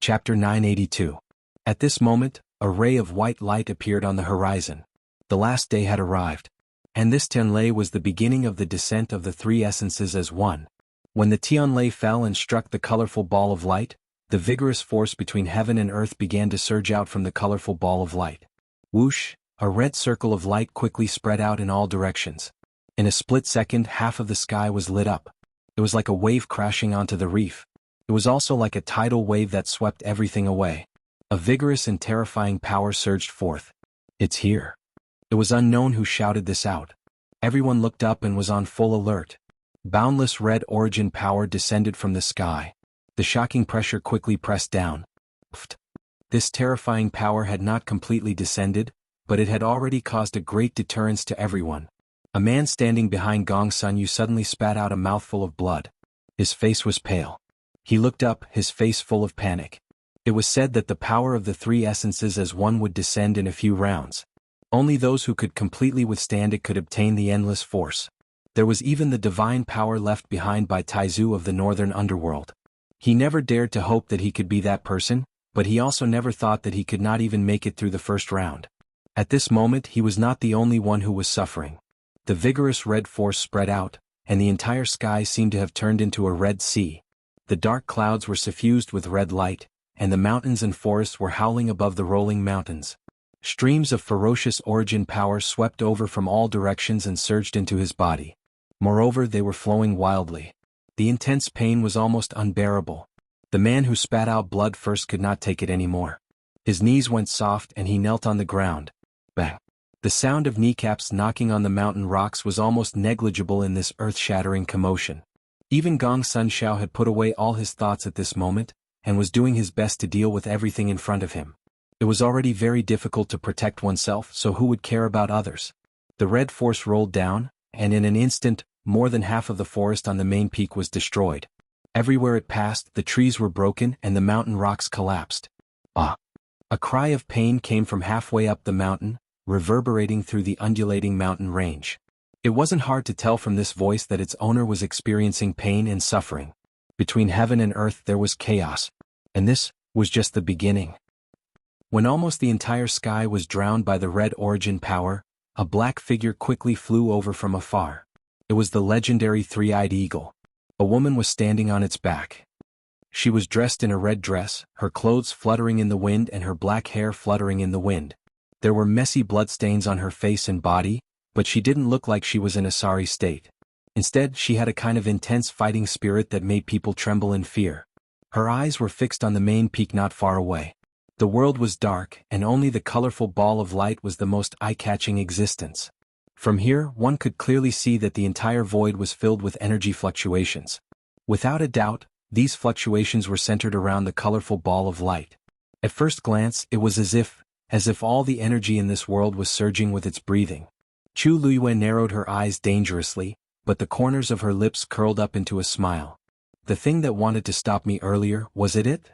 Chapter 982. At this moment, a ray of white light appeared on the horizon. The last day had arrived. And this Tianlei was the beginning of the descent of the three essences as one. When the Tianlei fell and struck the colorful ball of light, the vigorous force between heaven and earth began to surge out from the colorful ball of light. Whoosh, a red circle of light quickly spread out in all directions. In a split second, half of the sky was lit up. It was like a wave crashing onto the reef. It was also like a tidal wave that swept everything away. A vigorous and terrifying power surged forth. It's here. It was unknown who shouted this out. Everyone looked up and was on full alert. Boundless red origin power descended from the sky. The shocking pressure quickly pressed down. Pfft. This terrifying power had not completely descended, but it had already caused a great deterrence to everyone. A man standing behind Gong Sun Yu suddenly spat out a mouthful of blood. His face was pale. He looked up, his face full of panic. It was said that the power of the three essences as one would descend in a few rounds. Only those who could completely withstand it could obtain the endless force. There was even the divine power left behind by Taizu of the northern underworld. He never dared to hope that he could be that person, but he also never thought that he could not even make it through the first round. At this moment he was not the only one who was suffering. The vigorous red force spread out, and the entire sky seemed to have turned into a red sea. The dark clouds were suffused with red light, and the mountains and forests were howling above the rolling mountains. Streams of ferocious origin power swept over from all directions and surged into his body. Moreover, they were flowing wildly. The intense pain was almost unbearable. The man who spat out blood first could not take it anymore. His knees went soft and he knelt on the ground. Bang! The sound of kneecaps knocking on the mountain rocks was almost negligible in this earth-shattering commotion. Even Gong Sun Xiao had put away all his thoughts at this moment, and was doing his best to deal with everything in front of him. It was already very difficult to protect oneself, so who would care about others? The red force rolled down, and in an instant, more than half of the forest on the main peak was destroyed. Everywhere it passed, the trees were broken and the mountain rocks collapsed. Ah! A cry of pain came from halfway up the mountain, reverberating through the undulating mountain range. It wasn't hard to tell from this voice that its owner was experiencing pain and suffering. Between heaven and earth there was chaos. And this was just the beginning. When almost the entire sky was drowned by the red origin power, a black figure quickly flew over from afar. It was the legendary three-eyed eagle. A woman was standing on its back. She was dressed in a red dress, her clothes fluttering in the wind and her black hair fluttering in the wind. There were messy bloodstains on her face and body, but she didn't look like she was in a sorry state. Instead, she had a kind of intense fighting spirit that made people tremble in fear. Her eyes were fixed on the main peak not far away. The world was dark, and only the colorful ball of light was the most eye-catching existence. From here, one could clearly see that the entire void was filled with energy fluctuations. Without a doubt, these fluctuations were centered around the colorful ball of light. At first glance, it was as if all the energy in this world was surging with its breathing. Chu Luyue narrowed her eyes dangerously, but the corners of her lips curled up into a smile. The thing that wanted to stop me earlier, was it?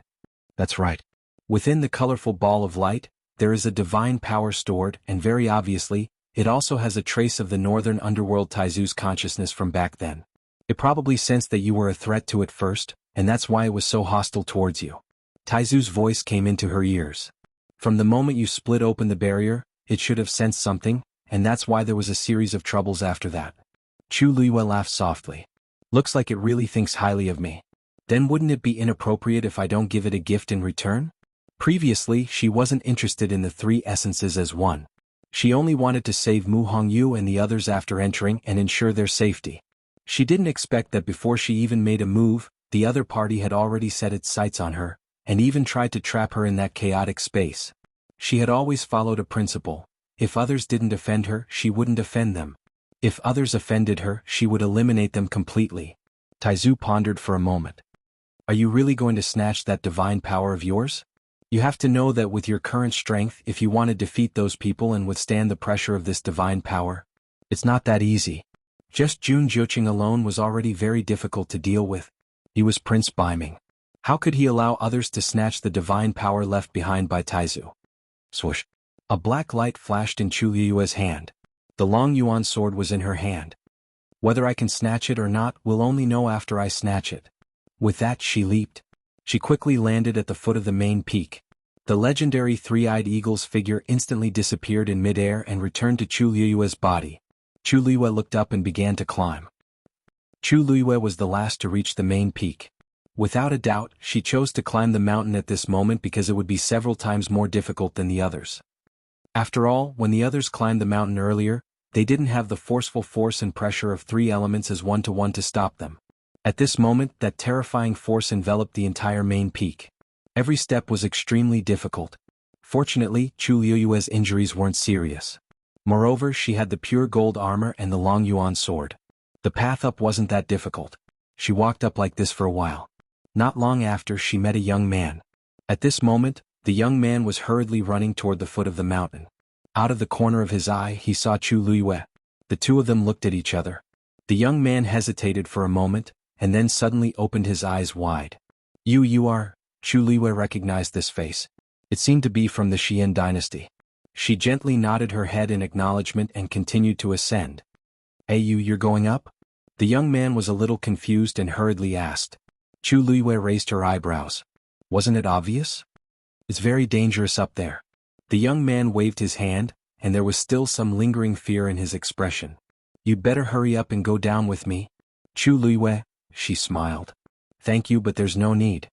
That's right. Within the colorful ball of light, there is a divine power stored, and very obviously, it also has a trace of the northern underworld Taizu's consciousness from back then. It probably sensed that you were a threat to it first, and that's why it was so hostile towards you. Taizu's voice came into her ears. From the moment you split open the barrier, it should have sensed something, and that's why there was a series of troubles after that. Chu Liyue laughed softly. Looks like it really thinks highly of me. Then wouldn't it be inappropriate if I don't give it a gift in return? Previously, she wasn't interested in the three essences as one. She only wanted to save Mu Hongyu and the others after entering and ensure their safety. She didn't expect that before she even made a move, the other party had already set its sights on her, and even tried to trap her in that chaotic space. She had always followed a principle. If others didn't offend her, she wouldn't offend them. If others offended her, she would eliminate them completely. Taizu pondered for a moment. Are you really going to snatch that divine power of yours? You have to know that with your current strength, if you want to defeat those people and withstand the pressure of this divine power, it's not that easy. Just Jun Jiuqing alone was already very difficult to deal with. He was Prince Baiming. How could he allow others to snatch the divine power left behind by Taizu? Swoosh. A black light flashed in Chu Liyue's hand. The long yuan sword was in her hand. Whether I can snatch it or not, we'll only know after I snatch it. With that she leaped. She quickly landed at the foot of the main peak. The legendary three-eyed eagle's figure instantly disappeared in midair and returned to Chu Liyue's body. Chu Liyue looked up and began to climb. Chu Liyue was the last to reach the main peak. Without a doubt, she chose to climb the mountain at this moment because it would be several times more difficult than the others. After all, when the others climbed the mountain earlier, they didn't have the forceful force and pressure of three elements as one-to-one to stop them. At this moment, that terrifying force enveloped the entire main peak. Every step was extremely difficult. Fortunately, Chu Liyue's injuries weren't serious. Moreover, she had the pure gold armor and the long yuan sword. The path up wasn't that difficult. She walked up like this for a while. Not long after, she met a young man. At this moment, the young man was hurriedly running toward the foot of the mountain. Out of the corner of his eye, he saw Chu Liyue. The two of them looked at each other. The young man hesitated for a moment, and then suddenly opened his eyes wide. You are... Chu Liyue recognized this face. It seemed to be from the Xian dynasty. She gently nodded her head in acknowledgement and continued to ascend. Hey, you're going up? The young man was a little confused and hurriedly asked. Chu Liyue raised her eyebrows. Wasn't it obvious? It's very dangerous up there. The young man waved his hand, and there was still some lingering fear in his expression. You'd better hurry up and go down with me. Chu Liyue, she smiled. Thank you, but there's no need.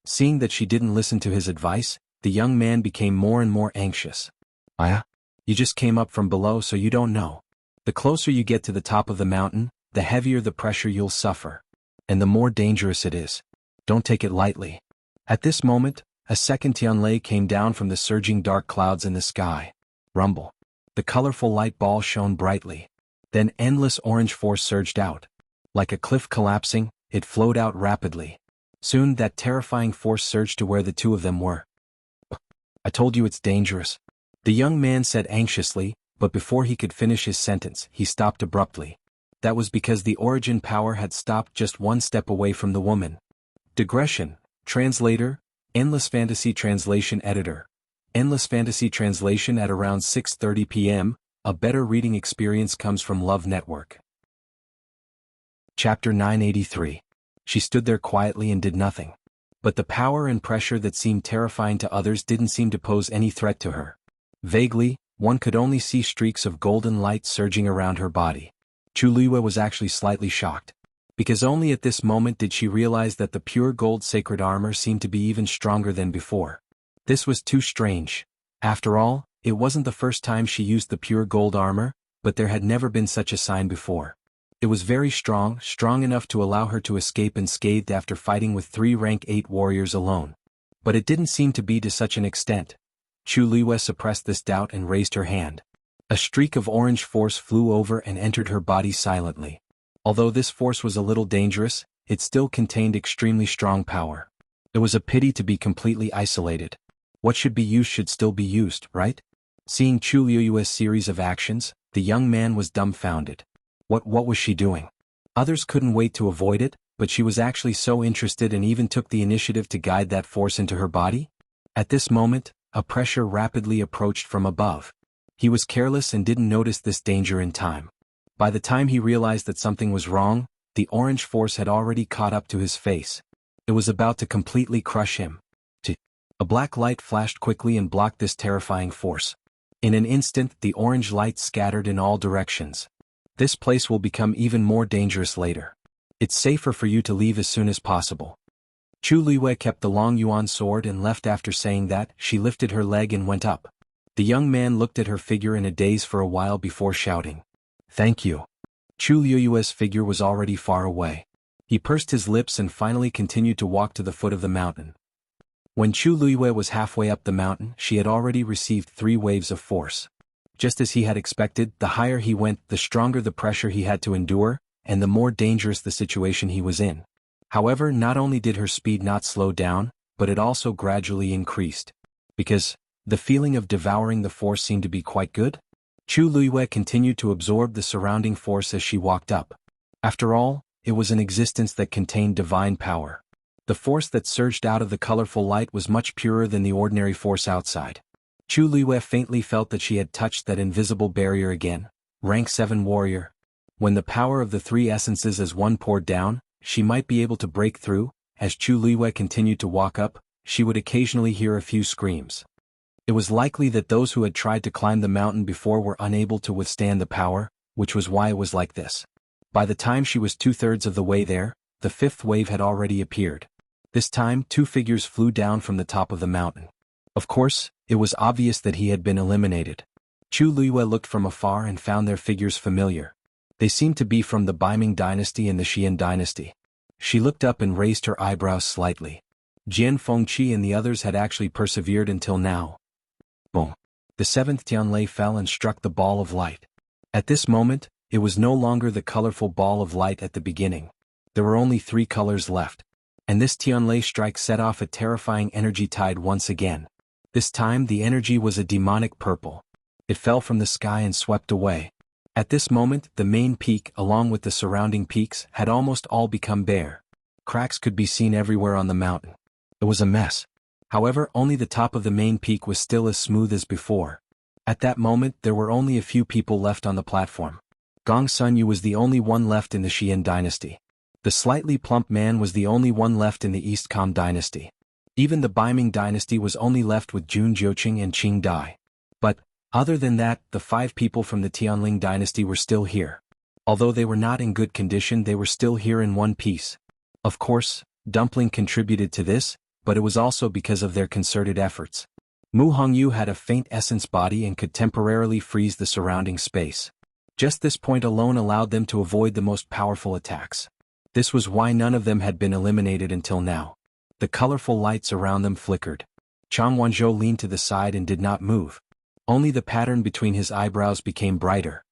Seeing that she didn't listen to his advice, the young man became more and more anxious. You just came up from below, so you don't know. The closer you get to the top of the mountain, the heavier the pressure you'll suffer. And the more dangerous it is. Don't take it lightly. At this moment, a second Tianlei came down from the surging dark clouds in the sky. Rumble. The colorful light ball shone brightly. Then endless orange force surged out. Like a cliff collapsing, it flowed out rapidly. Soon that terrifying force surged to where the two of them were. I told you it's dangerous. The young man said anxiously, but before he could finish his sentence, he stopped abruptly. That was because the origin power had stopped just one step away from the woman. Digression. Translator, Endless Fantasy Translation Editor. Endless Fantasy Translation at around 6:30 p.m., a better reading experience comes from Love Network. Chapter 983. She stood there quietly and did nothing. But the power and pressure that seemed terrifying to others didn't seem to pose any threat to her. Vaguely, one could only see streaks of golden light surging around her body. Chu Liyue was actually slightly shocked. Because only at this moment did she realize that the pure gold sacred armor seemed to be even stronger than before. This was too strange. After all, it wasn't the first time she used the pure gold armor, but there had never been such a sign before. It was very strong enough to allow her to escape unscathed after fighting with 3 rank 8 warriors alone. But it didn't seem to be to such an extent. Chu Liyue suppressed this doubt and raised her hand. A streak of orange force flew over and entered her body silently. Although this force was a little dangerous, it still contained extremely strong power. It was a pity to be completely isolated. What should be used should still be used, right? Seeing Chu Liyue's series of actions, the young man was dumbfounded. What was she doing? Others couldn't wait to avoid it, but she was actually so interested and even took the initiative to guide that force into her body? At this moment, a pressure rapidly approached from above. He was careless and didn't notice this danger in time. By the time he realized that something was wrong, the orange force had already caught up to his face. It was about to completely crush him. A black light flashed quickly and blocked this terrifying force. In an instant, the orange light scattered in all directions. This place will become even more dangerous later. It's safer for you to leave as soon as possible. Chu Liyue kept the long yuan sword and left. After saying that, she lifted her leg and went up. The young man looked at her figure in a daze for a while before shouting. Thank you. Chu Liyue's figure was already far away. He pursed his lips and finally continued to walk to the foot of the mountain. When Chu Liyue was halfway up the mountain, she had already received 3 waves of force. Just as he had expected, the higher he went, the stronger the pressure he had to endure, and the more dangerous the situation he was in. However, not only did her speed not slow down, but it also gradually increased. Because the feeling of devouring the force seemed to be quite good. Chu Liyue continued to absorb the surrounding force as she walked up. After all, it was an existence that contained divine power. The force that surged out of the colorful light was much purer than the ordinary force outside. Chu Liyue faintly felt that she had touched that invisible barrier again. Rank 7 warrior. When the power of the 3 essences as one poured down, she might be able to break through, as Chu Liwei continued to walk up, she would occasionally hear a few screams. It was likely that those who had tried to climb the mountain before were unable to withstand the power, which was why it was like this. By the time she was 2/3 of the way there, the fifth wave had already appeared. This time 2 figures flew down from the top of the mountain. Of course, it was obvious that he had been eliminated. Chu Liwei looked from afar and found their figures familiar. They seemed to be from the Baiming dynasty and the Xian dynasty. She looked up and raised her eyebrows slightly. Jian Fengqi and the others had actually persevered until now. Boom! The 7th Tianlei fell and struck the ball of light. At this moment, it was no longer the colorful ball of light at the beginning. There were only 3 colors left. And this Tianlei strike set off a terrifying energy tide once again. This time the energy was a demonic purple. It fell from the sky and swept away. At this moment, the main peak along with the surrounding peaks had almost all become bare. Cracks could be seen everywhere on the mountain. It was a mess. However, only the top of the main peak was still as smooth as before. At that moment, there were only a few people left on the platform. Gong Sunyu was the only one left in the Xian dynasty. The slightly plump man was the only one left in the East Com dynasty. Even the Baiming dynasty was only left with Jun Jiuqing and Qing Dai. But, other than that, the 5 people from the Tianling dynasty were still here. Although they were not in good condition, they were still here in one piece. Of course, Dumpling contributed to this, but it was also because of their concerted efforts. Mu Hongyu had a faint essence body and could temporarily freeze the surrounding space. Just this point alone allowed them to avoid the most powerful attacks. This was why none of them had been eliminated until now. The colorful lights around them flickered. Chang Wanzhou leaned to the side and did not move. Only the pattern between his eyebrows became brighter.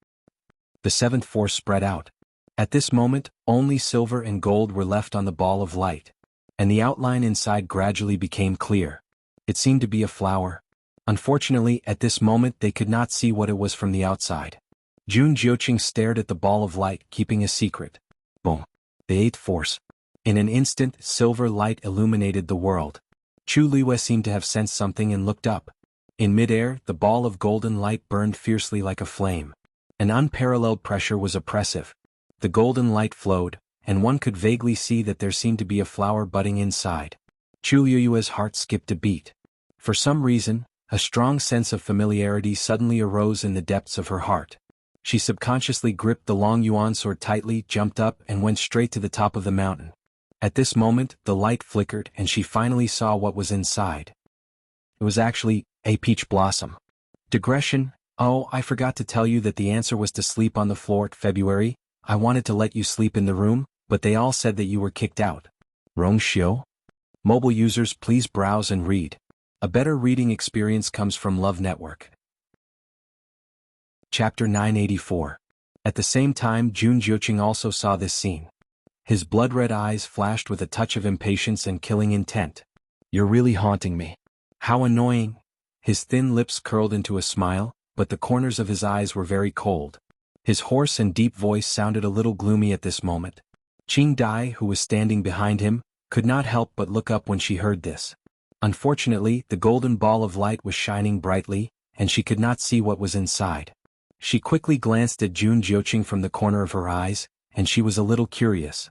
The 7th force spread out. At this moment, only silver and gold were left on the ball of light. And the outline inside gradually became clear. It seemed to be a flower. Unfortunately, at this moment they could not see what it was from the outside. Jun Jiuqing stared at the ball of light, keeping a secret. Boom! The 8th force. In an instant, silver light illuminated the world. Chu Liwei seemed to have sensed something and looked up. In midair, the ball of golden light burned fiercely like a flame. An unparalleled pressure was oppressive. The golden light flowed, and one could vaguely see that there seemed to be a flower budding inside. Chu Liue's heart skipped a beat. For some reason, a strong sense of familiarity suddenly arose in the depths of her heart. She subconsciously gripped the long yuan sword tightly, jumped up, and went straight to the top of the mountain. At this moment, the light flickered and she finally saw what was inside. It was actually a peach blossom. Digression: oh, I forgot to tell you that the answer was to sleep on the floor at February. I wanted to let you sleep in the room, but they all said that you were kicked out. Rongxiu? Mobile users, please browse and read. A better reading experience comes from Love Network. Chapter 984. At the same time, Jun Jiuqing also saw this scene. His blood-red eyes flashed with a touch of impatience and killing intent. You're really haunting me. How annoying. His thin lips curled into a smile, but the corners of his eyes were very cold. His hoarse and deep voice sounded a little gloomy at this moment. Qing Dai, who was standing behind him, could not help but look up when she heard this. Unfortunately, the golden ball of light was shining brightly, and she could not see what was inside. She quickly glanced at Jun Jiuqing from the corner of her eyes, and she was a little curious.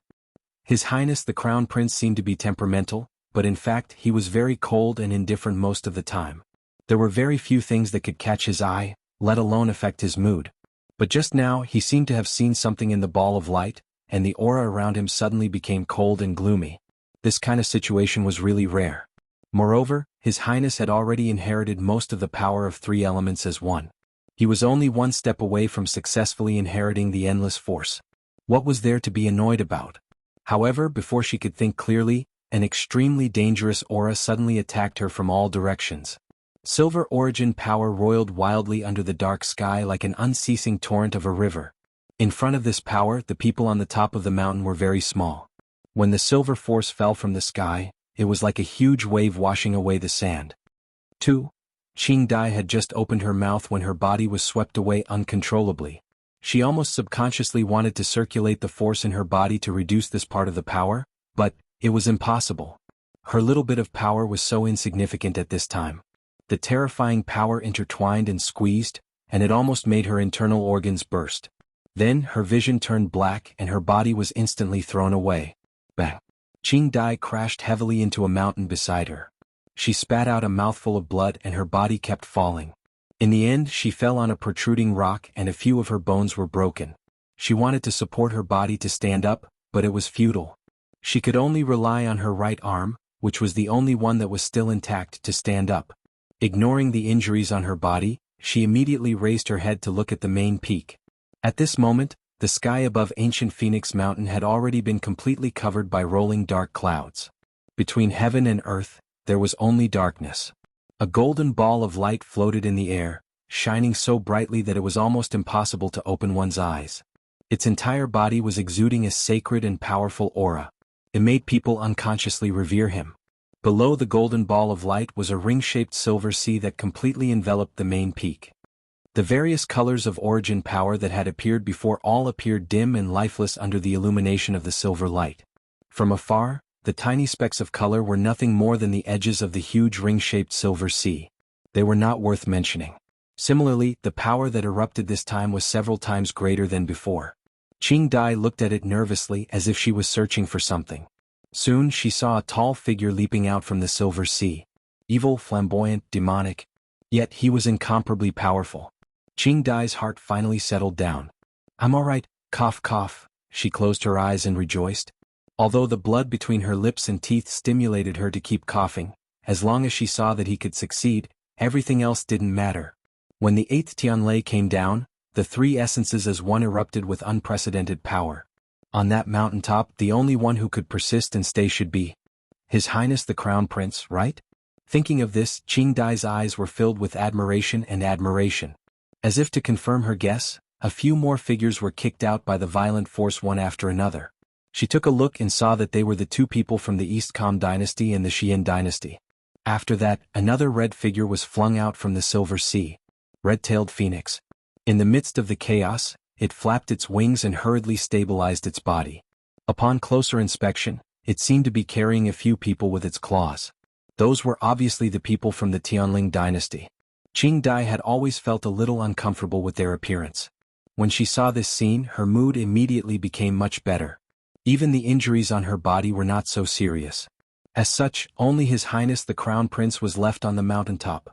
His Highness the Crown Prince seemed to be temperamental, but in fact he was very cold and indifferent most of the time. There were very few things that could catch his eye, let alone affect his mood. But just now he seemed to have seen something in the ball of light, and the aura around him suddenly became cold and gloomy. This kind of situation was really rare. Moreover, His Highness had already inherited most of the power of 3 elements as one. He was only one step away from successfully inheriting the endless force. What was there to be annoyed about? However, before she could think clearly, an extremely dangerous aura suddenly attacked her from all directions. Silver origin power roiled wildly under the dark sky like an unceasing torrent of a river. In front of this power, the people on the top of the mountain were very small. When the silver force fell from the sky, it was like a huge wave washing away the sand. 2. Qing Dai had just opened her mouth when her body was swept away uncontrollably. She almost subconsciously wanted to circulate the force in her body to reduce this part of the power, but it was impossible. Her little bit of power was so insignificant at this time. The terrifying power intertwined and squeezed, and it almost made her internal organs burst. Then her vision turned black and her body was instantly thrown away. Bang! Qing Dai crashed heavily into a mountain beside her. She spat out a mouthful of blood and her body kept falling. In the end she fell on a protruding rock and a few of her bones were broken. She wanted to support her body to stand up, but it was futile. She could only rely on her right arm, which was the only one that was still intact, to stand up. Ignoring the injuries on her body, she immediately raised her head to look at the main peak. At this moment, the sky above ancient Phoenix Mountain had already been completely covered by rolling dark clouds. Between heaven and earth, there was only darkness. A golden ball of light floated in the air, shining so brightly that it was almost impossible to open one's eyes. Its entire body was exuding a sacred and powerful aura. It made people unconsciously revere him. Below the golden ball of light was a ring-shaped silver sea that completely enveloped the main peak. The various colors of origin power that had appeared before all appeared dim and lifeless under the illumination of the silver light. From afar, the tiny specks of color were nothing more than the edges of the huge ring-shaped silver sea. They were not worth mentioning. Similarly, the power that erupted this time was several times greater than before. Qing Dai looked at it nervously as if she was searching for something. Soon she saw a tall figure leaping out from the silver sea. Evil, flamboyant, demonic. Yet he was incomparably powerful. Qing Dai's heart finally settled down. "I'm all right, cough cough," she closed her eyes and rejoiced. Although the blood between her lips and teeth stimulated her to keep coughing, as long as she saw that he could succeed, everything else didn't matter. When the 8th Tianlei came down, the three essences as one erupted with unprecedented power. On that mountaintop the only one who could persist and stay should be His Highness the Crown Prince, right? Thinking of this, Qing Dai's eyes were filled with admiration and admiration. As if to confirm her guess, a few more figures were kicked out by the violent force one after another. She took a look and saw that they were the two people from the East Kam dynasty and the Xian dynasty. After that, another red figure was flung out from the silver sea. Red-tailed phoenix. In the midst of the chaos, it flapped its wings and hurriedly stabilized its body. Upon closer inspection, it seemed to be carrying a few people with its claws. Those were obviously the people from the Tianling dynasty. Qing Dai had always felt a little uncomfortable with their appearance. When she saw this scene, her mood immediately became much better. Even the injuries on her body were not so serious. As such, only His Highness the Crown Prince was left on the mountaintop.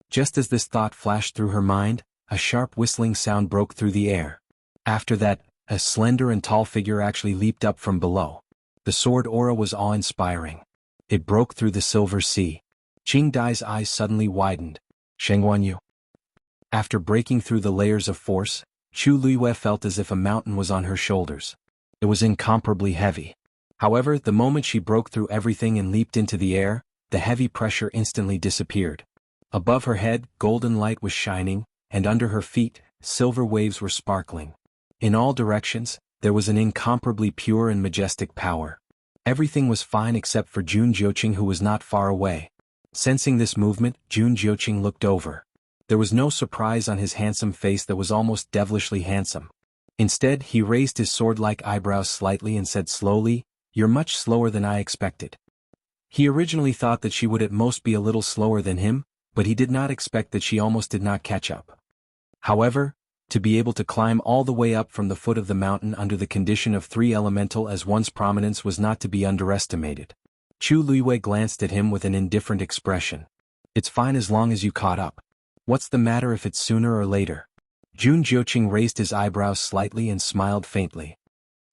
Just as this thought flashed through her mind, a sharp whistling sound broke through the air. After that, a slender and tall figure actually leaped up from below. The sword aura was awe-inspiring. It broke through the silver sea. Qing Dai's eyes suddenly widened. Shengguanyu. After breaking through the layers of force, Chu Luiyue felt as if a mountain was on her shoulders. It was incomparably heavy. However, the moment she broke through everything and leaped into the air, the heavy pressure instantly disappeared. Above her head, golden light was shining, and under her feet, silver waves were sparkling. In all directions, there was an incomparably pure and majestic power. Everything was fine except for Jun Jiuqing, who was not far away. Sensing this movement, Jun Jiuqing looked over. There was no surprise on his handsome face that was almost devilishly handsome. Instead, he raised his sword-like eyebrows slightly and said slowly, "You're much slower than I expected." He originally thought that she would at most be a little slower than him, but he did not expect that she almost did not catch up. However, to be able to climb all the way up from the foot of the mountain under the condition of 3 elemental as one's prominence was not to be underestimated. Chu Luiyue glanced at him with an indifferent expression. "It's fine as long as you caught up. What's the matter if it's sooner or later?" Jun Jiuqing raised his eyebrows slightly and smiled faintly.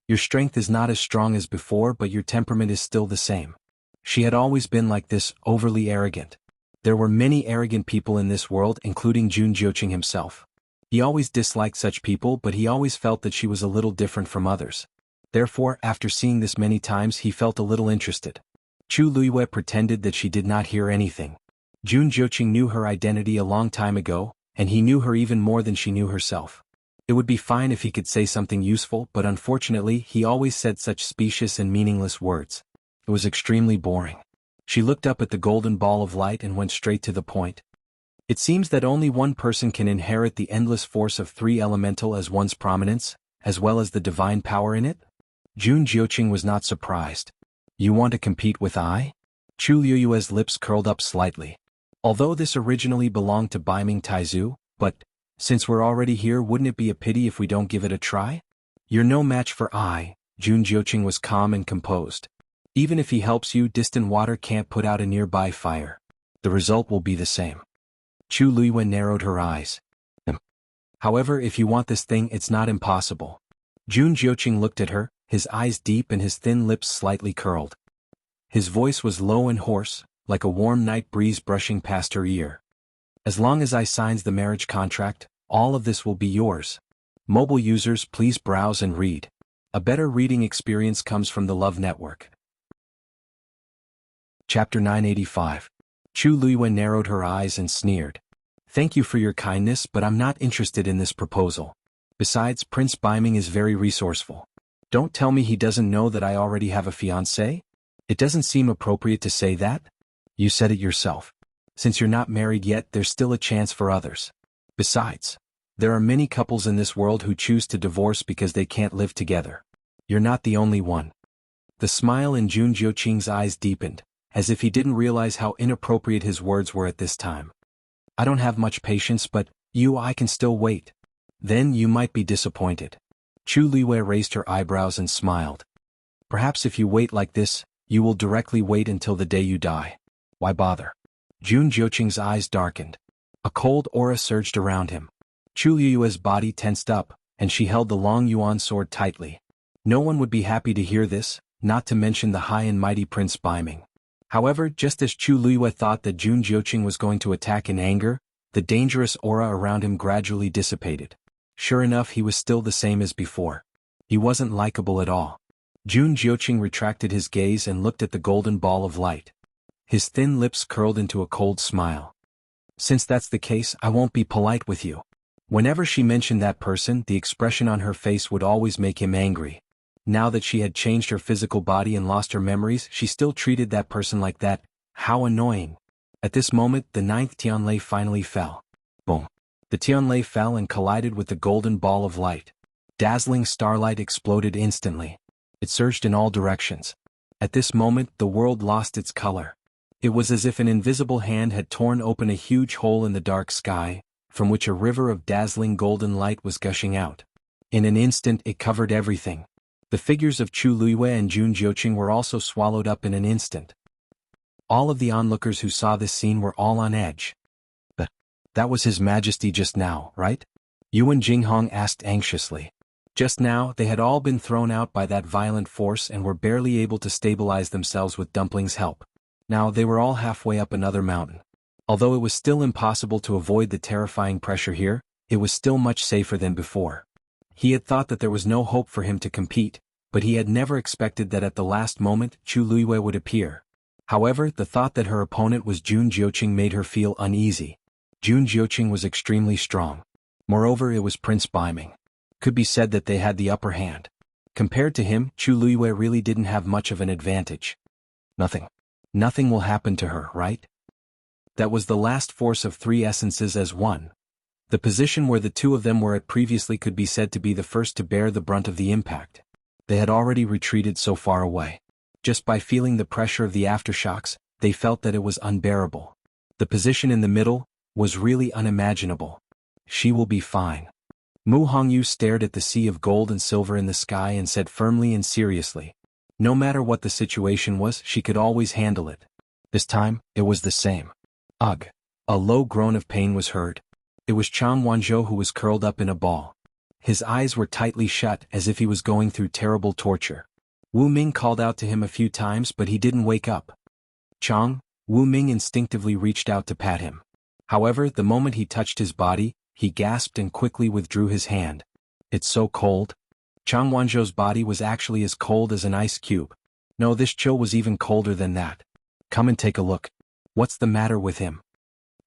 "Your strength is not as strong as before, but your temperament is still the same." She had always been like this, overly arrogant. There were many arrogant people in this world, including Jun Jiuqing himself. He always disliked such people, but he always felt that she was a little different from others. Therefore, after seeing this many times, he felt a little interested. Chu Luiyue pretended that she did not hear anything. Jun Jiuqing knew her identity a long time ago, and he knew her even more than she knew herself. It would be fine if he could say something useful, but unfortunately he always said such specious and meaningless words. It was extremely boring. She looked up at the golden ball of light and went straight to the point. "It seems that only one person can inherit the endless force of 3 elemental as one's prominence, as well as the divine power in it?" Jun Jiuqing was not surprised. "You want to compete with I?" Chu Luiyue's lips curled up slightly. Although this originally belonged to Baiming Taizu, but, since we're already here, wouldn't it be a pity if we don't give it a try? "You're no match for I." Jun Jiuqing was calm and composed. Even if he helps you, distant water can't put out a nearby fire. The result will be the same. Chu Luiyue narrowed her eyes. However, if you want this thing, it's not impossible. Jun Jiuqing looked at her, his eyes deep and his thin lips slightly curled. His voice was low and hoarse, like a warm night breeze brushing past her ear. As long as I signs the marriage contract, all of this will be yours. Mobile users, please browse and read. A better reading experience comes from the Love Network. Chapter 985. Chu Luiyue narrowed her eyes and sneered. Thank you for your kindness, but I'm not interested in this proposal. Besides, Prince Baiming is very resourceful. Don't tell me he doesn't know that I already have a fiancé? It doesn't seem appropriate to say that. You said it yourself. Since you're not married yet, there's still a chance for others. Besides, there are many couples in this world who choose to divorce because they can't live together. You're not the only one. The smile in Jun Jiuqing's eyes deepened, as if he didn't realize how inappropriate his words were at this time. I don't have much patience, but I can still wait. Then you might be disappointed. Chu Luiyue raised her eyebrows and smiled. Perhaps if you wait like this, you will directly wait until the day you die. Why bother? Jun Jiuqing's eyes darkened. A cold aura surged around him. Chu Luiyue's body tensed up, and she held the long yuan sword tightly. No one would be happy to hear this, not to mention the high and mighty Prince Baiming. However, just as Chu Luiyue thought that Jun Jiuqing was going to attack in anger, the dangerous aura around him gradually dissipated. Sure enough, he was still the same as before. He wasn't likable at all. Jun Jiuqing retracted his gaze and looked at the golden ball of light. His thin lips curled into a cold smile. Since that's the case, I won't be polite with you. Whenever she mentioned that person, the expression on her face would always make him angry. Now that she had changed her physical body and lost her memories, she still treated that person like that. How annoying. At this moment, the 9th Tianlei finally fell. Boom. The Tianlei fell and collided with the golden ball of light. Dazzling starlight exploded instantly. It surged in all directions. At this moment, the world lost its color. It was as if an invisible hand had torn open a huge hole in the dark sky, from which a river of dazzling golden light was gushing out. In an instant, it covered everything. The figures of Chu Luiyue and Jun Jiuqing were also swallowed up in an instant. All of the onlookers who saw this scene were all on edge. But that was His Majesty just now, right? Yuan Jinghong asked anxiously. Just now, they had all been thrown out by that violent force and were barely able to stabilize themselves with Dumpling's help. Now they were all halfway up another mountain. Although it was still impossible to avoid the terrifying pressure here, it was still much safer than before. He had thought that there was no hope for him to compete, but he had never expected that at the last moment Chu Luiyue would appear. However, the thought that her opponent was Jun Jiuqing made her feel uneasy. Jun Jiuqing was extremely strong. Moreover, it was Prince Baiming. Could be said that they had the upper hand. Compared to him, Chu Luiyue really didn't have much of an advantage. Nothing will happen to her, right? That was the last force of 3 essences as one. The position where the 2 of them were at previously could be said to be the first to bear the brunt of the impact. They had already retreated so far away. Just by feeling the pressure of the aftershocks, they felt that it was unbearable. The position in the middle was really unimaginable. She will be fine. Mu Hongyu stared at the sea of gold and silver in the sky and said firmly and seriously. No matter what the situation was, she could always handle it. This time, it was the same. Ugh. A low groan of pain was heard. It was Chang Wanzhou who was curled up in a ball. His eyes were tightly shut as if he was going through terrible torture. Wu Ming called out to him a few times but he didn't wake up. Wu Ming instinctively reached out to pat him. However, the moment he touched his body, he gasped and quickly withdrew his hand. It's so cold. Chang Wanzhou's body was actually as cold as an ice cube. No, this chill was even colder than that. Come and take a look. What's the matter with him?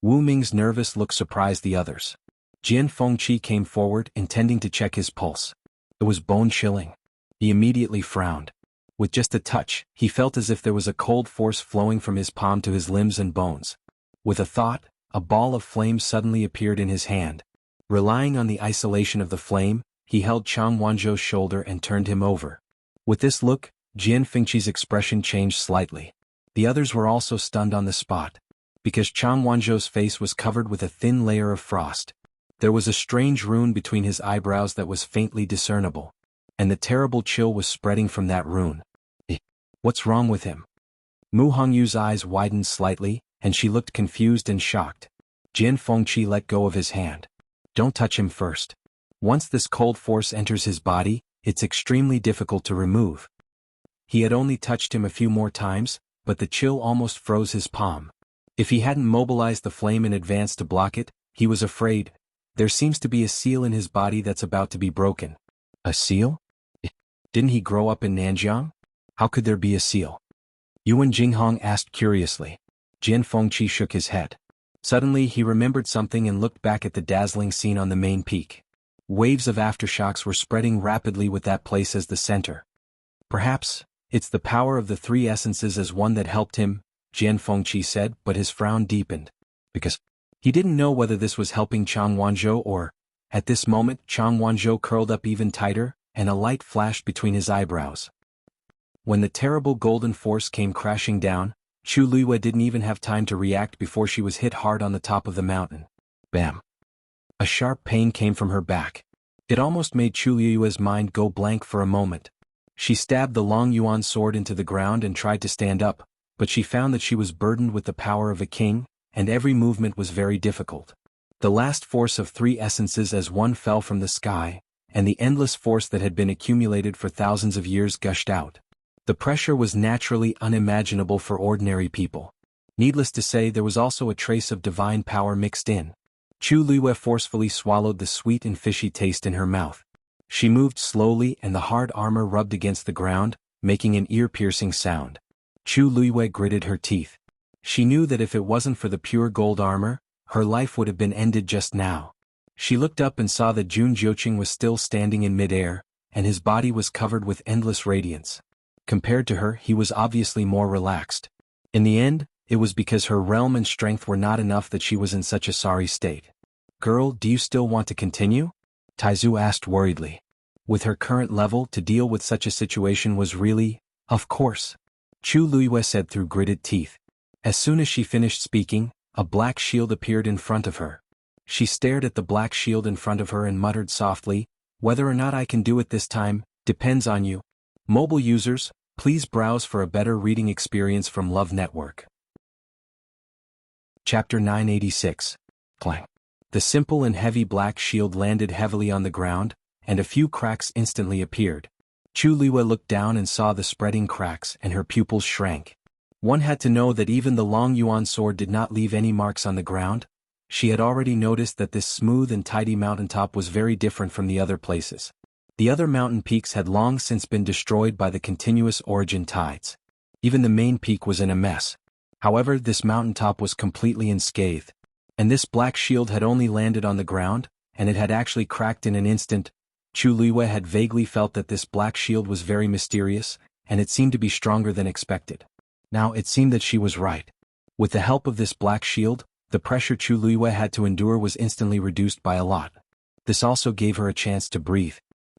Wu Ming's nervous look surprised the others. Jian Fengqi came forward, intending to check his pulse. It was bone-chilling. He immediately frowned. With just a touch, he felt as if there was a cold force flowing from his palm to his limbs and bones. With a thought, a ball of flame suddenly appeared in his hand. Relying on the isolation of the flame, he held Chang Wanzhou's shoulder and turned him over. With this look, Jian Fengqi's expression changed slightly. The others were also stunned on the spot. Because Chang Wanzhou's face was covered with a thin layer of frost. There was a strange rune between his eyebrows that was faintly discernible. And the terrible chill was spreading from that rune. What's wrong with him? Mu Hongyu's eyes widened slightly, and she looked confused and shocked. Jian Fengqi let go of his hand. Don't touch him first. Once this cold force enters his body, it's extremely difficult to remove. He had only touched him a few more times, but the chill almost froze his palm. If he hadn't mobilized the flame in advance to block it, he was afraid. There seems to be a seal in his body that's about to be broken. A seal? Didn't he grow up in Nanjiang? How could there be a seal? Yuan Jinghong asked curiously. Jian Fengqi shook his head. Suddenly he remembered something and looked back at the dazzling scene on the main peak. Waves of aftershocks were spreading rapidly with that place as the center. Perhaps, it's the power of the three essences as one that helped him, Jian Fengqi said, but his frown deepened. Because he didn't know whether this was helping Chang Wanzhou or, at this moment Chang Wanzhou curled up even tighter, and a light flashed between his eyebrows. When the terrible golden force came crashing down, Chu Luiyue didn't even have time to react before she was hit hard on the top of the mountain. Bam! A sharp pain came from her back. It almost made Chu Luiyue's mind go blank for a moment. She stabbed the long yuan sword into the ground and tried to stand up, but she found that she was burdened with the power of a king, and every movement was very difficult. The last force of three essences as one fell from the sky, and the endless force that had been accumulated for thousands of years gushed out. The pressure was naturally unimaginable for ordinary people. Needless to say, there was also a trace of divine power mixed in. Chu Luiyue forcefully swallowed the sweet and fishy taste in her mouth. She moved slowly and the hard armor rubbed against the ground, making an ear-piercing sound. Chu Luiyue gritted her teeth. She knew that if it wasn't for the pure gold armor, her life would have been ended just now. She looked up and saw that Jun Jiuqing was still standing in midair, and his body was covered with endless radiance. Compared to her, he was obviously more relaxed. In the end, it was because her realm and strength were not enough that she was in such a sorry state. Girl, do you still want to continue? Taizu asked worriedly. With her current level, to deal with such a situation was really, of course. Chu Luiyue said through gritted teeth. As soon as she finished speaking, a black shield appeared in front of her. She stared at the black shield in front of her and muttered softly, "Whether or not I can do it this time, depends on you." Mobile users, please browse for a better reading experience from Love Network. Chapter 986. Clang. The simple and heavy black shield landed heavily on the ground, and a few cracks instantly appeared. Chu Luiyue looked down and saw the spreading cracks, and her pupils shrank. One had to know that even the long yuan sword did not leave any marks on the ground. She had already noticed that this smooth and tidy mountaintop was very different from the other places. The other mountain peaks had long since been destroyed by the continuous origin tides. Even the main peak was in a mess. However, this mountaintop was completely unscathed. And this black shield had only landed on the ground, and it had actually cracked in an instant. Chu Luiyue had vaguely felt that this black shield was very mysterious, and it seemed to be stronger than expected. Now it seemed that she was right. With the help of this black shield, the pressure Chu Luiyue had to endure was instantly reduced by a lot. This also gave her a chance to breathe.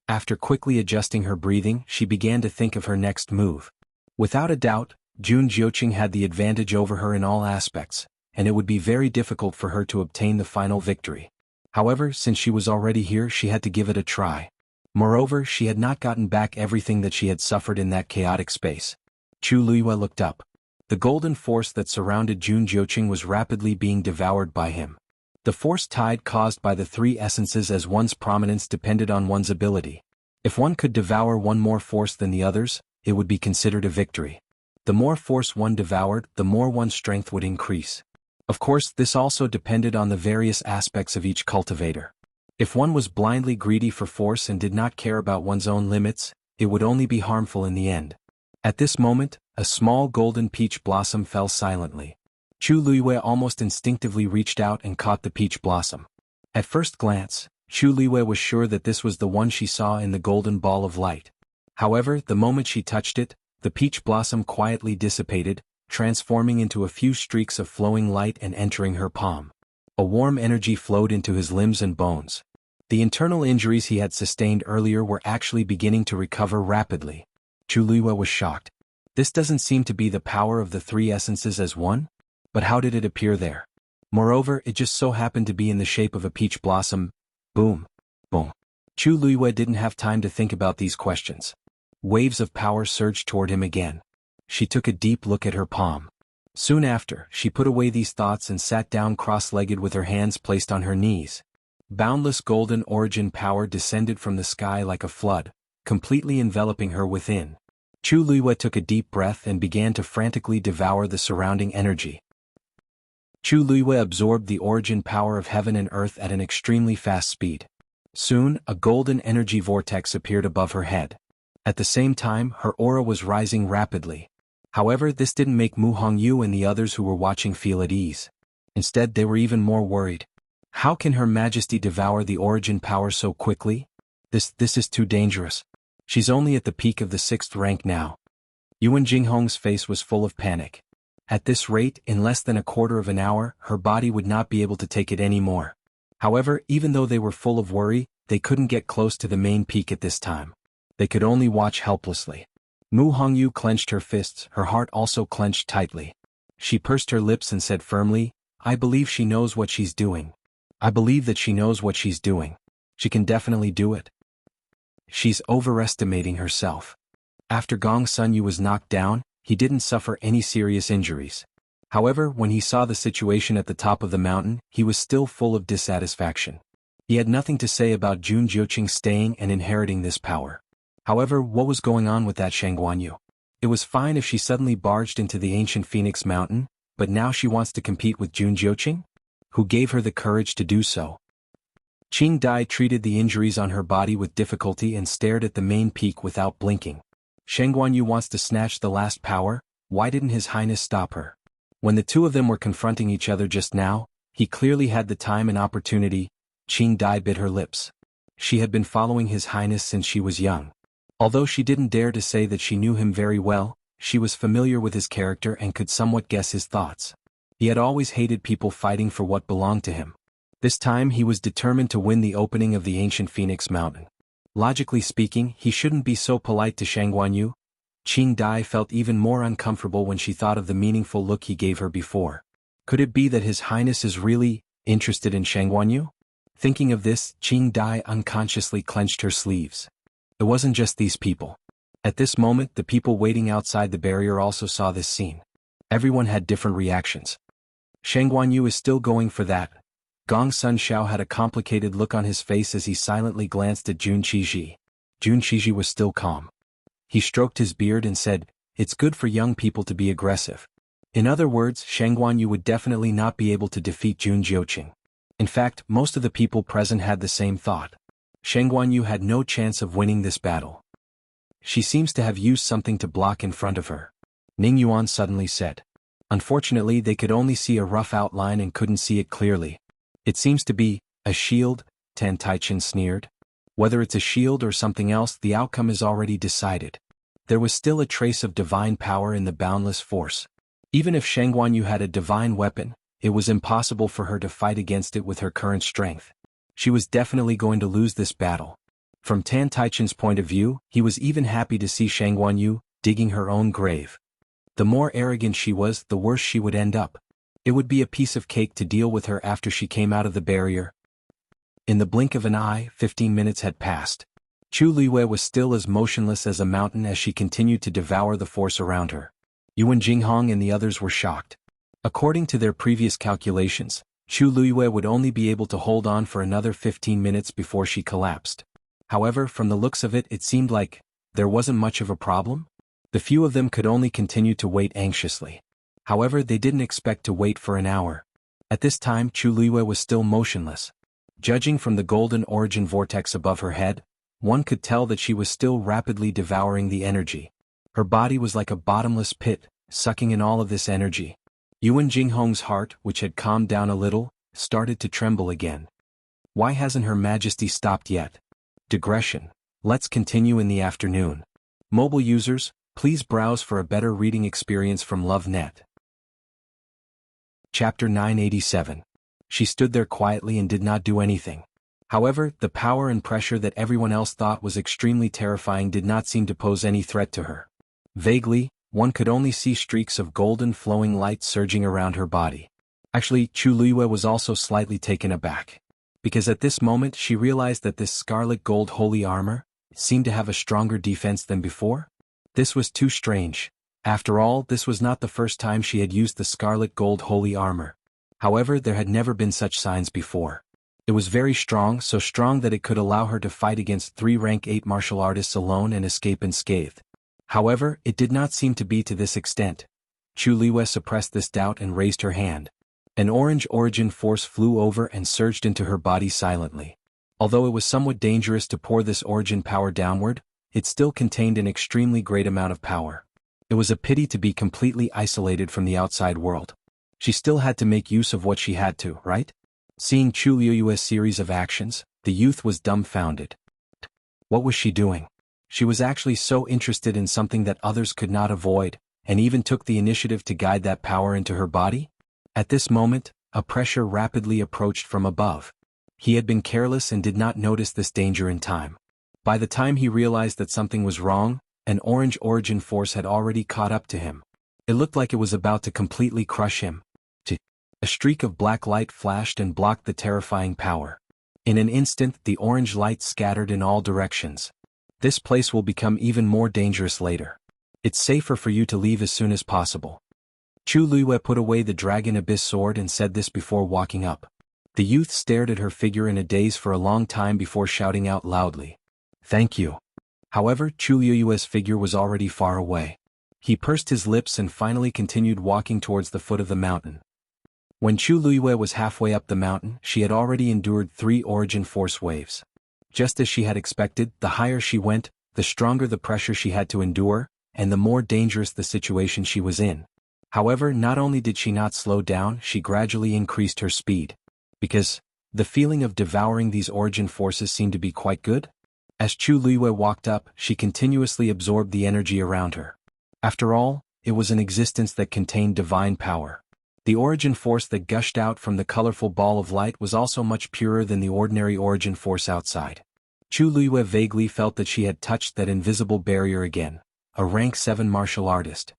After quickly adjusting her breathing, she began to think of her next move. Without a doubt, Jun Jiuqing had the advantage over her in all aspects, and it would be very difficult for her to obtain the final victory. However, since she was already here, she had to give it a try. Moreover, she had not gotten back everything that she had suffered in that chaotic space. Chu Luiyue looked up. The golden force that surrounded Jun Jiuqing was rapidly being devoured by him. The force tide caused by the three essences as one's prominence depended on one's ability. If one could devour one more force than the others, it would be considered a victory. The more force one devoured, the more one's strength would increase. Of course, this also depended on the various aspects of each cultivator. If one was blindly greedy for force and did not care about one's own limits, it would only be harmful in the end. At this moment, a small golden peach blossom fell silently. Chu Luiyue almost instinctively reached out and caught the peach blossom. At first glance, Chu Luiyue was sure that this was the one she saw in the golden ball of light. However, the moment she touched it, the peach blossom quietly dissipated, transforming into a few streaks of flowing light and entering her palm. A warm energy flowed into his limbs and bones. The internal injuries he had sustained earlier were actually beginning to recover rapidly. Chu Luiyue was shocked. This doesn't seem to be the power of the three essences as one? But how did it appear there? Moreover, it just so happened to be in the shape of a peach blossom. Boom. Boom. Chu Luiyue didn't have time to think about these questions. Waves of power surged toward him again. She took a deep look at her palm. Soon after, she put away these thoughts and sat down cross-legged with her hands placed on her knees. Boundless golden origin power descended from the sky like a flood, completely enveloping her within. Chu Luiyue took a deep breath and began to frantically devour the surrounding energy. Chu Luiyue absorbed the origin power of heaven and earth at an extremely fast speed. Soon, a golden energy vortex appeared above her head. At the same time, her aura was rising rapidly. However, this didn't make Mu Hongyu and the others who were watching feel at ease. Instead, they were even more worried. How can Her Majesty devour the origin power so quickly? This is too dangerous. She's only at the peak of the 6th rank now. Yuan Jinghong's face was full of panic. At this rate, in less than a quarter of an hour, her body would not be able to take it anymore. However, even though they were full of worry, they couldn't get close to the main peak at this time. They could only watch helplessly. Mu Hongyu clenched her fists, her heart also clenched tightly. She pursed her lips and said firmly, "I believe she knows what she's doing. I believe that she knows what she's doing. She can definitely do it. She's overestimating herself." After Gong Sunyu was knocked down, he didn't suffer any serious injuries. However, when he saw the situation at the top of the mountain, he was still full of dissatisfaction. He had nothing to say about Jun Jiuqing staying and inheriting this power. However, what was going on with that Shang Guanyu? It was fine if she suddenly barged into the ancient Phoenix Mountain, but now she wants to compete with Jun Jiuqing? Who gave her the courage to do so? Qing Dai treated the injuries on her body with difficulty and stared at the main peak without blinking. Shang Guanyu wants to snatch the last power, why didn't His Highness stop her? When the two of them were confronting each other just now, he clearly had the time and opportunity. Qing Dai bit her lips. She had been following His Highness since she was young. Although she didn't dare to say that she knew him very well, she was familiar with his character and could somewhat guess his thoughts. He had always hated people fighting for what belonged to him. This time he was determined to win the opening of the ancient Phoenix Mountain. Logically speaking, he shouldn't be so polite to Shang Guanyu. Qing Dai felt even more uncomfortable when she thought of the meaningful look he gave her before. Could it be that His Highness is really interested in Shang Guanyu? Thinking of this, Qing Dai unconsciously clenched her sleeves. It wasn't just these people. At this moment, the people waiting outside the barrier also saw this scene. Everyone had different reactions. Shang Guanyu is still going for that. Gong Sun Xiao had a complicated look on his face as he silently glanced at Jun Qizhi. Jun Qizhi was still calm. He stroked his beard and said, "It's good for young people to be aggressive." In other words, Shang Guanyu would definitely not be able to defeat Jun Jiuqing. In fact, most of the people present had the same thought. Shang Guanyu had no chance of winning this battle. She seems to have used something to block in front of her. Ning Yuan suddenly said. Unfortunately, they could only see a rough outline and couldn't see it clearly. "It seems to be a shield," Tan Taichen sneered. "Whether it's a shield or something else, the outcome is already decided." There was still a trace of divine power in the boundless force. Even if Shang Guanyu had a divine weapon, it was impossible for her to fight against it with her current strength. She was definitely going to lose this battle. From Tan Taichen's point of view, he was even happy to see Shang Guanyu digging her own grave. The more arrogant she was, the worse she would end up. It would be a piece of cake to deal with her after she came out of the barrier. In the blink of an eye, 15 minutes had passed. Chu Luiyue was still as motionless as a mountain as she continued to devour the force around her. Yuan Jinghong and the others were shocked. According to their previous calculations, Chu Luiyue would only be able to hold on for another 15 minutes before she collapsed. However, from the looks of it, it seemed like there wasn't much of a problem. The few of them could only continue to wait anxiously. However, they didn't expect to wait for an hour. At this time, Chu Luiyue was still motionless. Judging from the golden origin vortex above her head, one could tell that she was still rapidly devouring the energy. Her body was like a bottomless pit, sucking in all of this energy. Yuan Jinghong's heart, which had calmed down a little, started to tremble again. Why hasn't Her Majesty stopped yet? Digression. Let's continue in the afternoon. Mobile users, please browse for a better reading experience from LoveNet. Chapter 987. She stood there quietly and did not do anything. However, the power and pressure that everyone else thought was extremely terrifying did not seem to pose any threat to her. Vaguely, one could only see streaks of golden flowing light surging around her body. Actually, Chu Luiyue was also slightly taken aback. Because at this moment she realized that this scarlet gold holy armor seemed to have a stronger defense than before. This was too strange. After all, this was not the first time she had used the scarlet gold holy armor. However, there had never been such signs before. It was very strong, so strong that it could allow her to fight against 3 rank 8 martial artists alone and escape unscathed. However, it did not seem to be to this extent. Chu Liwei suppressed this doubt and raised her hand. An orange origin force flew over and surged into her body silently. Although it was somewhat dangerous to pour this origin power downward, it still contained an extremely great amount of power. It was a pity to be completely isolated from the outside world. She still had to make use of what she had to, right? Seeing Chu Liu's series of actions, the youth was dumbfounded. What was she doing? She was actually so interested in something that others could not avoid, and even took the initiative to guide that power into her body? At this moment, a pressure rapidly approached from above. He had been careless and did not notice this danger in time. By the time he realized that something was wrong, an orange origin force had already caught up to him. It looked like it was about to completely crush him. A streak of black light flashed and blocked the terrifying power. In an instant, the orange light scattered in all directions. This place will become even more dangerous later. It's safer for you to leave as soon as possible. Chu Liwei put away the Dragon Abyss sword and said this before walking up. The youth stared at her figure in a daze for a long time before shouting out loudly, "Thank you." However, Chu Liu's figure was already far away. He pursed his lips and finally continued walking towards the foot of the mountain. When Chu Liwei was halfway up the mountain, she had already endured 3 origin force waves. Just as she had expected, the higher she went, the stronger the pressure she had to endure, and the more dangerous the situation she was in. However, not only did she not slow down, she gradually increased her speed. Because the feeling of devouring these origin forces seemed to be quite good. As Chu Liwei walked up, she continuously absorbed the energy around her. After all, it was an existence that contained divine power. The origin force that gushed out from the colorful ball of light was also much purer than the ordinary origin force outside. Chu Liwei vaguely felt that she had touched that invisible barrier again, a rank 7 martial artist.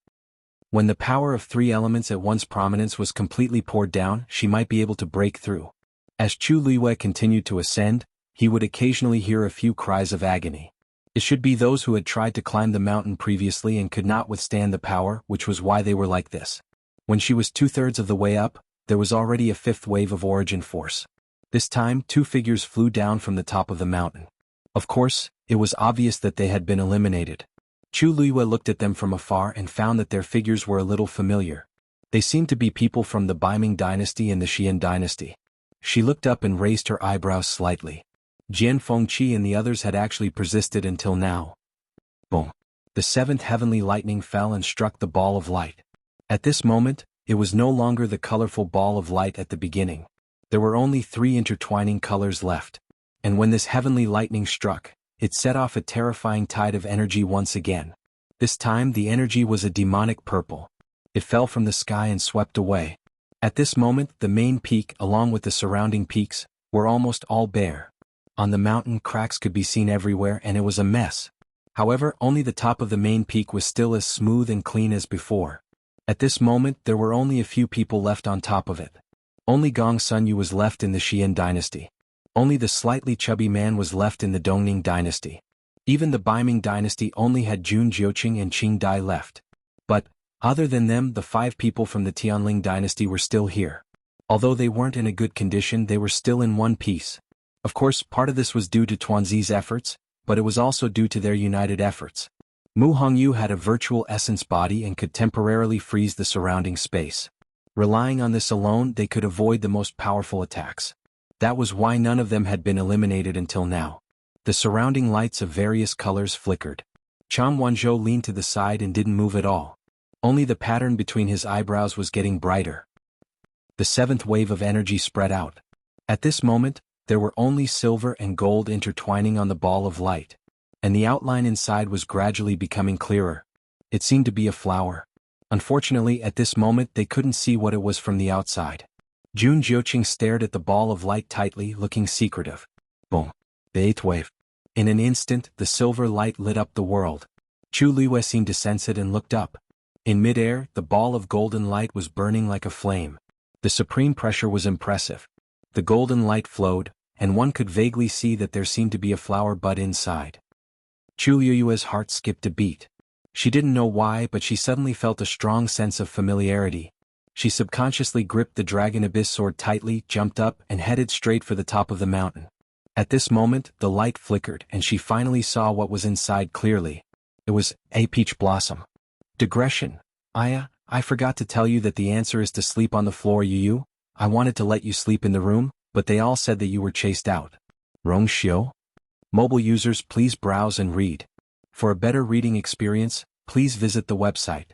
When the power of 3 elements at once prominence was completely poured down, she might be able to break through. As Chu Liwei continued to ascend, he would occasionally hear a few cries of agony. It should be those who had tried to climb the mountain previously and could not withstand the power, which was why they were like this. When she was 2/3 of the way up, there was already a 5th wave of origin force. This time, 2 figures flew down from the top of the mountain. Of course, it was obvious that they had been eliminated. Chu Liwei looked at them from afar and found that their figures were a little familiar. They seemed to be people from the Baiming dynasty and the Xian dynasty. She looked up and raised her eyebrows slightly. Jian Fengqi and the others had actually persisted until now. Boom! The 7th heavenly lightning fell and struck the ball of light. At this moment, it was no longer the colorful ball of light at the beginning. There were only 3 intertwining colors left. And when this heavenly lightning struck, it set off a terrifying tide of energy once again. This time the energy was a demonic purple. It fell from the sky and swept away. At this moment, the main peak, along with the surrounding peaks, were almost all bare. On the mountain, cracks could be seen everywhere and it was a mess. However, only the top of the main peak was still as smooth and clean as before. At this moment, there were only a few people left on top of it. Only Gong Sunyu was left in the Xian dynasty. Only the slightly chubby man was left in the Dongning dynasty. Even the Baiming dynasty only had Jun Jiuqing and Qing Dai left. But, other than them, the 5 people from the Tianling dynasty were still here. Although they weren't in a good condition, they were still in one piece. Of course, part of this was due to Tuanzi's efforts, but it was also due to their united efforts. Mu Hongyu had a virtual essence body and could temporarily freeze the surrounding space. Relying on this alone, they could avoid the most powerful attacks. That was why none of them had been eliminated until now. The surrounding lights of various colors flickered. Chang Wanzhou leaned to the side and didn't move at all. Only the pattern between his eyebrows was getting brighter. The 7th wave of energy spread out. At this moment, there were only silver and gold intertwining on the ball of light. And the outline inside was gradually becoming clearer. It seemed to be a flower. Unfortunately, at this moment they couldn't see what it was from the outside. Jun Jiuqing stared at the ball of light tightly, looking secretive. Boom! The 8th wave. In an instant, the silver light lit up the world. Chu Liwei seemed to sense it and looked up. In midair, the ball of golden light was burning like a flame. The supreme pressure was impressive. The golden light flowed, and one could vaguely see that there seemed to be a flower bud inside. Chu Liu's heart skipped a beat. She didn't know why, but she suddenly felt a strong sense of familiarity. She subconsciously gripped the Dragon Abyss sword tightly, jumped up, and headed straight for the top of the mountain. At this moment, the light flickered and she finally saw what was inside clearly. It was a peach blossom. Digression. I forgot to tell you that the answer is to sleep on the floor. I wanted to let you sleep in the room, but they all said that you were chased out. Rongxiu? Mobile users, please browse and read. For a better reading experience, please visit the website.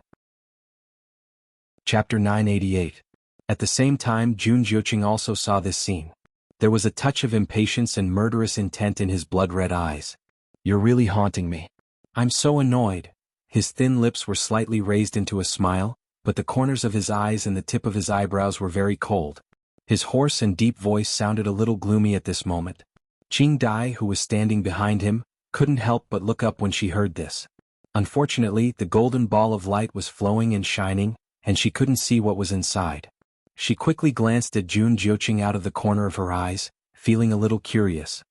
Chapter 988. At the same time, Jun Jiuqing also saw this scene. There was a touch of impatience and murderous intent in his blood-red eyes. You're really haunting me. I'm so annoyed. His thin lips were slightly raised into a smile, but the corners of his eyes and the tip of his eyebrows were very cold. His hoarse and deep voice sounded a little gloomy at this moment. Qing Dai, who was standing behind him, couldn't help but look up when she heard this. Unfortunately, the golden ball of light was flowing and shining, and she couldn't see what was inside. She quickly glanced at Jun Jiuqing out of the corner of her eyes, feeling a little curious.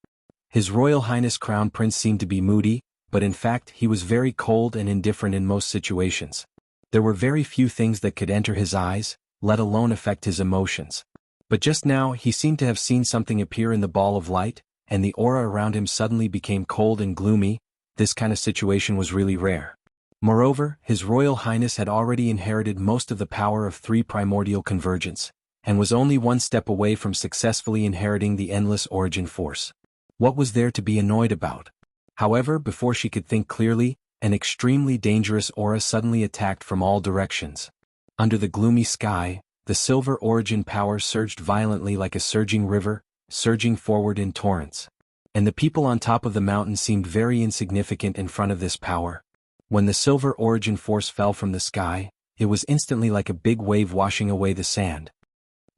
His Royal Highness Crown Prince seemed to be moody, but in fact he was very cold and indifferent in most situations. There were very few things that could enter his eyes, let alone affect his emotions. But just now he seemed to have seen something appear in the ball of light, and the aura around him suddenly became cold and gloomy. This kind of situation was really rare. Moreover, His Royal Highness had already inherited most of the power of 3 primordial convergence, and was only one step away from successfully inheriting the endless origin force. What was there to be annoyed about? However, before she could think clearly, an extremely dangerous aura suddenly attacked from all directions. Under the gloomy sky, the silver origin power surged violently like a surging river, surging forward in torrents. And the people on top of the mountain seemed very insignificant in front of this power. When the silver origin force fell from the sky, it was instantly like a big wave washing away the sand.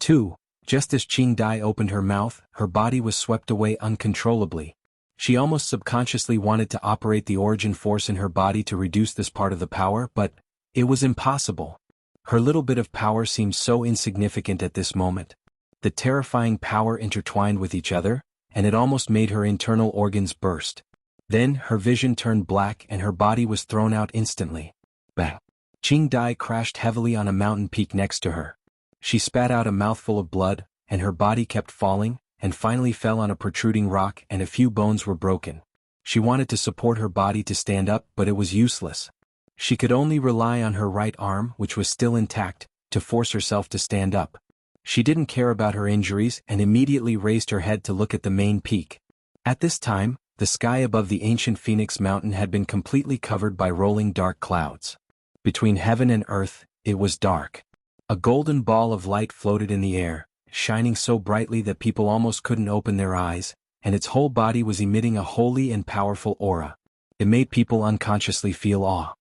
2. Just as Qing Dai opened her mouth, her body was swept away uncontrollably. She almost subconsciously wanted to operate the origin force in her body to reduce this part of the power, but it was impossible. Her little bit of power seemed so insignificant at this moment. The terrifying power intertwined with each other, and it almost made her internal organs burst. Then her vision turned black and her body was thrown out instantly. Bang! Qing Dai crashed heavily on a mountain peak next to her. She spat out a mouthful of blood, and her body kept falling, and finally fell on a protruding rock and a few bones were broken. She wanted to support her body to stand up, but it was useless. She could only rely on her right arm, which was still intact, to force herself to stand up. She didn't care about her injuries and immediately raised her head to look at the main peak. At this time, the sky above the ancient Phoenix Mountain had been completely covered by rolling dark clouds. Between heaven and earth, it was dark. A golden ball of light floated in the air, shining so brightly that people almost couldn't open their eyes, and its whole body was emitting a holy and powerful aura. It made people unconsciously feel awe.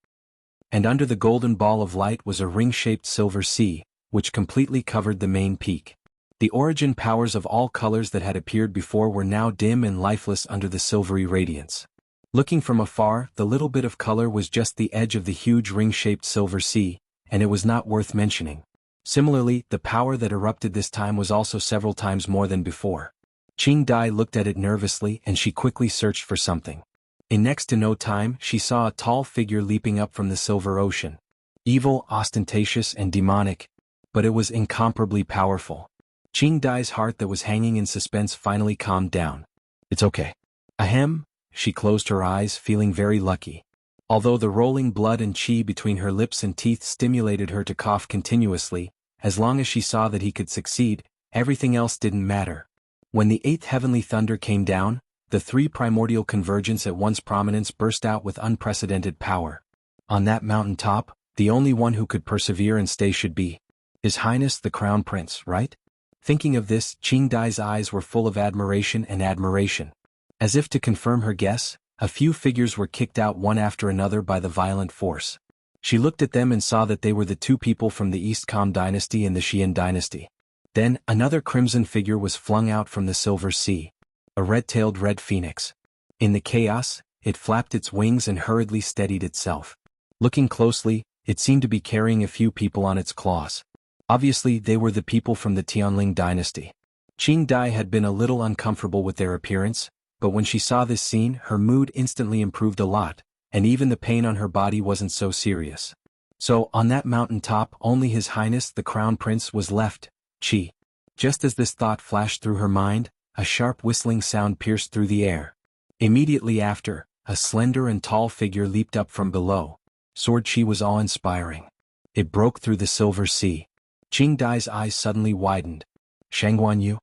And under the golden ball of light was a ring-shaped silver sea, which completely covered the main peak. The origin powers of all colors that had appeared before were now dim and lifeless under the silvery radiance. Looking from afar, the little bit of color was just the edge of the huge ring-shaped silver sea, and it was not worth mentioning. Similarly, the power that erupted this time was also several times more than before. Qing Dai looked at it nervously and she quickly searched for something. In next to no time, she saw a tall figure leaping up from the silver ocean. Evil, ostentatious, and demonic, but it was incomparably powerful. Qing Dai's heart that was hanging in suspense finally calmed down. It's okay. Ahem, she closed her eyes, feeling very lucky. Although the rolling blood and qi between her lips and teeth stimulated her to cough continuously, as long as she saw that he could succeed, everything else didn't matter. When the 8th heavenly thunder came down, the 3 primordial convergence at once prominence burst out with unprecedented power. On that mountain top, the only one who could persevere and stay should be His Highness the Crown Prince, right? Thinking of this, Qing Dai's eyes were full of admiration and admiration. As if to confirm her guess, a few figures were kicked out one after another by the violent force. She looked at them and saw that they were the 2 people from the East Kam dynasty and the Xian dynasty. Then, another crimson figure was flung out from the silver sea. A red-tailed red phoenix. In the chaos, it flapped its wings and hurriedly steadied itself. Looking closely, it seemed to be carrying a few people on its claws. Obviously, they were the people from the Tianling dynasty. Qing Dai had been a little uncomfortable with their appearance, but when she saw this scene, her mood instantly improved a lot, and even the pain on her body wasn't so serious. So, on that mountain top, only His Highness the Crown Prince was left. Chi. Just as this thought flashed through her mind, a sharp whistling sound pierced through the air. Immediately after, a slender and tall figure leaped up from below. Sword Chi was awe-inspiring. It broke through the silver sea. Qing Dai's eyes suddenly widened. Shangguan Yu?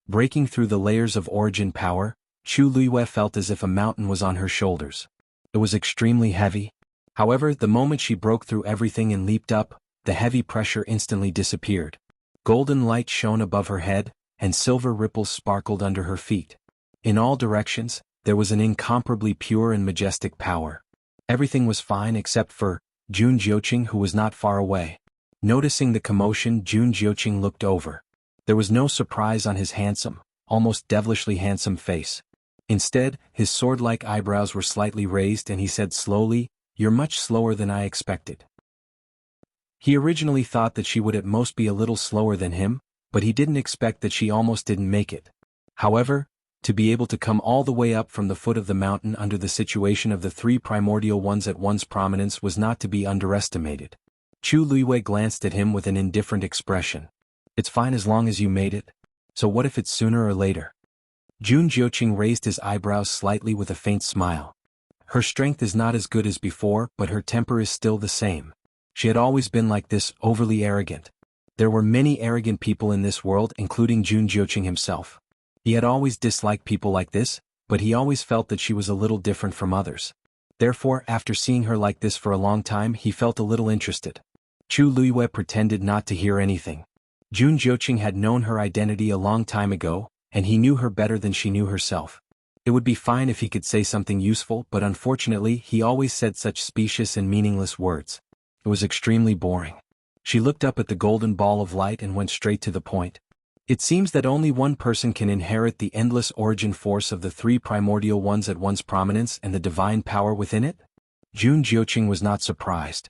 Breaking through the layers of origin power, Chu Luiyue felt as if a mountain was on her shoulders. It was extremely heavy. However, the moment she broke through everything and leaped up, the heavy pressure instantly disappeared. Golden light shone above her head, and silver ripples sparkled under her feet. In all directions, there was an incomparably pure and majestic power. Everything was fine except for Jun Jiuqing, who was not far away. Noticing the commotion, Jun Jiuqing looked over. There was no surprise on his handsome, almost devilishly handsome face. Instead, his sword-like eyebrows were slightly raised and he said slowly, "You're much slower than I expected." He originally thought that she would at most be a little slower than him, but he didn't expect that she almost didn't make it. However, to be able to come all the way up from the foot of the mountain under the situation of the three primordial ones at one's prominence was not to be underestimated. Chu Luiyue glanced at him with an indifferent expression. "It's fine as long as you made it. So what if it's sooner or later?" Jun Jiuqing raised his eyebrows slightly with a faint smile. Her strength is not as good as before, but her temper is still the same. She had always been like this, overly arrogant. There were many arrogant people in this world, including Jun Jiuqing himself. He had always disliked people like this, but he always felt that she was a little different from others. Therefore, after seeing her like this for a long time, he felt a little interested. Chu Luiyue pretended not to hear anything. Jun Jiuqing had known her identity a long time ago, and he knew her better than she knew herself. It would be fine if he could say something useful, but unfortunately he always said such specious and meaningless words. It was extremely boring. She looked up at the golden ball of light and went straight to the point. "It seems that only one person can inherit the endless origin force of the three primordial ones at one's prominence and the divine power within it?" Jun Jiuqing was not surprised.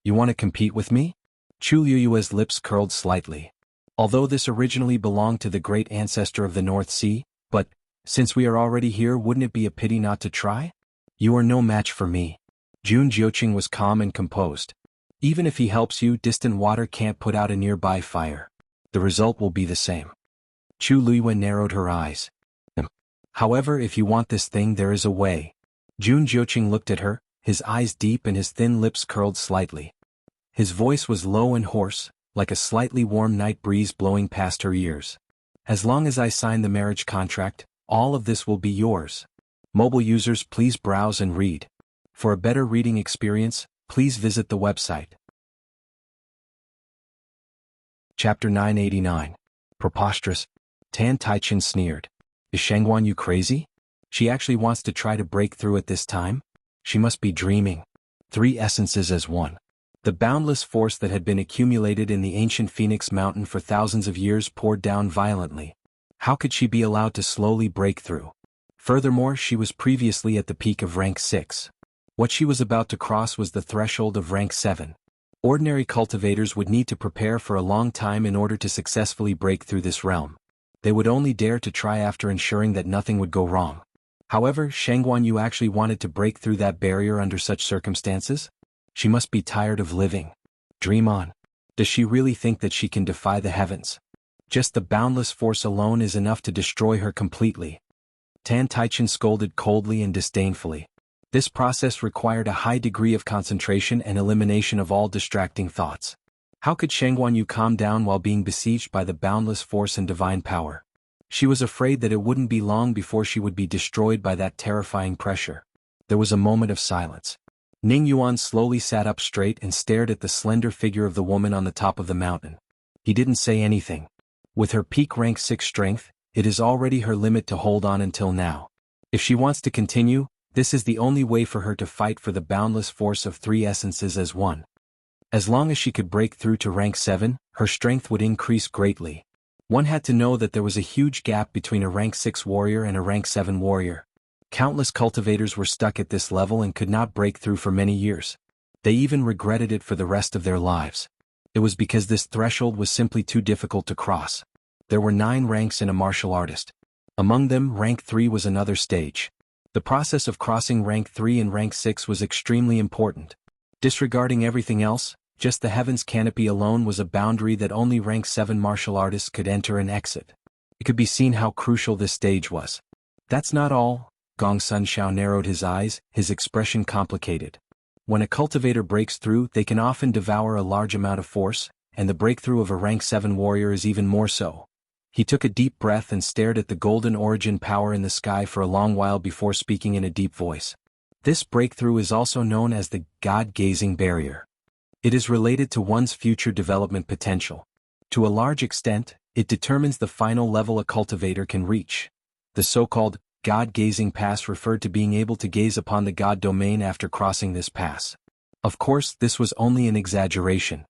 "You want to compete with me?" Chu Luiyue's lips curled slightly. Although this originally belonged to the great ancestor of the North Sea, but, since we are already here, wouldn't it be a pity not to try? "You are no match for me." Jun Jiuqing was calm and composed. "Even if he helps you, distant water can't put out a nearby fire. The result will be the same." Chu Luiyue narrowed her eyes. "However, if you want this thing, there is a way." Jun Jiuqing looked at her, his eyes deep and his thin lips curled slightly. His voice was low and hoarse, like a slightly warm night breeze blowing past her ears. "As long as I sign the marriage contract, all of this will be yours." Mobile users, please browse and read. For a better reading experience, please visit the website. Chapter 989. Preposterous. Tan Taichen sneered. "Is Shangguan Yu crazy? She actually wants to try to break through at this time? She must be dreaming." Three essences as one. The boundless force that had been accumulated in the ancient Phoenix Mountain for thousands of years poured down violently. How could she be allowed to slowly break through? Furthermore, she was previously at the peak of rank 6. What she was about to cross was the threshold of rank 7. Ordinary cultivators would need to prepare for a long time in order to successfully break through this realm. They would only dare to try after ensuring that nothing would go wrong. However, Shangguan Yu actually wanted to break through that barrier under such circumstances? She must be tired of living. Dream on. Does she really think that she can defy the heavens? Just the boundless force alone is enough to destroy her completely. Tan Taichen scolded coldly and disdainfully. This process required a high degree of concentration and elimination of all distracting thoughts. How could Shangguan Yu calm down while being besieged by the boundless force and divine power? She was afraid that it wouldn't be long before she would be destroyed by that terrifying pressure. There was a moment of silence. Ning Yuan slowly sat up straight and stared at the slender figure of the woman on the top of the mountain. He didn't say anything. With her peak rank 6 strength, it is already her limit to hold on until now. If she wants to continue, this is the only way for her to fight for the boundless force of three essences as one. As long as she could break through to rank 7, her strength would increase greatly. One had to know that there was a huge gap between a rank 6 warrior and a rank 7 warrior. Countless cultivators were stuck at this level and could not break through for many years. They even regretted it for the rest of their lives. It was because this threshold was simply too difficult to cross. There were 9 ranks in a martial artist. Among them, rank 3 was another stage. The process of crossing rank 3 and rank 6 was extremely important. Disregarding everything else, just the heavens canopy alone was a boundary that only rank 7 martial artists could enter and exit. It could be seen how crucial this stage was. That's not all. Gong Sun Shao narrowed his eyes, his expression complicated. When a cultivator breaks through, they can often devour a large amount of force, and the breakthrough of a rank 7 warrior is even more so. He took a deep breath and stared at the golden origin power in the sky for a long while before speaking in a deep voice. This breakthrough is also known as the God-gazing barrier. It is related to one's future development potential. To a large extent, it determines the final level a cultivator can reach. The so-called God-gazing pass referred to being able to gaze upon the God domain after crossing this pass. Of course, this was only an exaggeration.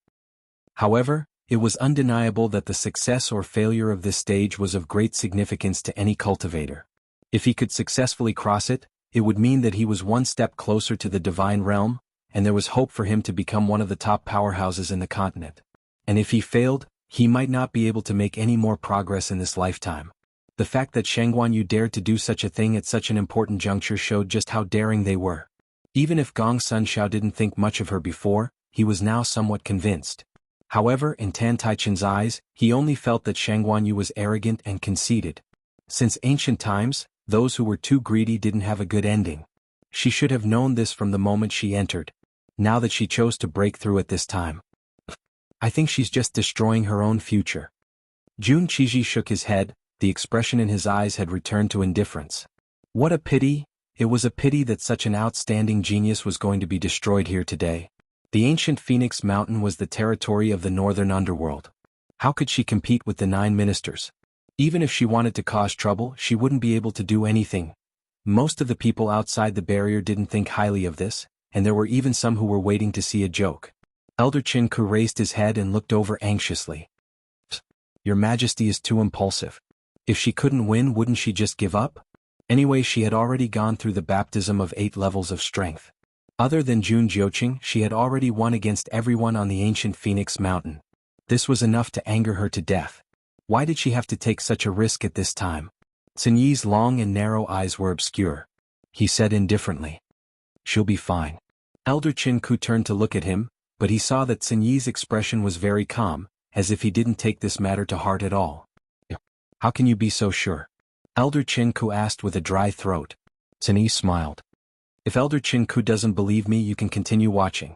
However, it was undeniable that the success or failure of this stage was of great significance to any cultivator. If he could successfully cross it, it would mean that he was one step closer to the divine realm, and there was hope for him to become one of the top powerhouses in the continent. And if he failed, he might not be able to make any more progress in this lifetime. The fact that Shengguan Yu dared to do such a thing at such an important juncture showed just how daring they were. Even if Gong Sun Shao didn't think much of her before, he was now somewhat convinced. However, in Tan Taichen's eyes, he only felt that Shengguan Yu was arrogant and conceited. Since ancient times, those who were too greedy didn't have a good ending. She should have known this from the moment she entered. Now that she chose to break through at this time, I think she's just destroying her own future. Jun Qiji shook his head. The expression in his eyes had returned to indifference. What a pity! It was a pity that such an outstanding genius was going to be destroyed here today. The ancient Phoenix Mountain was the territory of the northern underworld. How could she compete with the 9 ministers? Even if she wanted to cause trouble, she wouldn't be able to do anything. Most of the people outside the barrier didn't think highly of this, and there were even some who were waiting to see a joke. Elder Qin Ku raised his head and looked over anxiously. Your Majesty is too impulsive. If she couldn't win, wouldn't she just give up? Anyway, she had already gone through the baptism of 8 levels of strength. Other than Jun Jiuqing, she had already won against everyone on the ancient Phoenix Mountain. This was enough to anger her to death. Why did she have to take such a risk at this time? Sun Yi's long and narrow eyes were obscure. He said indifferently. She'll be fine. Elder Qin Ku turned to look at him, but he saw that Sun Yi's expression was very calm, as if he didn't take this matter to heart at all. How can you be so sure? Elder Qin Ku asked with a dry throat. Sun Yi smiled. If Elder Qin Ku doesn't believe me, you can continue watching.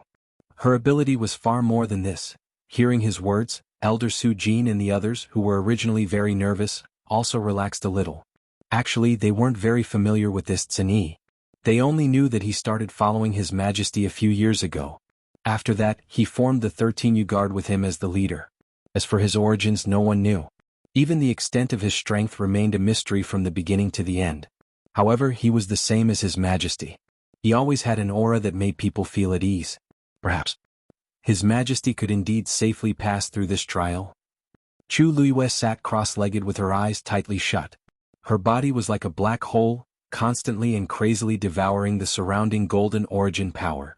Her ability was far more than this. Hearing his words, Elder Su Jin and the others, who were originally very nervous, also relaxed a little. Actually, they weren't very familiar with this Sun Yi. They only knew that he started following His Majesty a few years ago. After that, he formed the 13U Guard with him as the leader. As for his origins, no one knew. Even the extent of his strength remained a mystery from the beginning to the end. However, he was the same as His Majesty. He always had an aura that made people feel at ease. Perhaps His Majesty could indeed safely pass through this trial. Chu Luiyue sat cross-legged with her eyes tightly shut. Her body was like a black hole, constantly and crazily devouring the surrounding golden origin power.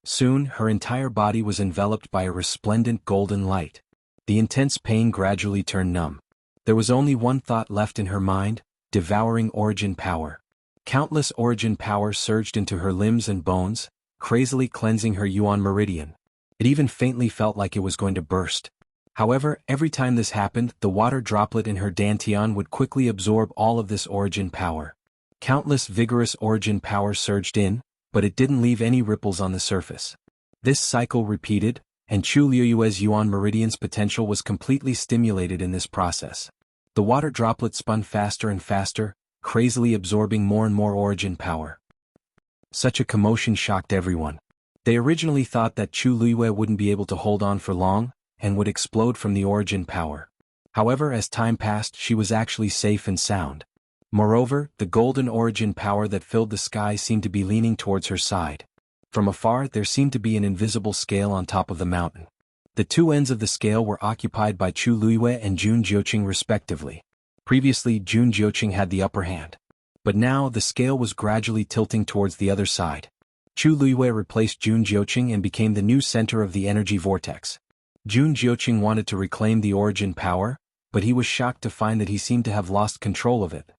Soon, her entire body was enveloped by a resplendent golden light. The intense pain gradually turned numb. There was only one thought left in her mind: devouring origin power. Countless origin power surged into her limbs and bones, crazily cleansing her Yuan meridian. It even faintly felt like it was going to burst. However, every time this happened, the water droplet in her dantian would quickly absorb all of this origin power. Countless vigorous origin power surged in, but it didn't leave any ripples on the surface. This cycle repeated, and Chu Liuyue's Yuan meridian's potential was completely stimulated in this process. The water droplet spun faster and faster, crazily absorbing more and more origin power. Such a commotion shocked everyone. They originally thought that Chu Liyue wouldn't be able to hold on for long, and would explode from the origin power. However, as time passed, she was actually safe and sound. Moreover, the golden origin power that filled the sky seemed to be leaning towards her side. From afar, there seemed to be an invisible scale on top of the mountain. The 2 ends of the scale were occupied by Chu Luiyue and Jun Jiuqing respectively. Previously, Jun Jiuqing had the upper hand. But now, the scale was gradually tilting towards the other side. Chu Luiyue replaced Jun Jiuqing and became the new center of the energy vortex. Jun Jiuqing wanted to reclaim the origin power, but he was shocked to find that he seemed to have lost control of it.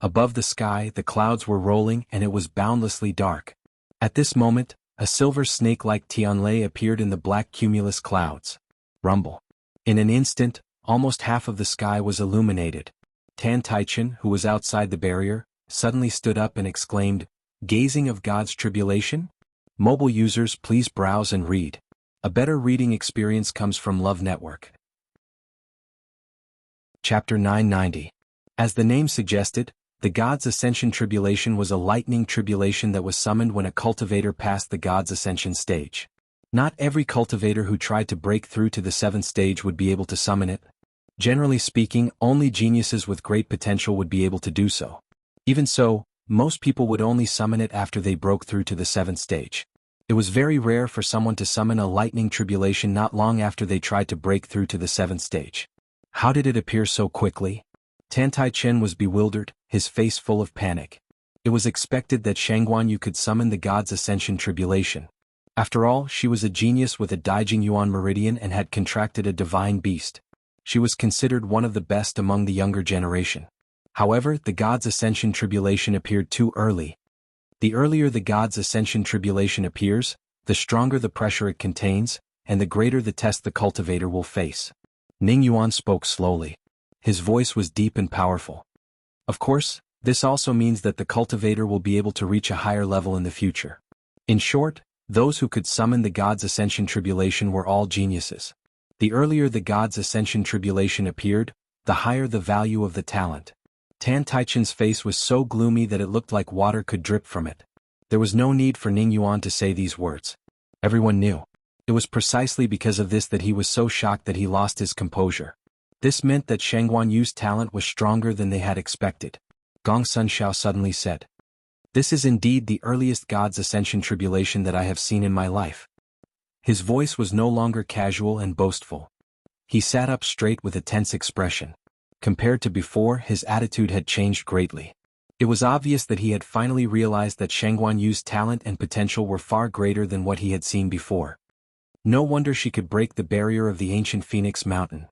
Above the sky, the clouds were rolling and it was boundlessly dark. At this moment, a silver snake-like Tianlei appeared in the black cumulus clouds. Rumble. In an instant, almost half of the sky was illuminated. Tan Taichen, who was outside the barrier, suddenly stood up and exclaimed, "Gazing of God's tribulation?" Mobile users, please browse and read. A better reading experience comes from Love Network. Chapter 990. As the name suggested, the God's Ascension Tribulation was a lightning tribulation that was summoned when a cultivator passed the God's Ascension stage. Not every cultivator who tried to break through to the 7th stage would be able to summon it. Generally speaking, only geniuses with great potential would be able to do so. Even so, most people would only summon it after they broke through to the 7th stage. It was very rare for someone to summon a lightning tribulation not long after they tried to break through to the 7th stage. How did it appear so quickly? Tan Taichen was bewildered, his face full of panic. It was expected that Shangguanyu could summon the God's Ascension Tribulation. After all, she was a genius with a Daijing Yuan meridian and had contracted a divine beast. She was considered one of the best among the younger generation. However, the God's Ascension Tribulation appeared too early. The earlier the God's Ascension Tribulation appears, the stronger the pressure it contains, and the greater the test the cultivator will face. Ning Yuan spoke slowly. His voice was deep and powerful. Of course, this also means that the cultivator will be able to reach a higher level in the future. In short, those who could summon the God's Ascension Tribulation were all geniuses. The earlier the God's Ascension Tribulation appeared, the higher the value of the talent. Tan Taichen's face was so gloomy that it looked like water could drip from it. There was no need for Ning Yuan to say these words. Everyone knew. It was precisely because of this that he was so shocked that he lost his composure. This meant that Shangguanyu's talent was stronger than they had expected. Gong Sunshao suddenly said, "This is indeed the earliest God's Ascension Tribulation that I have seen in my life." His voice was no longer casual and boastful. He sat up straight with a tense expression. Compared to before, his attitude had changed greatly. It was obvious that he had finally realized that Shangguanyu's talent and potential were far greater than what he had seen before. No wonder she could break the barrier of the ancient Phoenix Mountain.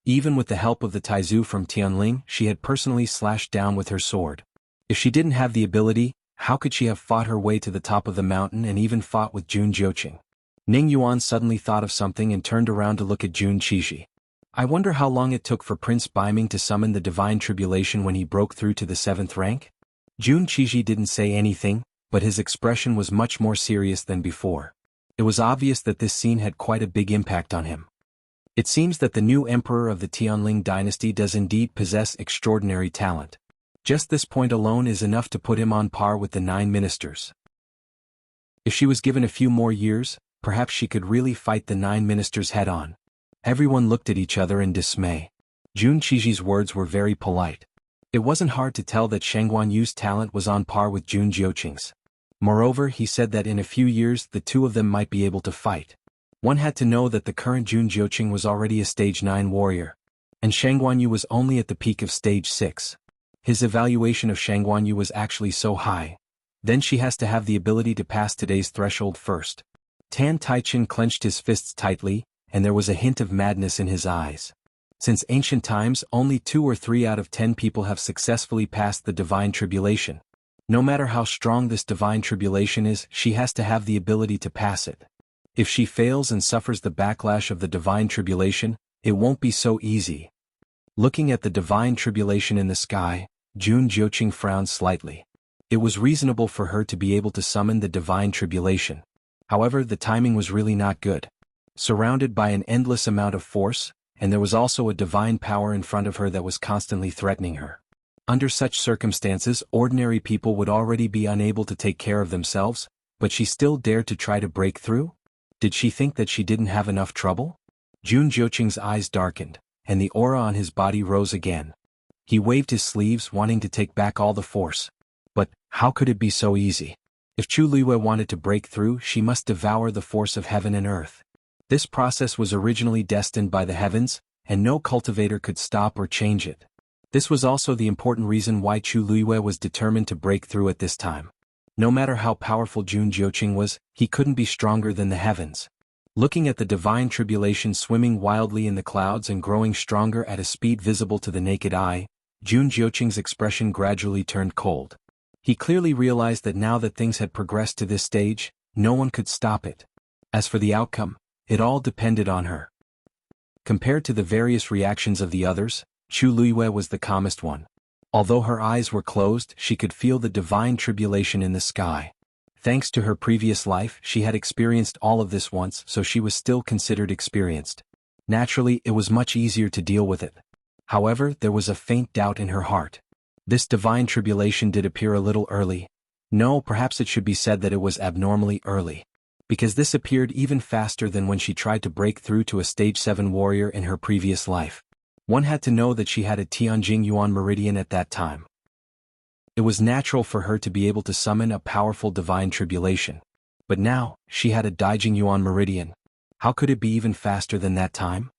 Even with the help of the Taizu from Tianling, she had personally slashed down with her sword. If she didn't have the ability, how could she have fought her way to the top of the mountain and even fought with Jun Jiuqing? Ning Yuan suddenly thought of something and turned around to look at Jun Qixi. I wonder how long it took for Prince Baiming to summon the Divine Tribulation when he broke through to the 7th rank? Jun Qixi didn't say anything, but his expression was much more serious than before. It was obvious that this scene had quite a big impact on him. It seems that the new emperor of the Tianling dynasty does indeed possess extraordinary talent. Just this point alone is enough to put him on par with the 9 ministers. If she was given a few more years, perhaps she could really fight the 9 ministers head-on. Everyone looked at each other in dismay. Jun Qiji's words were very polite. It wasn't hard to tell that Shangguanyu's talent was on par with Jun Jiuqing's. Moreover, he said that in a few years the two of them might be able to fight. One had to know that the current Jun Jiuqing was already a stage 9 warrior, and Shangguanyu was only at the peak of stage 6. His evaluation of Shangguanyu was actually so high. Then she has to have the ability to pass today's threshold first. Tan Taichen clenched his fists tightly, and there was a hint of madness in his eyes. Since ancient times, only 2 or 3 out of 10 people have successfully passed the Divine Tribulation. No matter how strong this Divine Tribulation is, she has to have the ability to pass it. If she fails and suffers the backlash of the Divine Tribulation, it won't be so easy. Looking at the Divine Tribulation in the sky, Jun Jiuqing frowned slightly. It was reasonable for her to be able to summon the Divine Tribulation. However, the timing was really not good. Surrounded by an endless amount of force, and there was also a divine power in front of her that was constantly threatening her. Under such circumstances, ordinary people would already be unable to take care of themselves, but she still dared to try to break through? Did she think that she didn't have enough trouble? Jun Jiuqing's eyes darkened, and the aura on his body rose again. He waved his sleeves, wanting to take back all the force. But how could it be so easy? If Chu Liwei wanted to break through, she must devour the force of heaven and earth. This process was originally destined by the heavens, and no cultivator could stop or change it. This was also the important reason why Chu Liwei was determined to break through at this time. No matter how powerful Jun Jiuqing was, he couldn't be stronger than the heavens. Looking at the Divine Tribulation swimming wildly in the clouds and growing stronger at a speed visible to the naked eye, Jun Jiuqing's expression gradually turned cold. He clearly realized that now that things had progressed to this stage, no one could stop it. As for the outcome, it all depended on her. Compared to the various reactions of the others, Chu Luiyue was the calmest one. Although her eyes were closed, she could feel the divine tribulation in the sky. Thanks to her previous life, she had experienced all of this once, so she was still considered experienced. Naturally, it was much easier to deal with it. However, there was a faint doubt in her heart. This divine tribulation did appear a little early. No, perhaps it should be said that it was abnormally early. Because this appeared even faster than when she tried to break through to a stage 7 warrior in her previous life. One had to know that she had a Tianjing Yuan meridian at that time. It was natural for her to be able to summon a powerful divine tribulation. But now, she had a Daijing Yuan meridian. How could it be even faster than that time?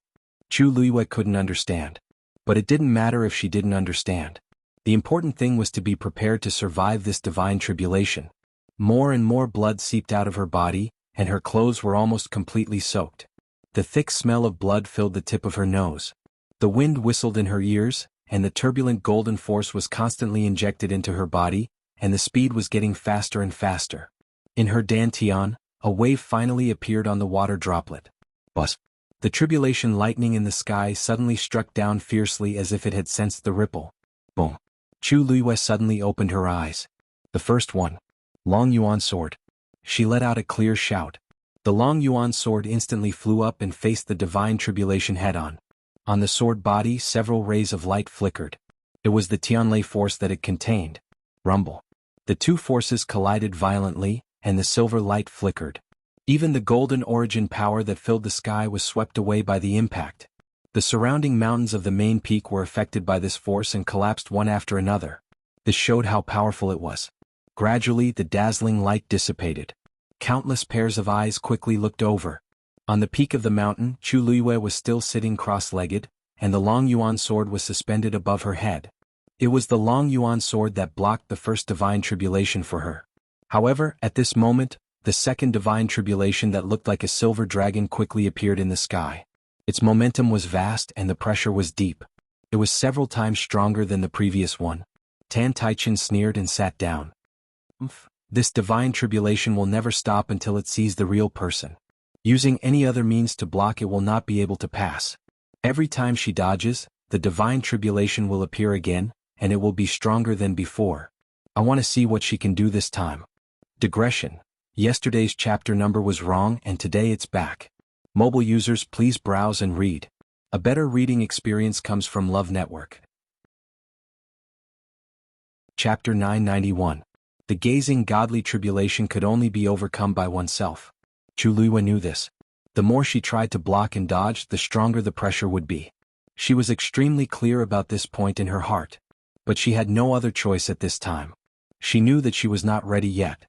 Chu Luiyue couldn't understand. But it didn't matter if she didn't understand. The important thing was to be prepared to survive this divine tribulation. More and more blood seeped out of her body, and her clothes were almost completely soaked. The thick smell of blood filled the tip of her nose. The wind whistled in her ears, and the turbulent golden force was constantly injected into her body, and the speed was getting faster and faster. In her dantian, a wave finally appeared on the water droplet. Buzz! The tribulation lightning in the sky suddenly struck down fiercely as if it had sensed the ripple. Boom! Chu Luiyue suddenly opened her eyes. The first one. Long Yuan sword. She let out a clear shout. The Long Yuan sword instantly flew up and faced the divine tribulation head-on. On the sword body, several rays of light flickered. It was the Tianlei force that it contained. Rumble. The two forces collided violently, and the silver light flickered. Even the golden origin power that filled the sky was swept away by the impact. The surrounding mountains of the main peak were affected by this force and collapsed one after another. This showed how powerful it was. Gradually, the dazzling light dissipated. Countless pairs of eyes quickly looked over. On the peak of the mountain, Chu Luiyue was still sitting cross-legged, and the Long Yuan sword was suspended above her head. It was the Long Yuan sword that blocked the first divine tribulation for her. However, at this moment, the second divine tribulation that looked like a silver dragon quickly appeared in the sky. Its momentum was vast and the pressure was deep. It was several times stronger than the previous one. Tan Taichen sneered and sat down. This divine tribulation will never stop until it sees the real person. Using any other means to block it will not be able to pass. Every time she dodges, the divine tribulation will appear again, and it will be stronger than before. I want to see what she can do this time. Digression. Yesterday's chapter number was wrong and today it's back. Mobile users, please browse and read. A better reading experience comes from Love Network. Chapter 991. The gazing godly tribulation could only be overcome by oneself. Chu Luiyue knew this. The more she tried to block and dodge, the stronger the pressure would be. She was extremely clear about this point in her heart. But she had no other choice at this time. She knew that she was not ready yet.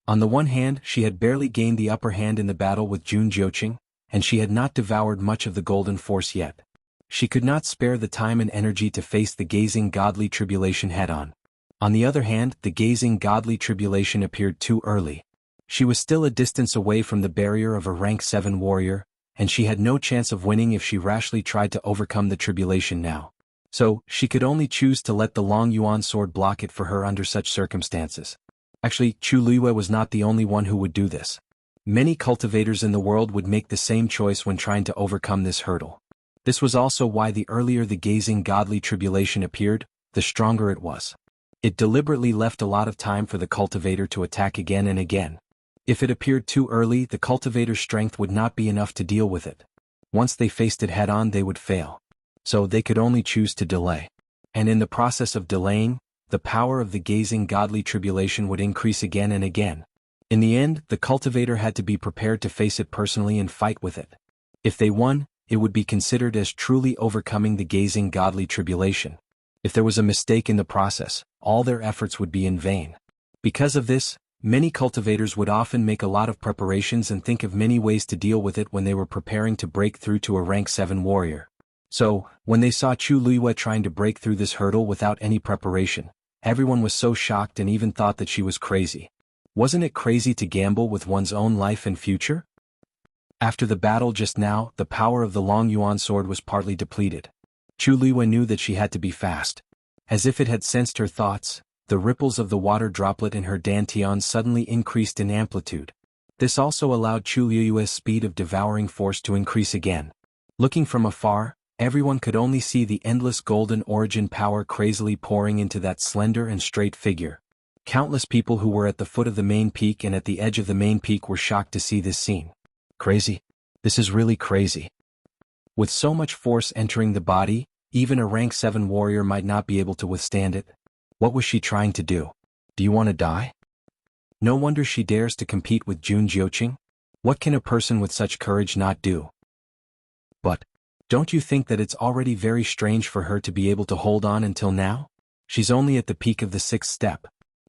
On the one hand, she had barely gained the upper hand in the battle with Jun Jiuqing, and she had not devoured much of the golden force yet. She could not spare the time and energy to face the gazing godly tribulation head-on. On the other hand, the gazing godly tribulation appeared too early. She was still a distance away from the barrier of a rank 7 warrior, and she had no chance of winning if she rashly tried to overcome the tribulation now. So, she could only choose to let the Long Yuan sword block it for her under such circumstances. Actually, Chu Luiyue was not the only one who would do this. Many cultivators in the world would make the same choice when trying to overcome this hurdle. This was also why the earlier the gazing godly tribulation appeared, the stronger it was. It deliberately left a lot of time for the cultivator to attack again and again. If it appeared too early, the cultivator's strength would not be enough to deal with it. Once they faced it head-on, they would fail. So they could only choose to delay. And in the process of delaying, the power of the gazing godly tribulation would increase again and again. In the end, the cultivator had to be prepared to face it personally and fight with it. If they won, it would be considered as truly overcoming the gazing godly tribulation. If there was a mistake in the process, all their efforts would be in vain. Because of this, many cultivators would often make a lot of preparations and think of many ways to deal with it when they were preparing to break through to a rank 7 warrior. So, when they saw Chu Luiyue trying to break through this hurdle without any preparation, everyone was so shocked and even thought that she was crazy. Wasn't it crazy to gamble with one's own life and future? After the battle just now, the power of the Long Yuan sword was partly depleted. Chu Luiyue knew that she had to be fast. As if it had sensed her thoughts, the ripples of the water droplet in her dantian suddenly increased in amplitude. This also allowed Chu Liyue's speed of devouring force to increase again. Looking from afar, everyone could only see the endless golden origin power crazily pouring into that slender and straight figure. Countless people who were at the foot of the main peak and at the edge of the main peak were shocked to see this scene. Crazy. This is really crazy. With so much force entering the body, even a rank 7 warrior might not be able to withstand it. What was she trying to do? Do you want to die? No wonder she dares to compete with Jun Jiuqing. What can a person with such courage not do? But, don't you think that it's already very strange for her to be able to hold on until now? She's only at the peak of the 6th step.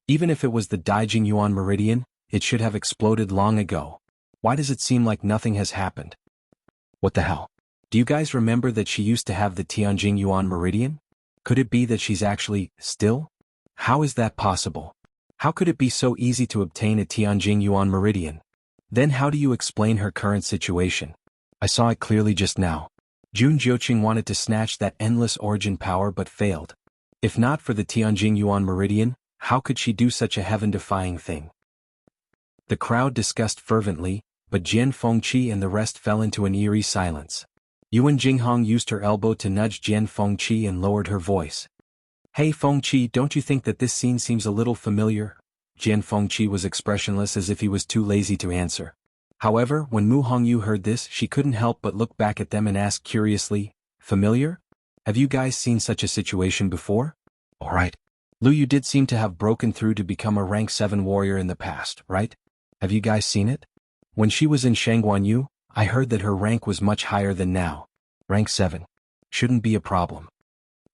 Even if it was the Daijing Yuan meridian, it should have exploded long ago. Why does it seem like nothing has happened? What the hell? Do you guys remember that she used to have the Tianjing Yuan meridian? Could it be that she's actually still? How is that possible? How could it be so easy to obtain a Tianjing Yuan meridian? Then how do you explain her current situation? I saw it clearly just now. Jun Jiuqing wanted to snatch that endless origin power but failed. If not for the Tianjing Yuan meridian, how could she do such a heaven-defying thing? The crowd discussed fervently, but Jian Fengqi and the rest fell into an eerie silence. Yuan Jinghong used her elbow to nudge Jian Fengqi and lowered her voice. Hey Fengqi, don't you think that this scene seems a little familiar? Jian Fengqi was expressionless as if he was too lazy to answer. However, when Mu Hongyu heard this, she couldn't help but look back at them and ask curiously, familiar? Have you guys seen such a situation before? Alright. Lu Yu did seem to have broken through to become a rank 7 warrior in the past, right? Have you guys seen it? When she was in Shangguanyu, I heard that her rank was much higher than now. Rank 7. Shouldn't be a problem.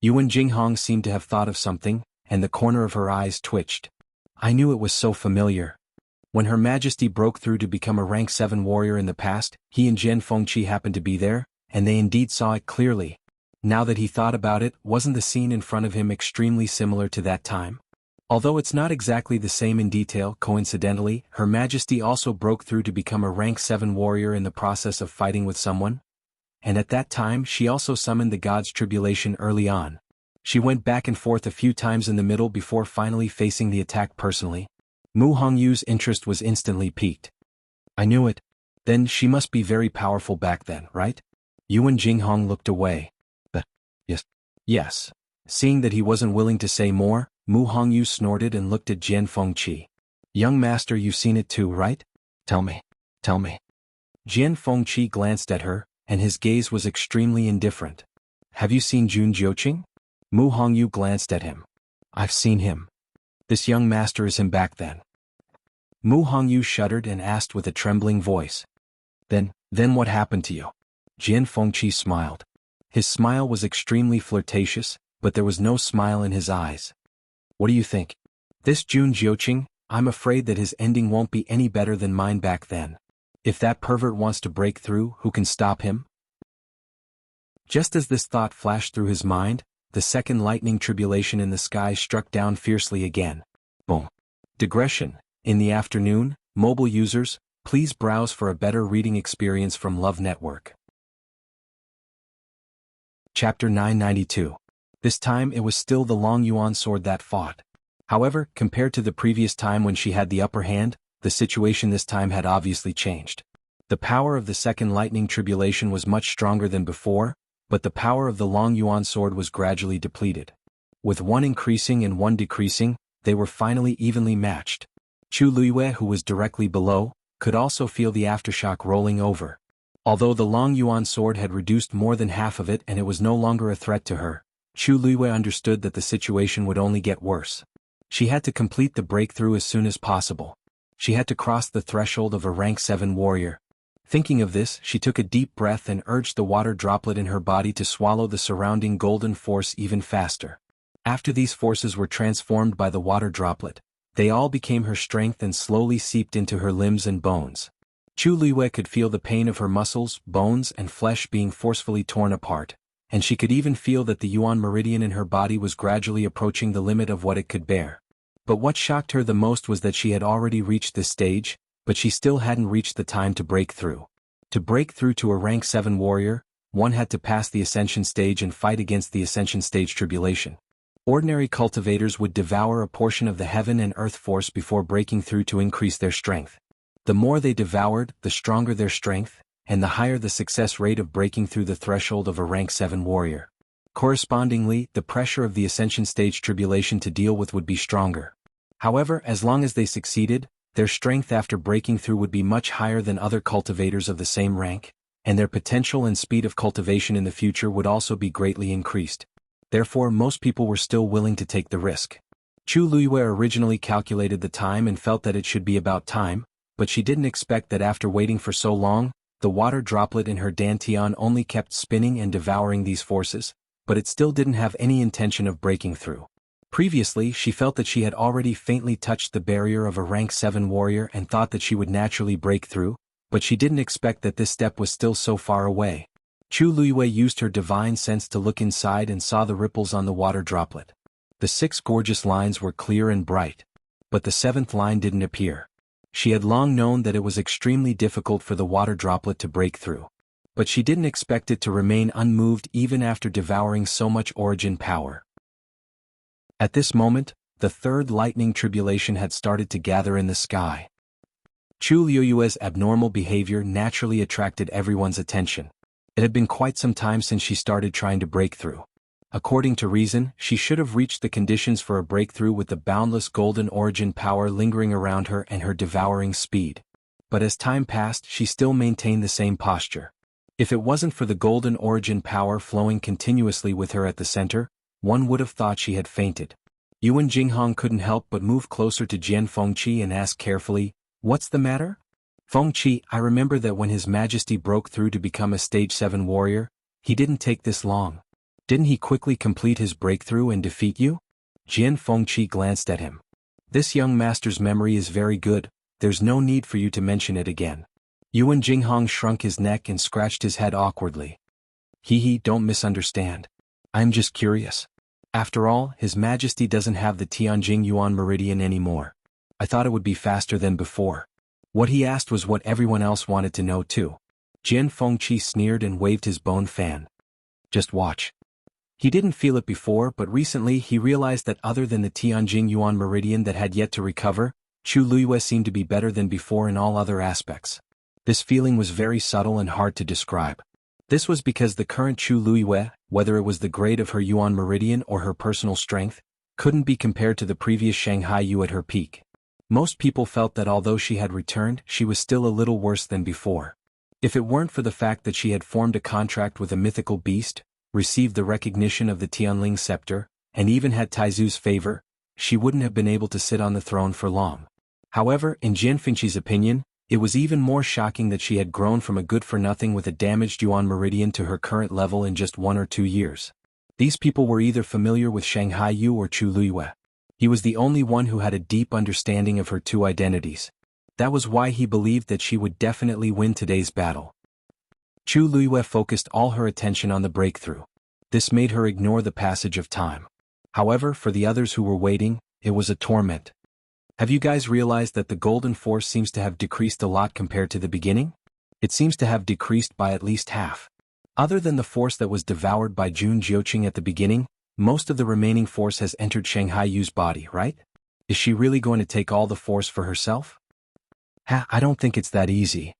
Yuan Jinghong seemed to have thought of something, and the corner of her eyes twitched. I knew it was so familiar. When Her Majesty broke through to become a rank 7 warrior in the past, he and Jian Fengqi happened to be there, and they indeed saw it clearly. Now that he thought about it, wasn't the scene in front of him extremely similar to that time? Although it's not exactly the same in detail, coincidentally, Her Majesty also broke through to become a rank 7 warrior in the process of fighting with someone. And at that time she also summoned the god's tribulation early on. She went back and forth a few times in the middle before finally facing the attack personally. Mu Hongyu's interest was instantly piqued. I knew it. Then she must be very powerful back then, right? Yuan Jinghong looked away. Yes. Yes. Seeing that he wasn't willing to say more, Mu Hongyu snorted and looked at Jian Fengqi. Young master, you've seen it too, right? Tell me. Tell me. Jian Fengqi glanced at her, and his gaze was extremely indifferent. Have you seen Jun Jiuqing? Mu Hongyu glanced at him. I've seen him. This young master is him back then. Mu Hongyu shuddered and asked with a trembling voice. Then what happened to you? Jian Fengqi smiled. His smile was extremely flirtatious, but there was no smile in his eyes. What do you think? This Jun Jiuqing, I'm afraid that his ending won't be any better than mine back then. If that pervert wants to break through, who can stop him? Just as this thought flashed through his mind, the second lightning tribulation in the sky struck down fiercely again. Boom. Digression. In the afternoon, mobile users, please browse for a better reading experience from Love Network. Chapter 992. This time it was still the Long Yuan sword that fought. However, compared to the previous time when she had the upper hand, the situation this time had obviously changed. The power of the second lightning tribulation was much stronger than before, but the power of the Long Yuan sword was gradually depleted. With one increasing and one decreasing, they were finally evenly matched. Chu Liyue, who was directly below, could also feel the aftershock rolling over. Although the Long Yuan sword had reduced more than half of it and it was no longer a threat to her, Chu Liyue understood that the situation would only get worse. She had to complete the breakthrough as soon as possible. She had to cross the threshold of a rank 7 warrior. Thinking of this, she took a deep breath and urged the water droplet in her body to swallow the surrounding golden force even faster. After these forces were transformed by the water droplet, they all became her strength and slowly seeped into her limbs and bones. Chu Liyue could feel the pain of her muscles, bones, and flesh being forcefully torn apart, and she could even feel that the Yuan meridian in her body was gradually approaching the limit of what it could bear. But what shocked her the most was that she had already reached this stage, but she still hadn't reached the time to break through. To break through to a rank 7 warrior, one had to pass the ascension stage and fight against the ascension stage tribulation. Ordinary cultivators would devour a portion of the heaven and earth force before breaking through to increase their strength. The more they devoured, the stronger their strength, and the higher the success rate of breaking through the threshold of a rank 7 warrior. Correspondingly, the pressure of the ascension stage tribulation to deal with would be stronger. However, as long as they succeeded, their strength after breaking through would be much higher than other cultivators of the same rank, and their potential and speed of cultivation in the future would also be greatly increased. Therefore, most people were still willing to take the risk. Chu Luiyue originally calculated the time and felt that it should be about time, but she didn't expect that after waiting for so long, the water droplet in her dantian only kept spinning and devouring these forces, but it still didn't have any intention of breaking through. Previously, she felt that she had already faintly touched the barrier of a rank 7 warrior and thought that she would naturally break through, but she didn't expect that this step was still so far away. Chu Luiyue used her divine sense to look inside and saw the ripples on the water droplet. The 6 gorgeous lines were clear and bright, but the 7th line didn't appear. She had long known that it was extremely difficult for the water droplet to break through, but she didn't expect it to remain unmoved even after devouring so much origin power. At this moment, the 3rd lightning tribulation had started to gather in the sky. Chu Luiyue's abnormal behavior naturally attracted everyone's attention. It had been quite some time since she started trying to break through. According to reason, she should have reached the conditions for a breakthrough with the boundless golden origin power lingering around her and her devouring speed. But as time passed, she still maintained the same posture. If it wasn't for the golden origin power flowing continuously with her at the center, one would have thought she had fainted. Yuan Jinghong couldn't help but move closer to Jian Fengqi and ask carefully, "What's the matter?" "Fengqi, I remember that when His Majesty broke through to become a stage 7 warrior, he didn't take this long. Didn't he quickly complete his breakthrough and defeat you?" Jian Fengqi glanced at him. "This young master's memory is very good, there's no need for you to mention it again." Yuan Jinghong shrunk his neck and scratched his head awkwardly. Don't misunderstand. I'm just curious. After all, His Majesty doesn't have the Tianjing Yuan Meridian anymore. I thought it would be faster than before. What he asked was what everyone else wanted to know too. Jian Fengqi sneered and waved his bone fan. Just watch. He didn't feel it before, but recently he realized that other than the Tianjing Yuan Meridian that had yet to recover, Chu Luiyue seemed to be better than before in all other aspects. This feeling was very subtle and hard to describe. This was because the current Chu Luiyue, whether it was the grade of her Yuan Meridian or her personal strength, couldn't be compared to the previous Shanghai Yu at her peak. Most people felt that although she had returned, she was still a little worse than before. If it weren't for the fact that she had formed a contract with a mythical beast, received the recognition of the Tianling scepter, and even had Taizu's favor, she wouldn't have been able to sit on the throne for long. However, in Jian Fengqi's opinion, it was even more shocking that she had grown from a good-for-nothing with a damaged Yuan Meridian to her current level in just 1 or 2 years. These people were either familiar with Shanghai Yu or Chu Luiyue. He was the only one who had a deep understanding of her 2 identities. That was why he believed that she would definitely win today's battle. Chu Luiyue focused all her attention on the breakthrough. This made her ignore the passage of time. However, for the others who were waiting, it was a torment. Have you guys realized that the golden force seems to have decreased a lot compared to the beginning? It seems to have decreased by at least half. Other than the force that was devoured by Jun Jiuqing at the beginning, most of the remaining force has entered Shanghai Yu's body, right? Is she really going to take all the force for herself? I don't think it's that easy.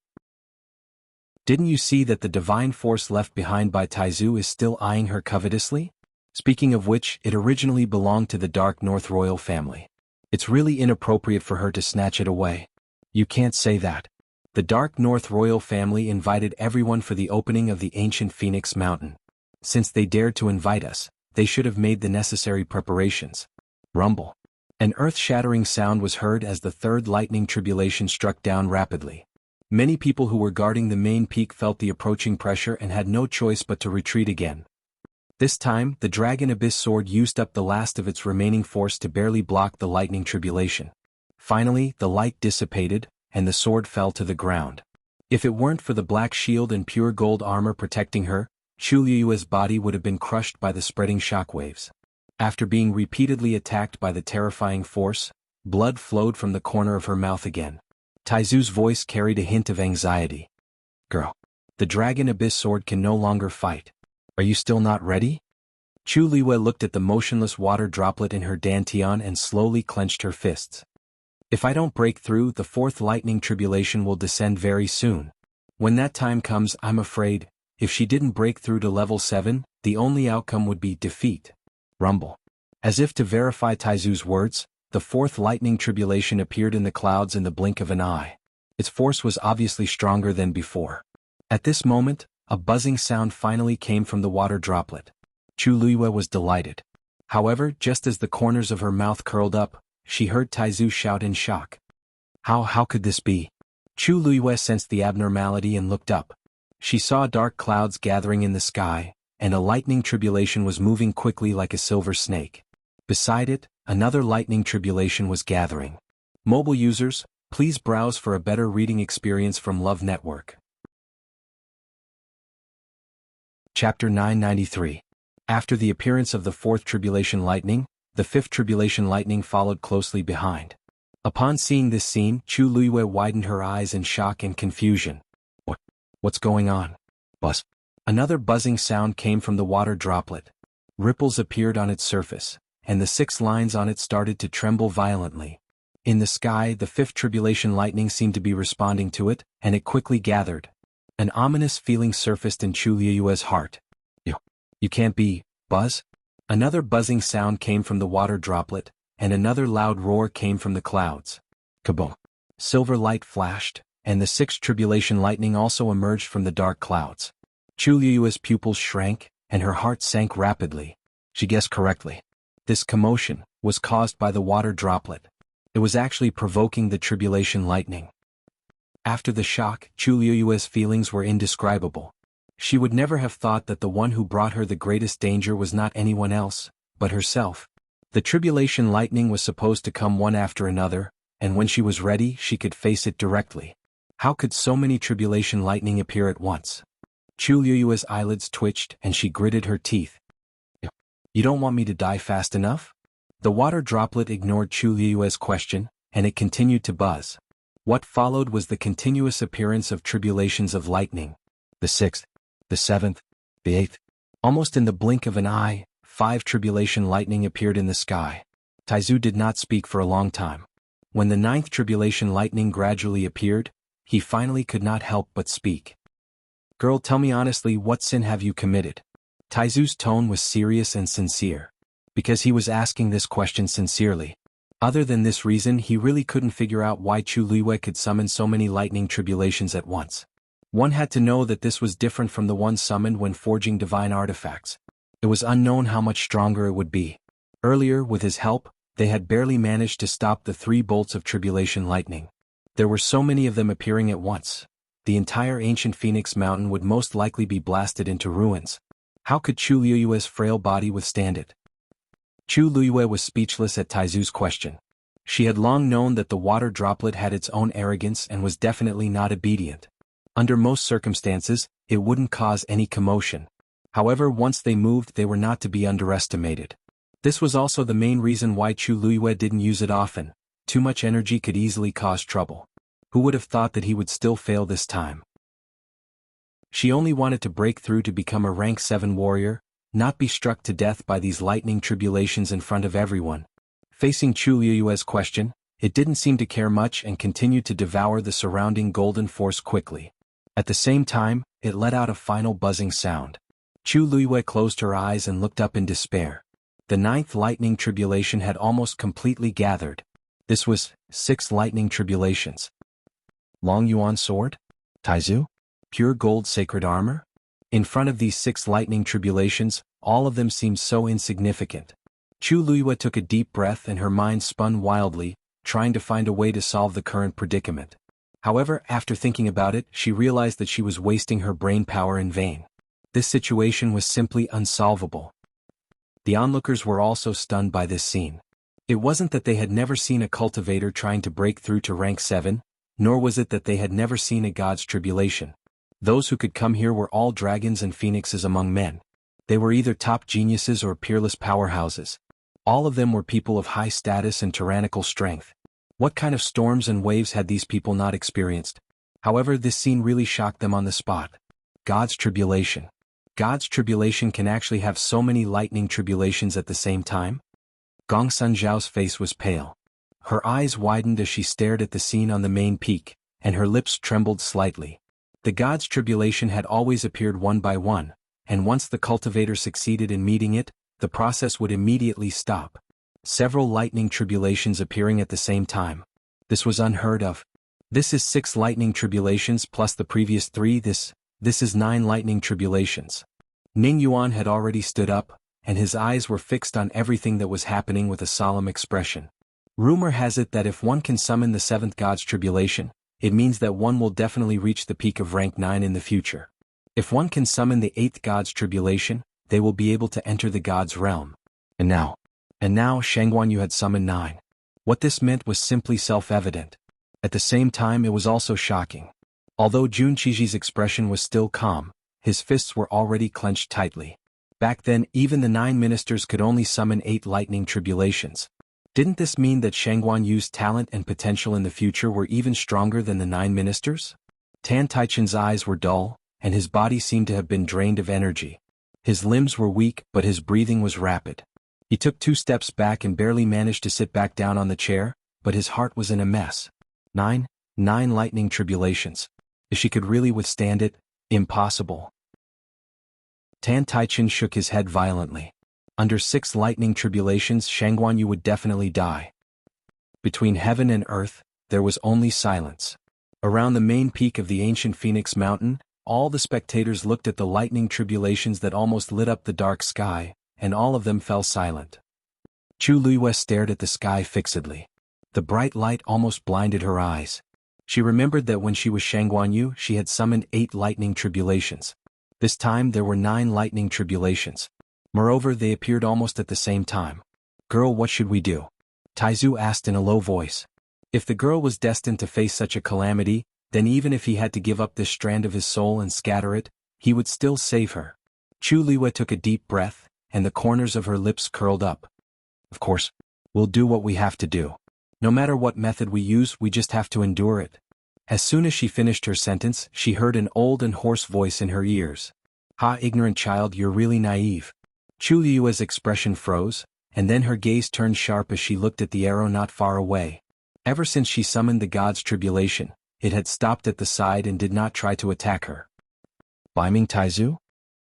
Didn't you see that the divine force left behind by Taizu is still eyeing her covetously? Speaking of which, it originally belonged to the Dark North royal family. It's really inappropriate for her to snatch it away. You can't say that. The Dark North royal family invited everyone for the opening of the ancient Phoenix Mountain. Since they dared to invite us, they should have made the necessary preparations. Rumble. An earth-shattering sound was heard as the 3rd lightning tribulation struck down rapidly. Many people who were guarding the main peak felt the approaching pressure and had no choice but to retreat again. This time, the Dragon Abyss Sword used up the last of its remaining force to barely block the lightning tribulation. Finally, the light dissipated, and the sword fell to the ground. If it weren't for the black shield and pure gold armor protecting her, Chu Luiyue's body would have been crushed by the spreading shockwaves. After being repeatedly attacked by the terrifying force, blood flowed from the corner of her mouth again. Taizu's voice carried a hint of anxiety. "Girl, the Dragon Abyss Sword can no longer fight. Are you still not ready?" Chu Liwei looked at the motionless water droplet in her dantian and slowly clenched her fists. If I don't break through, the fourth lightning tribulation will descend very soon. When that time comes, I'm afraid, if she didn't break through to level 7, the only outcome would be defeat. Rumble. As if to verify Taizu's words, the fourth lightning tribulation appeared in the clouds in the blink of an eye. Its force was obviously stronger than before. At this moment, a buzzing sound finally came from the water droplet. Chu Liwei was delighted. However, just as the corners of her mouth curled up, she heard Taizu shout in shock. How could this be? Chu Liwei sensed the abnormality and looked up. She saw dark clouds gathering in the sky, and a lightning tribulation was moving quickly like a silver snake. Beside it, another lightning tribulation was gathering. Mobile users, please browse for a better reading experience from Love Network. Chapter 993. After the appearance of the fourth tribulation lightning, the fifth tribulation lightning followed closely behind. Upon seeing this scene, Chu Liwei widened her eyes in shock and confusion. What's going on? Buzz. Another buzzing sound came from the water droplet. Ripples appeared on its surface, and the 6 lines on it started to tremble violently. In the sky, the fifth tribulation lightning seemed to be responding to it, and it quickly gathered. An ominous feeling surfaced in Chu Liue's heart. You can't be, Buzz? Another buzzing sound came from the water droplet, and another loud roar came from the clouds. Kaboom! Silver light flashed, and the sixth tribulation lightning also emerged from the dark clouds. Chu Liue's pupils shrank, and her heart sank rapidly. She guessed correctly. This commotion was caused by the water droplet. It was actually provoking the tribulation lightning. After the shock, Chu Liue's feelings were indescribable. She would never have thought that the one who brought her the greatest danger was not anyone else, but herself. The tribulation lightning was supposed to come one after another, and when she was ready, she could face it directly. How could so many tribulation lightning appear at once? Chu Liue's eyelids twitched and she gritted her teeth. You don't want me to die fast enough? The water droplet ignored Chu Liue's question, and it continued to buzz. What followed was the continuous appearance of tribulations of lightning. The 6th, the 7th, the 8th. Almost in the blink of an eye, 5 tribulation lightning appeared in the sky. Taizu did not speak for a long time. When the 9th tribulation lightning gradually appeared, he finally could not help but speak. Girl, tell me honestly, what sin have you committed? Taizu's tone was serious and sincere. Because he was asking this question sincerely. Other than this reason, he really couldn't figure out why Chu Liwei could summon so many lightning tribulations at once. One had to know that this was different from the one summoned when forging divine artifacts. It was unknown how much stronger it would be. Earlier, with his help, they had barely managed to stop the 3 bolts of tribulation lightning. There were so many of them appearing at once. The entire ancient Phoenix Mountain would most likely be blasted into ruins. How could Chu Liue's frail body withstand it? Chu Liue was speechless at Taizu's question. She had long known that the water droplet had its own arrogance and was definitely not obedient. Under most circumstances, it wouldn't cause any commotion. However, once they moved, they were not to be underestimated. This was also the main reason why Chu Liue didn't use it often. Too much energy could easily cause trouble. Who would have thought that he would still fail this time? She only wanted to break through to become a rank 7 warrior, not be struck to death by these lightning tribulations in front of everyone. Facing Chu Liue's question, it didn't seem to care much and continued to devour the surrounding golden force quickly. At the same time, it let out a final buzzing sound. Chu Liue closed her eyes and looked up in despair. The 9th lightning tribulation had almost completely gathered. This was 6 lightning tribulations. Long Yuan sword? Taizu? Pure gold sacred armor? In front of these 6 lightning tribulations, all of them seemed so insignificant. Chu Liue took a deep breath and her mind spun wildly, trying to find a way to solve the current predicament. However, after thinking about it, she realized that she was wasting her brain power in vain. This situation was simply unsolvable. The onlookers were also stunned by this scene. It wasn't that they had never seen a cultivator trying to break through to rank 7, nor was it that they had never seen a god's tribulation. Those who could come here were all dragons and phoenixes among men. They were either top geniuses or peerless powerhouses. All of them were people of high status and tyrannical strength. What kind of storms and waves had these people not experienced? However, this scene really shocked them on the spot. God's tribulation. God's tribulation can actually have so many lightning tribulations at the same time? Gong Sun Zhao's face was pale. Her eyes widened as she stared at the scene on the main peak, and her lips trembled slightly. The God's tribulation had always appeared one by one, and once the cultivator succeeded in meeting it, the process would immediately stop. Several lightning tribulations appearing at the same time. This was unheard of. This is 6 lightning tribulations plus the previous 3. This is 9 lightning tribulations. Ning Yuan had already stood up, and his eyes were fixed on everything that was happening with a solemn expression. Rumor has it that if one can summon the 7th God's tribulation, it means that one will definitely reach the peak of rank 9 in the future. If one can summon the 8th God's tribulation, they will be able to enter the God's realm. And now Shangguan Yu had summoned 9. What this meant was simply self-evident. At the same time it was also shocking. Although Jun Qiji's expression was still calm, his fists were already clenched tightly. Back then even the 9 ministers could only summon 8 lightning tribulations. Didn't this mean that Shangguan Yu's talent and potential in the future were even stronger than the 9 ministers? Tan Taichen's eyes were dull, and his body seemed to have been drained of energy. His limbs were weak, but his breathing was rapid. He took 2 steps back and barely managed to sit back down on the chair, but his heart was in a mess. 9 lightning tribulations. If she could really withstand it, impossible. Tan Taichen shook his head violently. Under 6 lightning tribulations Shangguan Yu would definitely die. Between heaven and earth, there was only silence. Around the main peak of the ancient Phoenix Mountain, all the spectators looked at the lightning tribulations that almost lit up the dark sky, and all of them fell silent. Chu Luiyue stared at the sky fixedly. The bright light almost blinded her eyes. She remembered that when she was Shangguan Yu she had summoned 8 lightning tribulations. This time there were 9 lightning tribulations. Moreover, they appeared almost at the same time. "Girl, what should we do?" Taizu asked in a low voice. If the girl was destined to face such a calamity, then even if he had to give up this strand of his soul and scatter it, he would still save her. Chu Luiyue took a deep breath, and the corners of her lips curled up. "Of course, we'll do what we have to do. No matter what method we use, we just have to endure it." As soon as she finished her sentence, she heard an old and hoarse voice in her ears. "Ha, ignorant child, you're really naive." Chu Luiyue's expression froze, and then her gaze turned sharp as she looked at the arrow not far away. Ever since she summoned the God's tribulation, it had stopped at the side and did not try to attack her. "Biming Taizu?"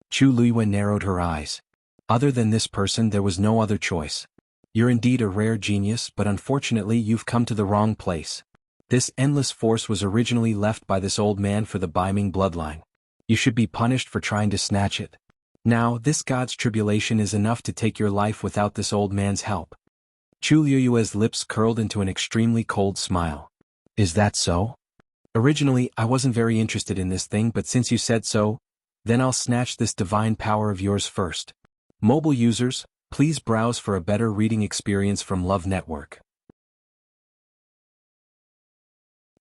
Chu Luiyue narrowed her eyes. Other than this person there was no other choice. "You're indeed a rare genius, but unfortunately you've come to the wrong place. This endless force was originally left by this old man for the Biming bloodline. You should be punished for trying to snatch it. Now, this God's tribulation is enough to take your life without this old man's help." Chu Luiyue's lips curled into an extremely cold smile. "Is that so? Originally, I wasn't very interested in this thing, but since you said so, then I'll snatch this divine power of yours first." Mobile users, please browse for a better reading experience from Love Network.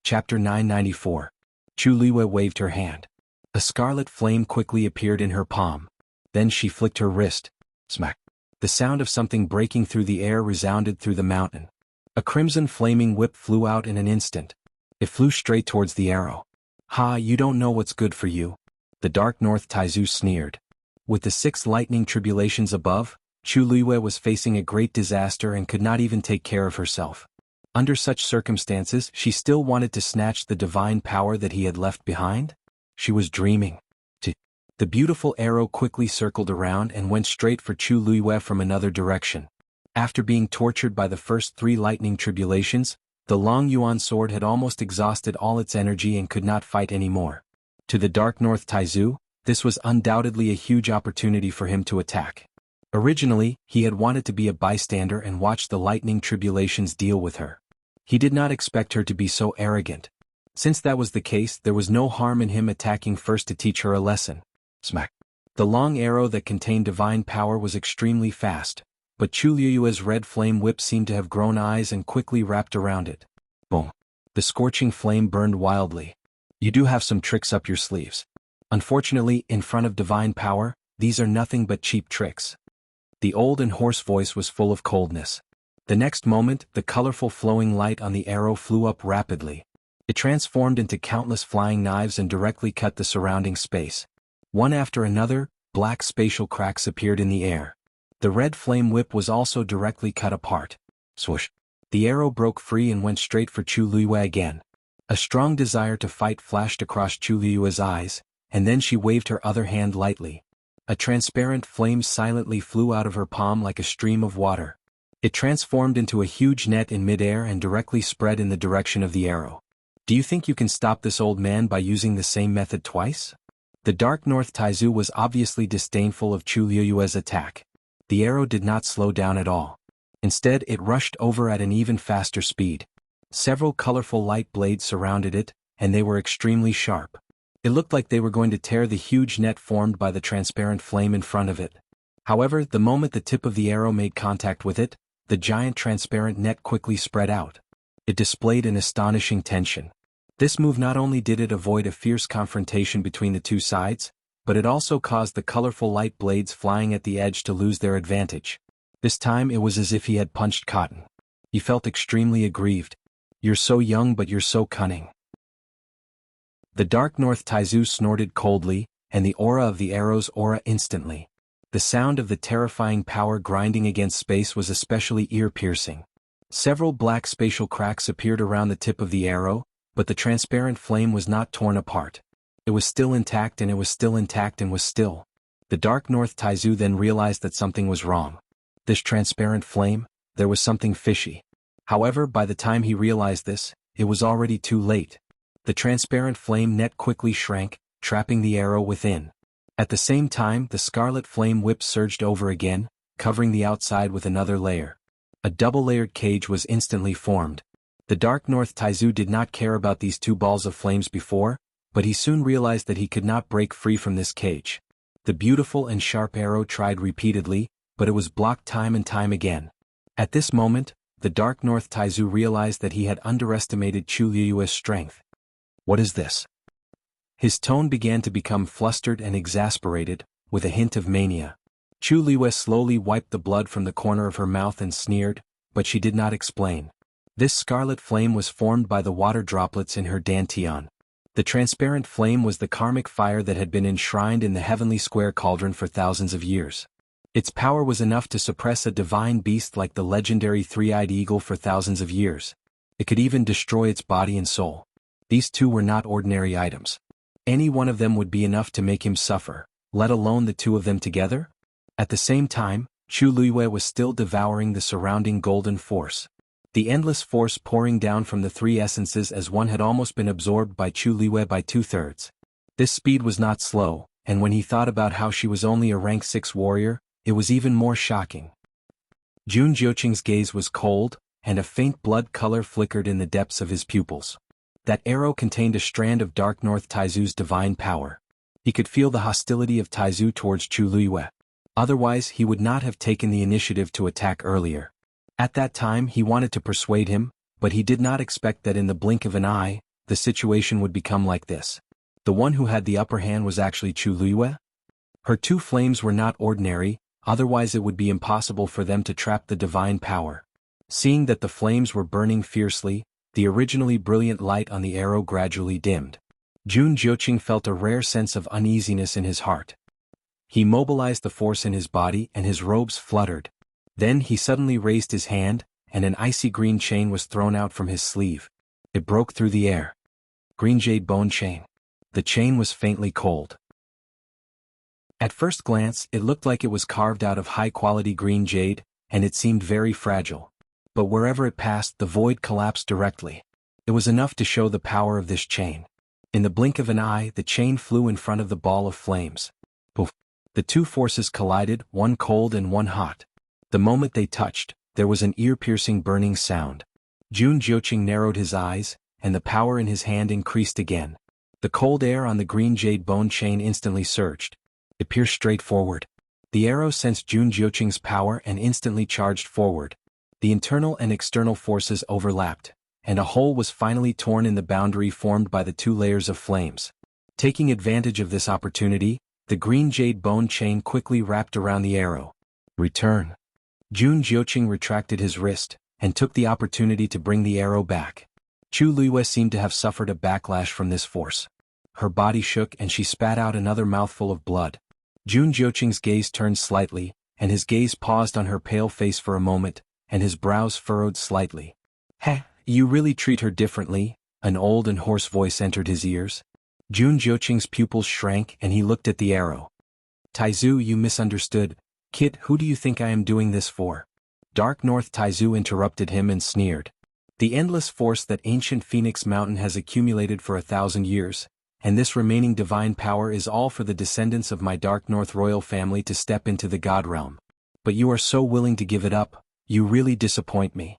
Chapter 994. Chu Luiyue waved her hand. A scarlet flame quickly appeared in her palm. Then she flicked her wrist. Smack. The sound of something breaking through the air resounded through the mountain. A crimson flaming whip flew out in an instant. It flew straight towards the arrow. "Ha, you don't know what's good for you." The Dark North Taizu sneered. With the 6 lightning tribulations above, Chu Luiyue was facing a great disaster and could not even take care of herself. Under such circumstances, she still wanted to snatch the divine power that he had left behind? She was dreaming. The beautiful arrow quickly circled around and went straight for Chu Luiyue from another direction. After being tortured by the first 3 lightning tribulations, the Long Yuan sword had almost exhausted all its energy and could not fight anymore. To the Dark North Taizu, this was undoubtedly a huge opportunity for him to attack. Originally, he had wanted to be a bystander and watch the lightning tribulations deal with her. He did not expect her to be so arrogant. Since that was the case, there was no harm in him attacking first to teach her a lesson. Smack. The long arrow that contained divine power was extremely fast, but Chu Luiyue's red flame whip seemed to have grown eyes and quickly wrapped around it. Boom. The scorching flame burned wildly. "You do have some tricks up your sleeves. Unfortunately, in front of divine power, these are nothing but cheap tricks." The old and hoarse voice was full of coldness. The next moment, the colorful flowing light on the arrow flew up rapidly. It transformed into countless flying knives and directly cut the surrounding space. One after another, black spatial cracks appeared in the air. The red flame whip was also directly cut apart. Swoosh! The arrow broke free and went straight for Chu Liyue again. A strong desire to fight flashed across Chu Liyue's eyes, and then she waved her other hand lightly. A transparent flame silently flew out of her palm like a stream of water. It transformed into a huge net in midair and directly spread in the direction of the arrow. Do you think you can stop this old man by using the same method twice? The Dark North Taizu was obviously disdainful of Chu Liyue's attack. The arrow did not slow down at all. Instead, it rushed over at an even faster speed. Several colorful light blades surrounded it, and they were extremely sharp. It looked like they were going to tear the huge net formed by the transparent flame in front of it. However, the moment the tip of the arrow made contact with it, the giant transparent net quickly spread out. It displayed an astonishing tension. This move not only did it avoid a fierce confrontation between the two sides, but it also caused the colorful light blades flying at the edge to lose their advantage. This time it was as if he had punched cotton. He felt extremely aggrieved. "You're so young but you're so cunning." The Dark North Taizu snorted coldly, and the aura of the arrow's aura instantly. The sound of the terrifying power grinding against space was especially ear-piercing. Several black spatial cracks appeared around the tip of the arrow, but the transparent flame was not torn apart. It was still intact and it was still intact and was still. The Dark North Taizu then realized that something was wrong. This transparent flame, there was something fishy. However, by the time he realized this, it was already too late. The transparent flame net quickly shrank, trapping the arrow within. At the same time, the scarlet flame whip surged over again, covering the outside with another layer. A double-layered cage was instantly formed. The Dark North Taizu did not care about these two balls of flames before, but he soon realized that he could not break free from this cage. The beautiful and sharp arrow tried repeatedly, but it was blocked time and time again. At this moment, the Dark North Taizu realized that he had underestimated Chu Liyue's strength. "What is this?" His tone began to become flustered and exasperated, with a hint of mania. Chu Liyue slowly wiped the blood from the corner of her mouth and sneered, but she did not explain. This scarlet flame was formed by the water droplets in her dantian. The transparent flame was the karmic fire that had been enshrined in the heavenly square cauldron for thousands of years. Its power was enough to suppress a divine beast like the legendary three-eyed eagle for thousands of years. It could even destroy its body and soul. These two were not ordinary items. Any one of them would be enough to make him suffer, let alone the two of them together. At the same time, Chu Liyue was still devouring the surrounding golden force. The endless force pouring down from the three essences as one had almost been absorbed by Chu Liyue by 2/3. This speed was not slow, and when he thought about how she was only a rank 6 warrior, it was even more shocking. Jun Jiuqing's gaze was cold, and a faint blood color flickered in the depths of his pupils. That arrow contained a strand of Dark North Taizu's divine power. He could feel the hostility of Taizu towards Chu Liyue. Otherwise he would not have taken the initiative to attack earlier. At that time he wanted to persuade him, but he did not expect that in the blink of an eye, the situation would become like this. The one who had the upper hand was actually Chu Liyue? Her two flames were not ordinary, otherwise it would be impossible for them to trap the divine power. Seeing that the flames were burning fiercely, the originally brilliant light on the arrow gradually dimmed. Jun Jiuqing felt a rare sense of uneasiness in his heart. He mobilized the force in his body and his robes fluttered. Then he suddenly raised his hand, and an icy green chain was thrown out from his sleeve. It broke through the air. Green jade bone chain. The chain was faintly cold. At first glance, it looked like it was carved out of high-quality green jade, and it seemed very fragile. But wherever it passed, the void collapsed directly. It was enough to show the power of this chain. In the blink of an eye, the chain flew in front of the ball of flames. Poof! The two forces collided, one cold and one hot. The moment they touched, there was an ear-piercing burning sound. Jun Jiuqing narrowed his eyes, and the power in his hand increased again. The cold air on the green jade bone chain instantly surged. It pierced straight forward. The arrow sensed Jun Jiuqing's power and instantly charged forward. The internal and external forces overlapped, and a hole was finally torn in the boundary formed by the two layers of flames. Taking advantage of this opportunity, the green jade bone chain quickly wrapped around the arrow. Return. Jun Jiuqing retracted his wrist, and took the opportunity to bring the arrow back. Chu Liyue seemed to have suffered a backlash from this force. Her body shook and she spat out another mouthful of blood. Jun Joching's gaze turned slightly, and his gaze paused on her pale face for a moment, and his brows furrowed slightly. Heh, you really treat her differently, an old and hoarse voice entered his ears. Jun Joching's pupils shrank and he looked at the arrow. Taizu, you misunderstood. Kid, who do you think I am doing this for? Dark North Taizu interrupted him and sneered. The endless force that ancient Phoenix Mountain has accumulated for 1,000 years, and this remaining divine power is all for the descendants of my Dark North royal family to step into the God realm. But you are so willing to give it up, you really disappoint me.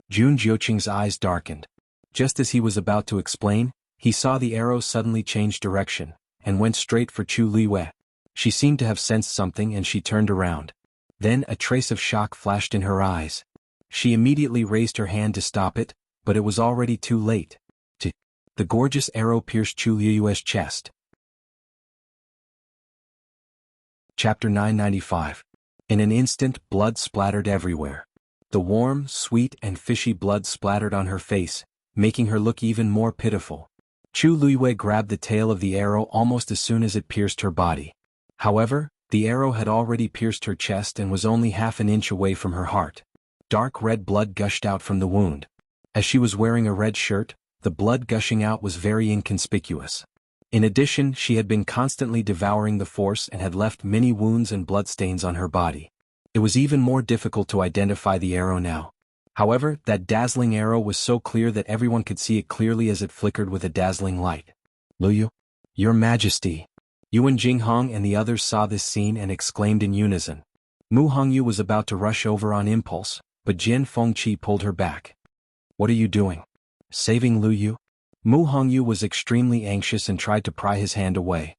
Jun Joching's eyes darkened. Just as he was about to explain, he saw the arrow suddenly change direction, and went straight for Chu Liwei. She seemed to have sensed something and she turned around. Then a trace of shock flashed in her eyes. She immediately raised her hand to stop it, but it was already too late. The gorgeous arrow pierced Chu Liu's chest. Chapter 995. In an instant, blood splattered everywhere. The warm, sweet and fishy blood splattered on her face, making her look even more pitiful. Chu Liuwei grabbed the tail of the arrow almost as soon as it pierced her body. However, the arrow had already pierced her chest and was only half an inch away from her heart. Dark red blood gushed out from the wound. As she was wearing a red shirt, the blood gushing out was very inconspicuous. In addition, she had been constantly devouring the force and had left many wounds and bloodstains on her body. It was even more difficult to identify the arrow now. However, that dazzling arrow was so clear that everyone could see it clearly as it flickered with a dazzling light. Luyu, Your Majesty. Yuan Jinghong and the others saw this scene and exclaimed in unison. Mu Hongyu was about to rush over on impulse, but Jian Fengqi pulled her back. What are you doing? Saving Luyu? Mu Hongyu was extremely anxious and tried to pry his hand away.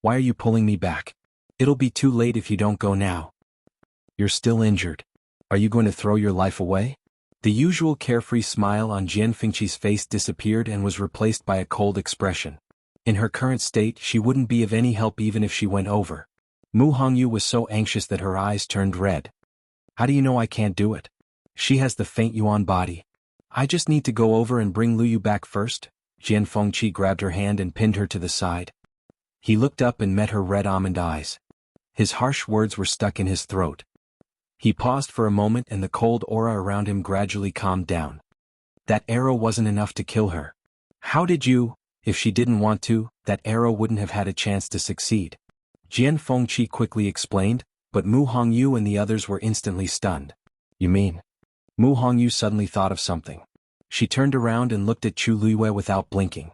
Why are you pulling me back? It'll be too late if you don't go now. You're still injured. Are you going to throw your life away? The usual carefree smile on Jian Fengqi's face disappeared and was replaced by a cold expression. In her current state, she wouldn't be of any help even if she went over. Mu Hongyu was so anxious that her eyes turned red. How do you know I can't do it? She has the faint Yuan body. I just need to go over and bring Luyu back first. Jian Fengqi grabbed her hand and pinned her to the side. He looked up and met her red almond eyes. His harsh words were stuck in his throat. He paused for a moment and the cold aura around him gradually calmed down. That arrow wasn't enough to kill her. How did you? If she didn't want to, that arrow wouldn't have had a chance to succeed. Jian Fengqi quickly explained, but Mu Hongyu and the others were instantly stunned. You mean? Mu Hongyu suddenly thought of something. She turned around and looked at Chu Liuwei without blinking.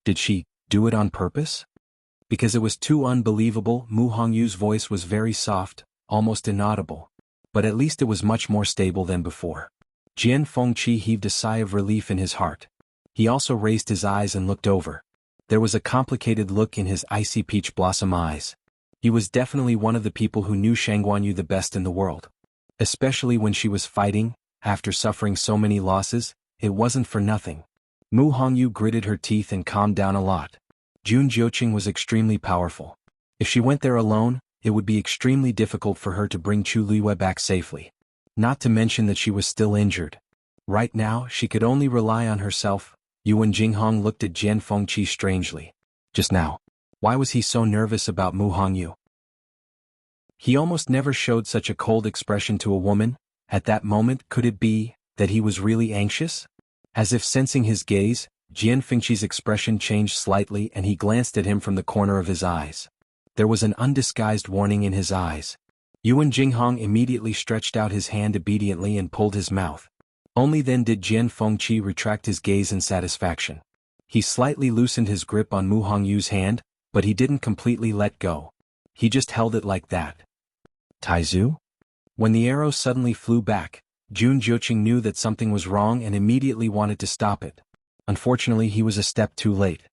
Did she do it on purpose? Because it was too unbelievable, Mu Hongyu's voice was very soft, almost inaudible. But at least it was much more stable than before. Jian Fengqi heaved a sigh of relief in his heart. He also raised his eyes and looked over. There was a complicated look in his icy peach blossom eyes. He was definitely one of the people who knew Shangguanyu the best in the world. Especially when she was fighting, after suffering so many losses, it wasn't for nothing. Mu Hongyu gritted her teeth and calmed down a lot. Jun Joching was extremely powerful. If she went there alone, it would be extremely difficult for her to bring Chu Liuwei back safely. Not to mention that she was still injured. Right now, she could only rely on herself. Yuan Jinghong looked at Jian Fengqi strangely. Just now, why was he so nervous about Mu Hongyu? He almost never showed such a cold expression to a woman. At that moment, could it be that he was really anxious? As if sensing his gaze, Jian Fengqi's expression changed slightly and he glanced at him from the corner of his eyes. There was an undisguised warning in his eyes. Yuan Jinghong immediately stretched out his hand obediently and pulled his mouth. Only then did Jian Fengqi retract his gaze in satisfaction. He slightly loosened his grip on Mu Hongyu's hand, but he didn't completely let go. He just held it like that. Taizu? When the arrow suddenly flew back, Jun Joching knew that something was wrong and immediately wanted to stop it. Unfortunately, he was a step too late.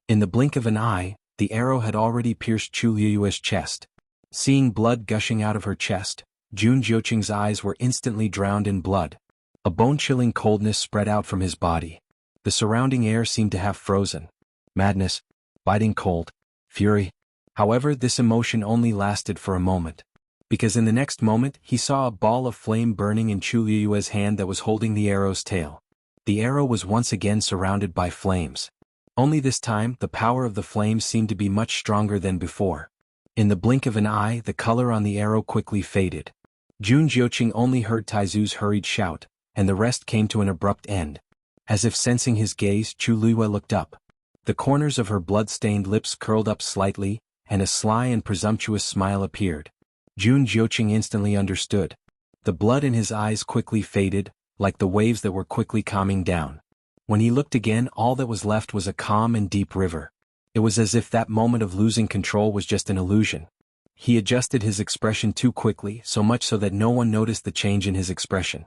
In the blink of an eye, the arrow had already pierced Chu Liu's chest. Seeing blood gushing out of her chest, Jun Joching's eyes were instantly drowned in blood. A bone-chilling coldness spread out from his body. The surrounding air seemed to have frozen. Madness, biting cold, fury. However, this emotion only lasted for a moment. Because in the next moment, he saw a ball of flame burning in Chu Liu's hand that was holding the arrow's tail. The arrow was once again surrounded by flames. Only this time, the power of the flames seemed to be much stronger than before. In the blink of an eye, the color on the arrow quickly faded. Jun Jiuqing only heard Taizu's hurried shout, and the rest came to an abrupt end. As if sensing his gaze, Chu Luiyue looked up. The corners of her blood-stained lips curled up slightly, and a sly and presumptuous smile appeared. Jun Jiuqing instantly understood. The blood in his eyes quickly faded, like the waves that were quickly calming down. When he looked again, all that was left was a calm and deep river. It was as if that moment of losing control was just an illusion. He adjusted his expression too quickly, so much so that no one noticed the change in his expression.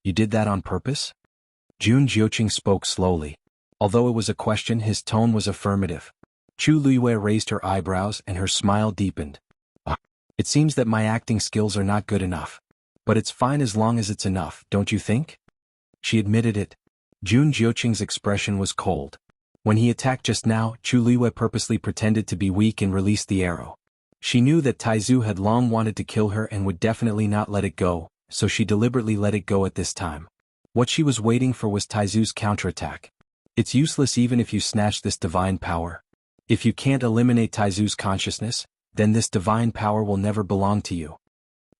"You did that on purpose?" Jun Jiuqing spoke slowly. Although it was a question, his tone was affirmative. Chu Luiyue raised her eyebrows and her smile deepened. "It seems that my acting skills are not good enough. But it's fine as long as it's enough, don't you think?" She admitted it. Jun Jiuqing's expression was cold. When he attacked just now, Chu Luiyue purposely pretended to be weak and released the arrow. She knew that Taizu had long wanted to kill her and would definitely not let it go, so she deliberately let it go at this time. What she was waiting for was Taizu's counterattack. It's useless even if you snatch this divine power. If you can't eliminate Taizu's consciousness, then this divine power will never belong to you.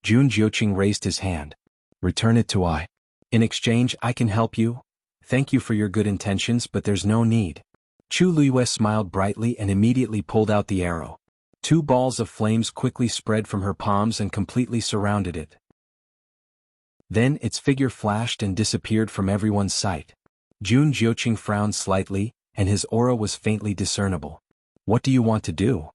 Jun Jiuqing raised his hand. "Return it to I. In exchange, I can help you. Thank you for your good intentions, but there's no need." Chu Luiyue smiled brightly and immediately pulled out the arrow. 2 balls of flames quickly spread from her palms and completely surrounded it. Then its figure flashed and disappeared from everyone's sight. Jun Jiuqing frowned slightly, and his aura was faintly discernible. "What do you want to do?"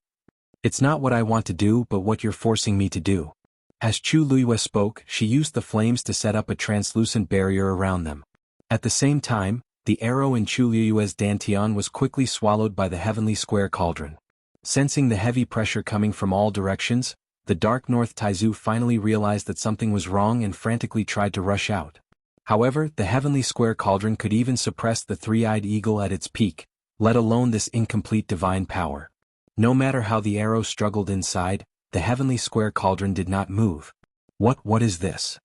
"It's not what I want to do but what you're forcing me to do." As Chu Luiyue spoke, she used the flames to set up a translucent barrier around them. At the same time, the arrow in Chu Luiyue's dantian was quickly swallowed by the heavenly square cauldron. Sensing the heavy pressure coming from all directions, the Dark North Taizu finally realized that something was wrong and frantically tried to rush out. However, the heavenly square cauldron could even suppress the three-eyed eagle at its peak, let alone this incomplete divine power. No matter how the arrow struggled inside, the heavenly square cauldron did not move. What is this?"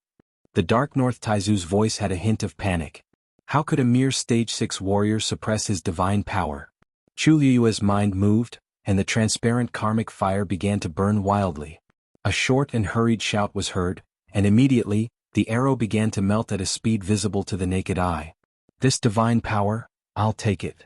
The Dark North Taizu's voice had a hint of panic. How could a mere stage 6 warrior suppress his divine power? Chu Luiyue's mind moved, and the transparent karmic fire began to burn wildly. A short and hurried shout was heard, and immediately, the arrow began to melt at a speed visible to the naked eye. "This divine power, I'll take it."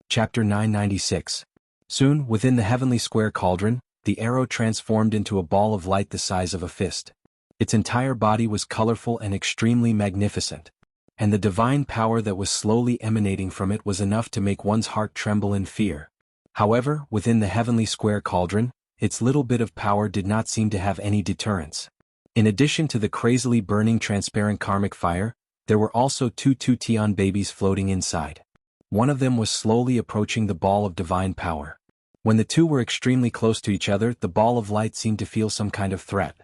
Chapter 996. Soon, within the heavenly square cauldron, the arrow transformed into a ball of light the size of a fist. Its entire body was colorful and extremely magnificent. And the divine power that was slowly emanating from it was enough to make one's heart tremble in fear. However, within the heavenly square cauldron, its little bit of power did not seem to have any deterrence. In addition to the crazily burning transparent karmic fire, there were also two Tian babies floating inside. One of them was slowly approaching the ball of divine power. When the two were extremely close to each other, the ball of light seemed to feel some kind of threat.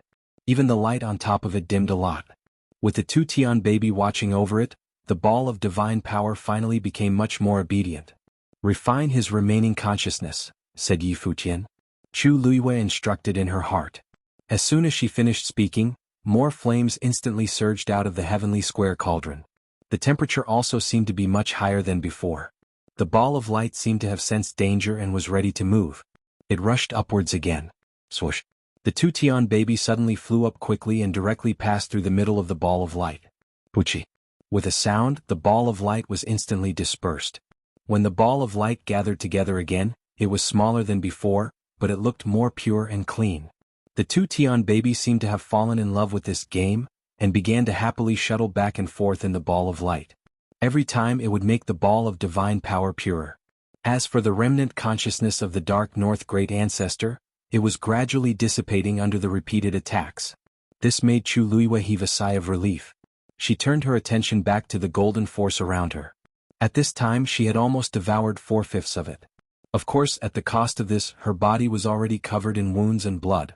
Even the light on top of it dimmed a lot. With the Tian baby watching over it, the ball of divine power finally became much more obedient. "Refine his remaining consciousness," said Yi Futian. Chu Luiyue instructed in her heart. As soon as she finished speaking, more flames instantly surged out of the heavenly square cauldron. The temperature also seemed to be much higher than before. The ball of light seemed to have sensed danger and was ready to move. It rushed upwards again. Swoosh! The Tian baby suddenly flew up quickly and directly passed through the middle of the ball of light. Puchi! With a sound, the ball of light was instantly dispersed. When the ball of light gathered together again, it was smaller than before, but it looked more pure and clean. The Tian baby seemed to have fallen in love with this game, and began to happily shuttle back and forth in the ball of light. Every time it would make the ball of divine power purer. As for the remnant consciousness of the Dark North Great Ancestor, it was gradually dissipating under the repeated attacks. This made Chu Luiyue heave a sigh of relief. She turned her attention back to the golden force around her. At this time she had almost devoured 4/5 of it. Of course, at the cost of this, her body was already covered in wounds and blood.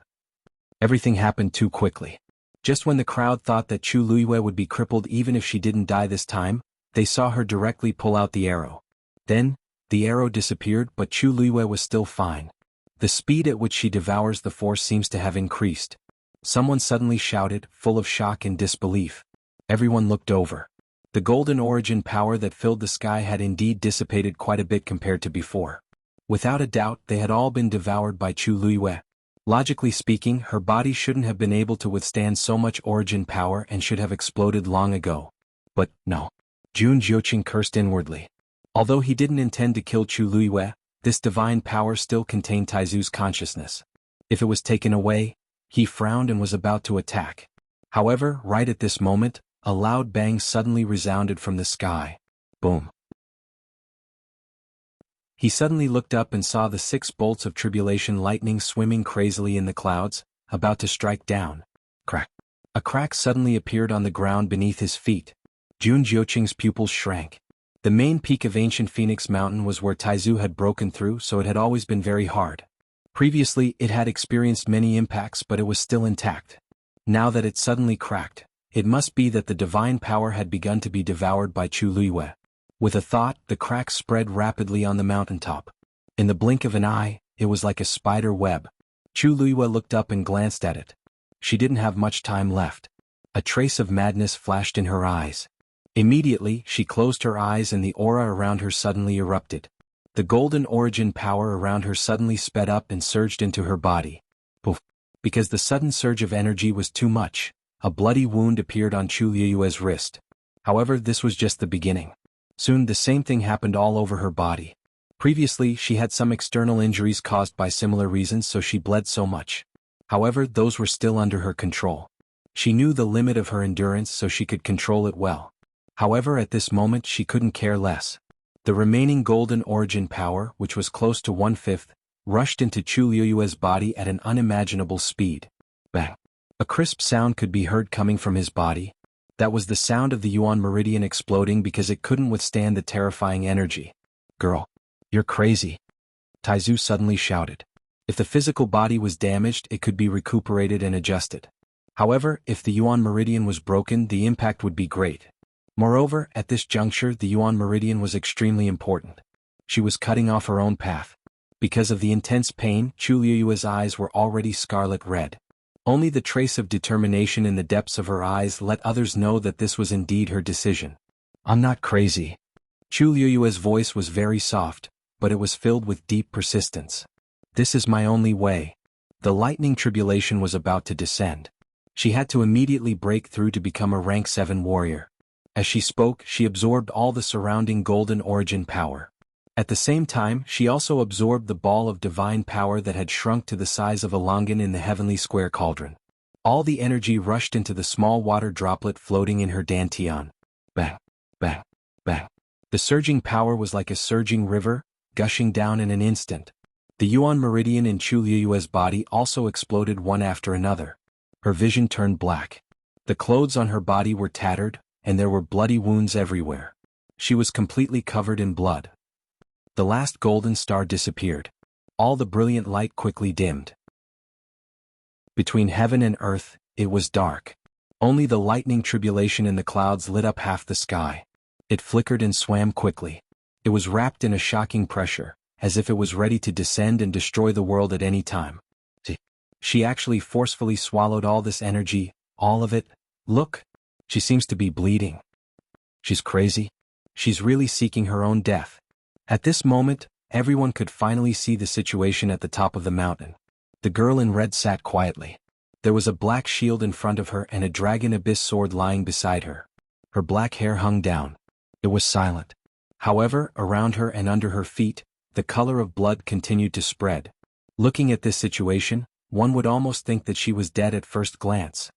Everything happened too quickly. Just when the crowd thought that Chu Luiyue would be crippled even if she didn't die this time, they saw her directly pull out the arrow. Then, the arrow disappeared, but Chu Luiyue was still fine. The speed at which she devours the force seems to have increased. Someone suddenly shouted, full of shock and disbelief. Everyone looked over. The golden origin power that filled the sky had indeed dissipated quite a bit compared to before. Without a doubt, they had all been devoured by Chu Luiyue. Logically speaking, her body shouldn't have been able to withstand so much origin power and should have exploded long ago. But, no. Jun Jiuqing cursed inwardly. Although he didn't intend to kill Chu Luiyue, this divine power still contained Taizu's consciousness. If it was taken away, he frowned and was about to attack. However, right at this moment, a loud bang suddenly resounded from the sky. Boom. He suddenly looked up and saw the 6 bolts of tribulation lightning swimming crazily in the clouds, about to strike down. Crack. A crack suddenly appeared on the ground beneath his feet. Jun Jiuqing's pupils shrank. The main peak of ancient Phoenix Mountain was where Taizu had broken through, so it had always been very hard. Previously, it had experienced many impacts, but it was still intact. Now that it suddenly cracked, it must be that the divine power had begun to be devoured by Chu Luiyue. With a thought, the crack spread rapidly on the mountaintop. In the blink of an eye, it was like a spider web. Chu Luiyue looked up and glanced at it. She didn't have much time left. A trace of madness flashed in her eyes. Immediately, she closed her eyes and the aura around her suddenly erupted. The golden origin power around her suddenly sped up and surged into her body. Poof. Because the sudden surge of energy was too much, a bloody wound appeared on Chu Luiyue's wrist. However, this was just the beginning. Soon the same thing happened all over her body. Previously, she had some external injuries caused by similar reasons, so she bled so much. However, those were still under her control. She knew the limit of her endurance, so she could control it well. However, at this moment she couldn't care less. The remaining golden origin power, which was close to 1/5, rushed into Chu Luiyue's body at an unimaginable speed. Bang! A crisp sound could be heard coming from his body. That was the sound of the Yuan Meridian exploding because it couldn't withstand the terrifying energy. Girl, you're crazy. Taizu suddenly shouted. If the physical body was damaged, it could be recuperated and adjusted. However, if the Yuan Meridian was broken, the impact would be great. Moreover, at this juncture, the Yuan Meridian was extremely important. She was cutting off her own path. Because of the intense pain, Chu Luiyue's eyes were already scarlet red. Only the trace of determination in the depths of her eyes let others know that this was indeed her decision. I'm not crazy. Chu Luiyue's voice was very soft, but it was filled with deep persistence. This is my only way. The lightning tribulation was about to descend. She had to immediately break through to become a rank 7 warrior. As she spoke, she absorbed all the surrounding golden origin power. At the same time, she also absorbed the ball of divine power that had shrunk to the size of a longan in the heavenly square cauldron. All the energy rushed into the small water droplet floating in her dantian. Bang, bang, bang. The surging power was like a surging river, gushing down in an instant. The Yuan Meridian in Chu Luiyue's body also exploded one after another. Her vision turned black. The clothes on her body were tattered, and there were bloody wounds everywhere. She was completely covered in blood. The last golden star disappeared. All the brilliant light quickly dimmed. Between heaven and earth, it was dark. Only the lightning tribulation in the clouds lit up half the sky. It flickered and swam quickly. It was wrapped in a shocking pressure, as if it was ready to descend and destroy the world at any time. She actually forcefully swallowed all this energy, all of it. Look, she seems to be bleeding. She's crazy. She's really seeking her own death. At this moment, everyone could finally see the situation at the top of the mountain. The girl in red sat quietly. There was a black shield in front of her and a dragon abyss sword lying beside her. Her black hair hung down. It was silent. However, around her and under her feet, the color of blood continued to spread. Looking at this situation, one would almost think that she was dead at first glance.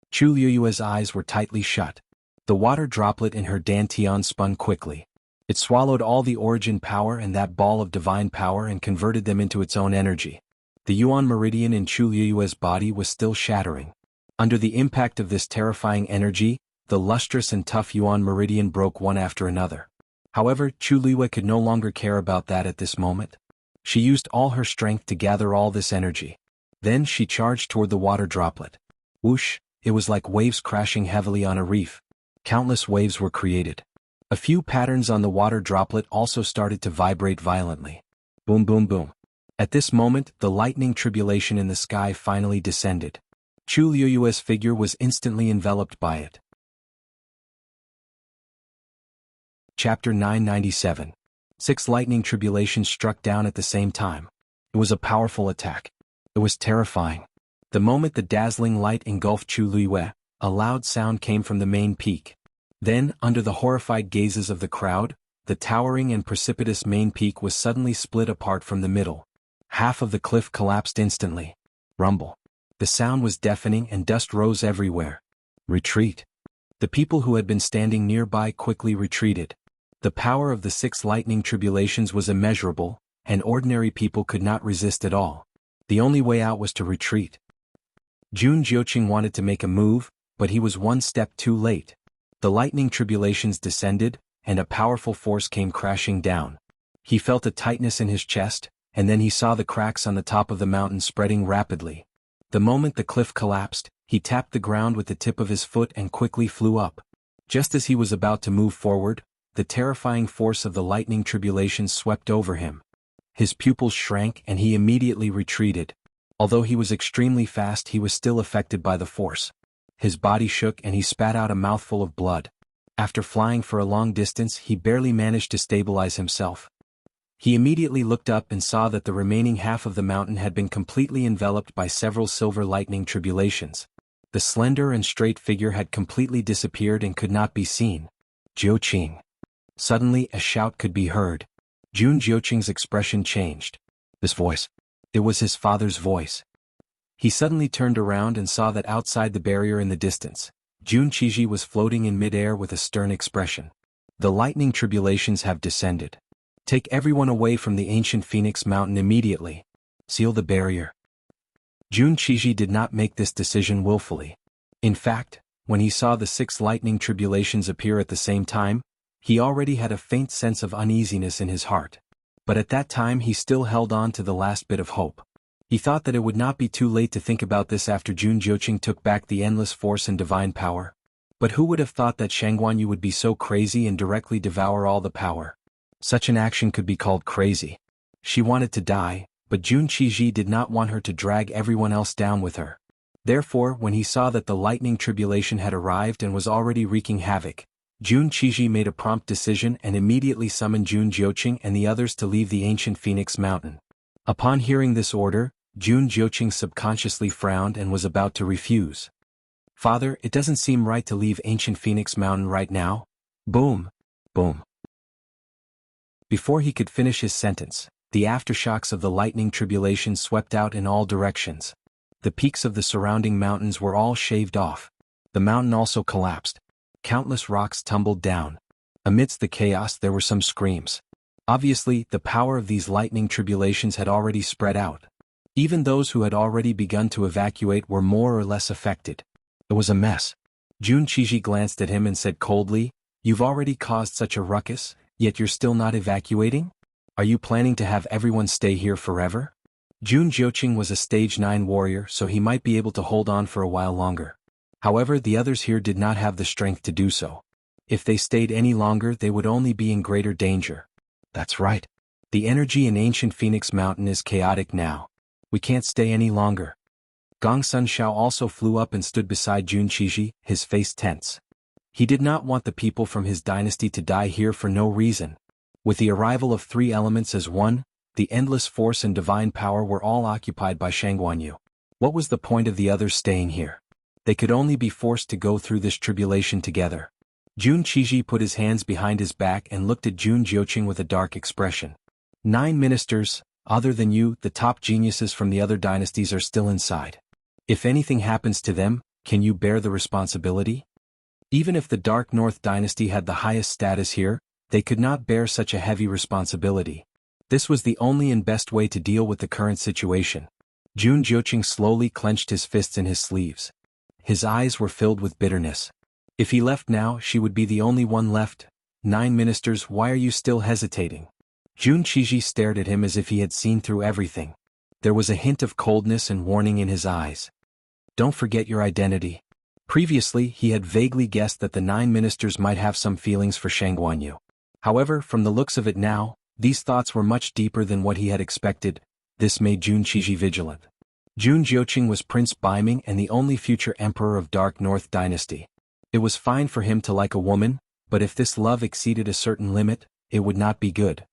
Chu Luiyue's eyes were tightly shut. The water droplet in her dantian spun quickly. It swallowed all the origin power and that ball of divine power and converted them into its own energy. The Yuan Meridian in Chu Luiyue's body was still shattering. Under the impact of this terrifying energy, the lustrous and tough Yuan Meridian broke one after another. However, Chu Luiyue could no longer care about that at this moment. She used all her strength to gather all this energy. Then she charged toward the water droplet. Whoosh, it was like waves crashing heavily on a reef. Countless waves were created. A few patterns on the water droplet also started to vibrate violently. Boom, boom, boom. At this moment, the lightning tribulation in the sky finally descended. Chu Luiyue's figure was instantly enveloped by it. Chapter 997. 6 lightning tribulations struck down at the same time. It was a powerful attack. It was terrifying. The moment the dazzling light engulfed Chu Luiyue, a loud sound came from the main peak. Then, under the horrified gazes of the crowd, the towering and precipitous main peak was suddenly split apart from the middle. Half of the cliff collapsed instantly. Rumble. The sound was deafening and dust rose everywhere. Retreat. The people who had been standing nearby quickly retreated. The power of the 6 lightning tribulations was immeasurable, and ordinary people could not resist at all. The only way out was to retreat. Jun Jiuqing wanted to make a move, but he was one step too late. The lightning tribulations descended, and a powerful force came crashing down. He felt a tightness in his chest, and then he saw the cracks on the top of the mountain spreading rapidly. The moment the cliff collapsed, he tapped the ground with the tip of his foot and quickly flew up. Just as he was about to move forward, the terrifying force of the lightning tribulations swept over him. His pupils shrank and he immediately retreated. Although he was extremely fast, he was still affected by the force. His body shook and he spat out a mouthful of blood. After flying for a long distance, he barely managed to stabilize himself. He immediately looked up and saw that the remaining half of the mountain had been completely enveloped by several silver lightning tribulations. The slender and straight figure had completely disappeared and could not be seen. Jiuqing. Suddenly a shout could be heard. Jun Jiuqing's expression changed. This voice. It was his father's voice. He suddenly turned around and saw that outside the barrier in the distance, Jun Qiji was floating in midair with a stern expression. The lightning tribulations have descended. Take everyone away from the ancient Phoenix Mountain immediately. Seal the barrier. Jun Qiji did not make this decision willfully. In fact, when he saw the 6 lightning tribulations appear at the same time, he already had a faint sense of uneasiness in his heart. But at that time he still held on to the last bit of hope. He thought that it would not be too late to think about this after Jun Jiuqing took back the endless force and divine power. But who would have thought that Shangguanyu would be so crazy and directly devour all the power? Such an action could be called crazy. She wanted to die, but Jun Qiji did not want her to drag everyone else down with her. Therefore, when he saw that the lightning tribulation had arrived and was already wreaking havoc, Jun Qiji made a prompt decision and immediately summoned Jun Jiuqing and the others to leave the ancient Phoenix Mountain. Upon hearing this order, Jun Jiuqing subconsciously frowned and was about to refuse. Father, it doesn't seem right to leave ancient Phoenix Mountain right now. Boom. Boom. Before he could finish his sentence, the aftershocks of the lightning tribulation swept out in all directions. The peaks of the surrounding mountains were all shaved off. The mountain also collapsed. Countless rocks tumbled down. Amidst the chaos there were some screams. Obviously, the power of these lightning tribulations had already spread out. Even those who had already begun to evacuate were more or less affected. It was a mess. Jun Qiji glanced at him and said coldly, "You've already caused such a ruckus, yet you're still not evacuating? Are you planning to have everyone stay here forever?" Jun Jiuqing was a stage 9 warrior, so he might be able to hold on for a while longer. However, the others here did not have the strength to do so. If they stayed any longer, they would only be in greater danger. That's right. The energy in ancient Phoenix Mountain is chaotic now. We can't stay any longer. Gong Sun Shao also flew up and stood beside Jun Qiji, his face tense. He did not want the people from his dynasty to die here for no reason. With the arrival of 3 elements as one, the endless force and divine power were all occupied by Shangguanyu. What was the point of the others staying here? They could only be forced to go through this tribulation together. Jun Qiji put his hands behind his back and looked at Jun Jiuqing with a dark expression. 9 ministers, other than you, the top geniuses from the other dynasties are still inside. If anything happens to them, can you bear the responsibility? Even if the Dark North dynasty had the highest status here, they could not bear such a heavy responsibility. This was the only and best way to deal with the current situation. Jun Jiuqing slowly clenched his fists in his sleeves. His eyes were filled with bitterness. If he left now, she would be the only one left. 9 ministers, why are you still hesitating? Jun Qiji stared at him as if he had seen through everything. There was a hint of coldness and warning in his eyes. Don't forget your identity. Previously, he had vaguely guessed that the 9 ministers might have some feelings for Shangguanyu. However, from the looks of it now, these thoughts were much deeper than what he had expected. This made Jun Qiji vigilant. Jun Jiuqing was Prince Baiming and the only future emperor of Dark North Dynasty. It was fine for him to like a woman, but if this love exceeded a certain limit, it would not be good.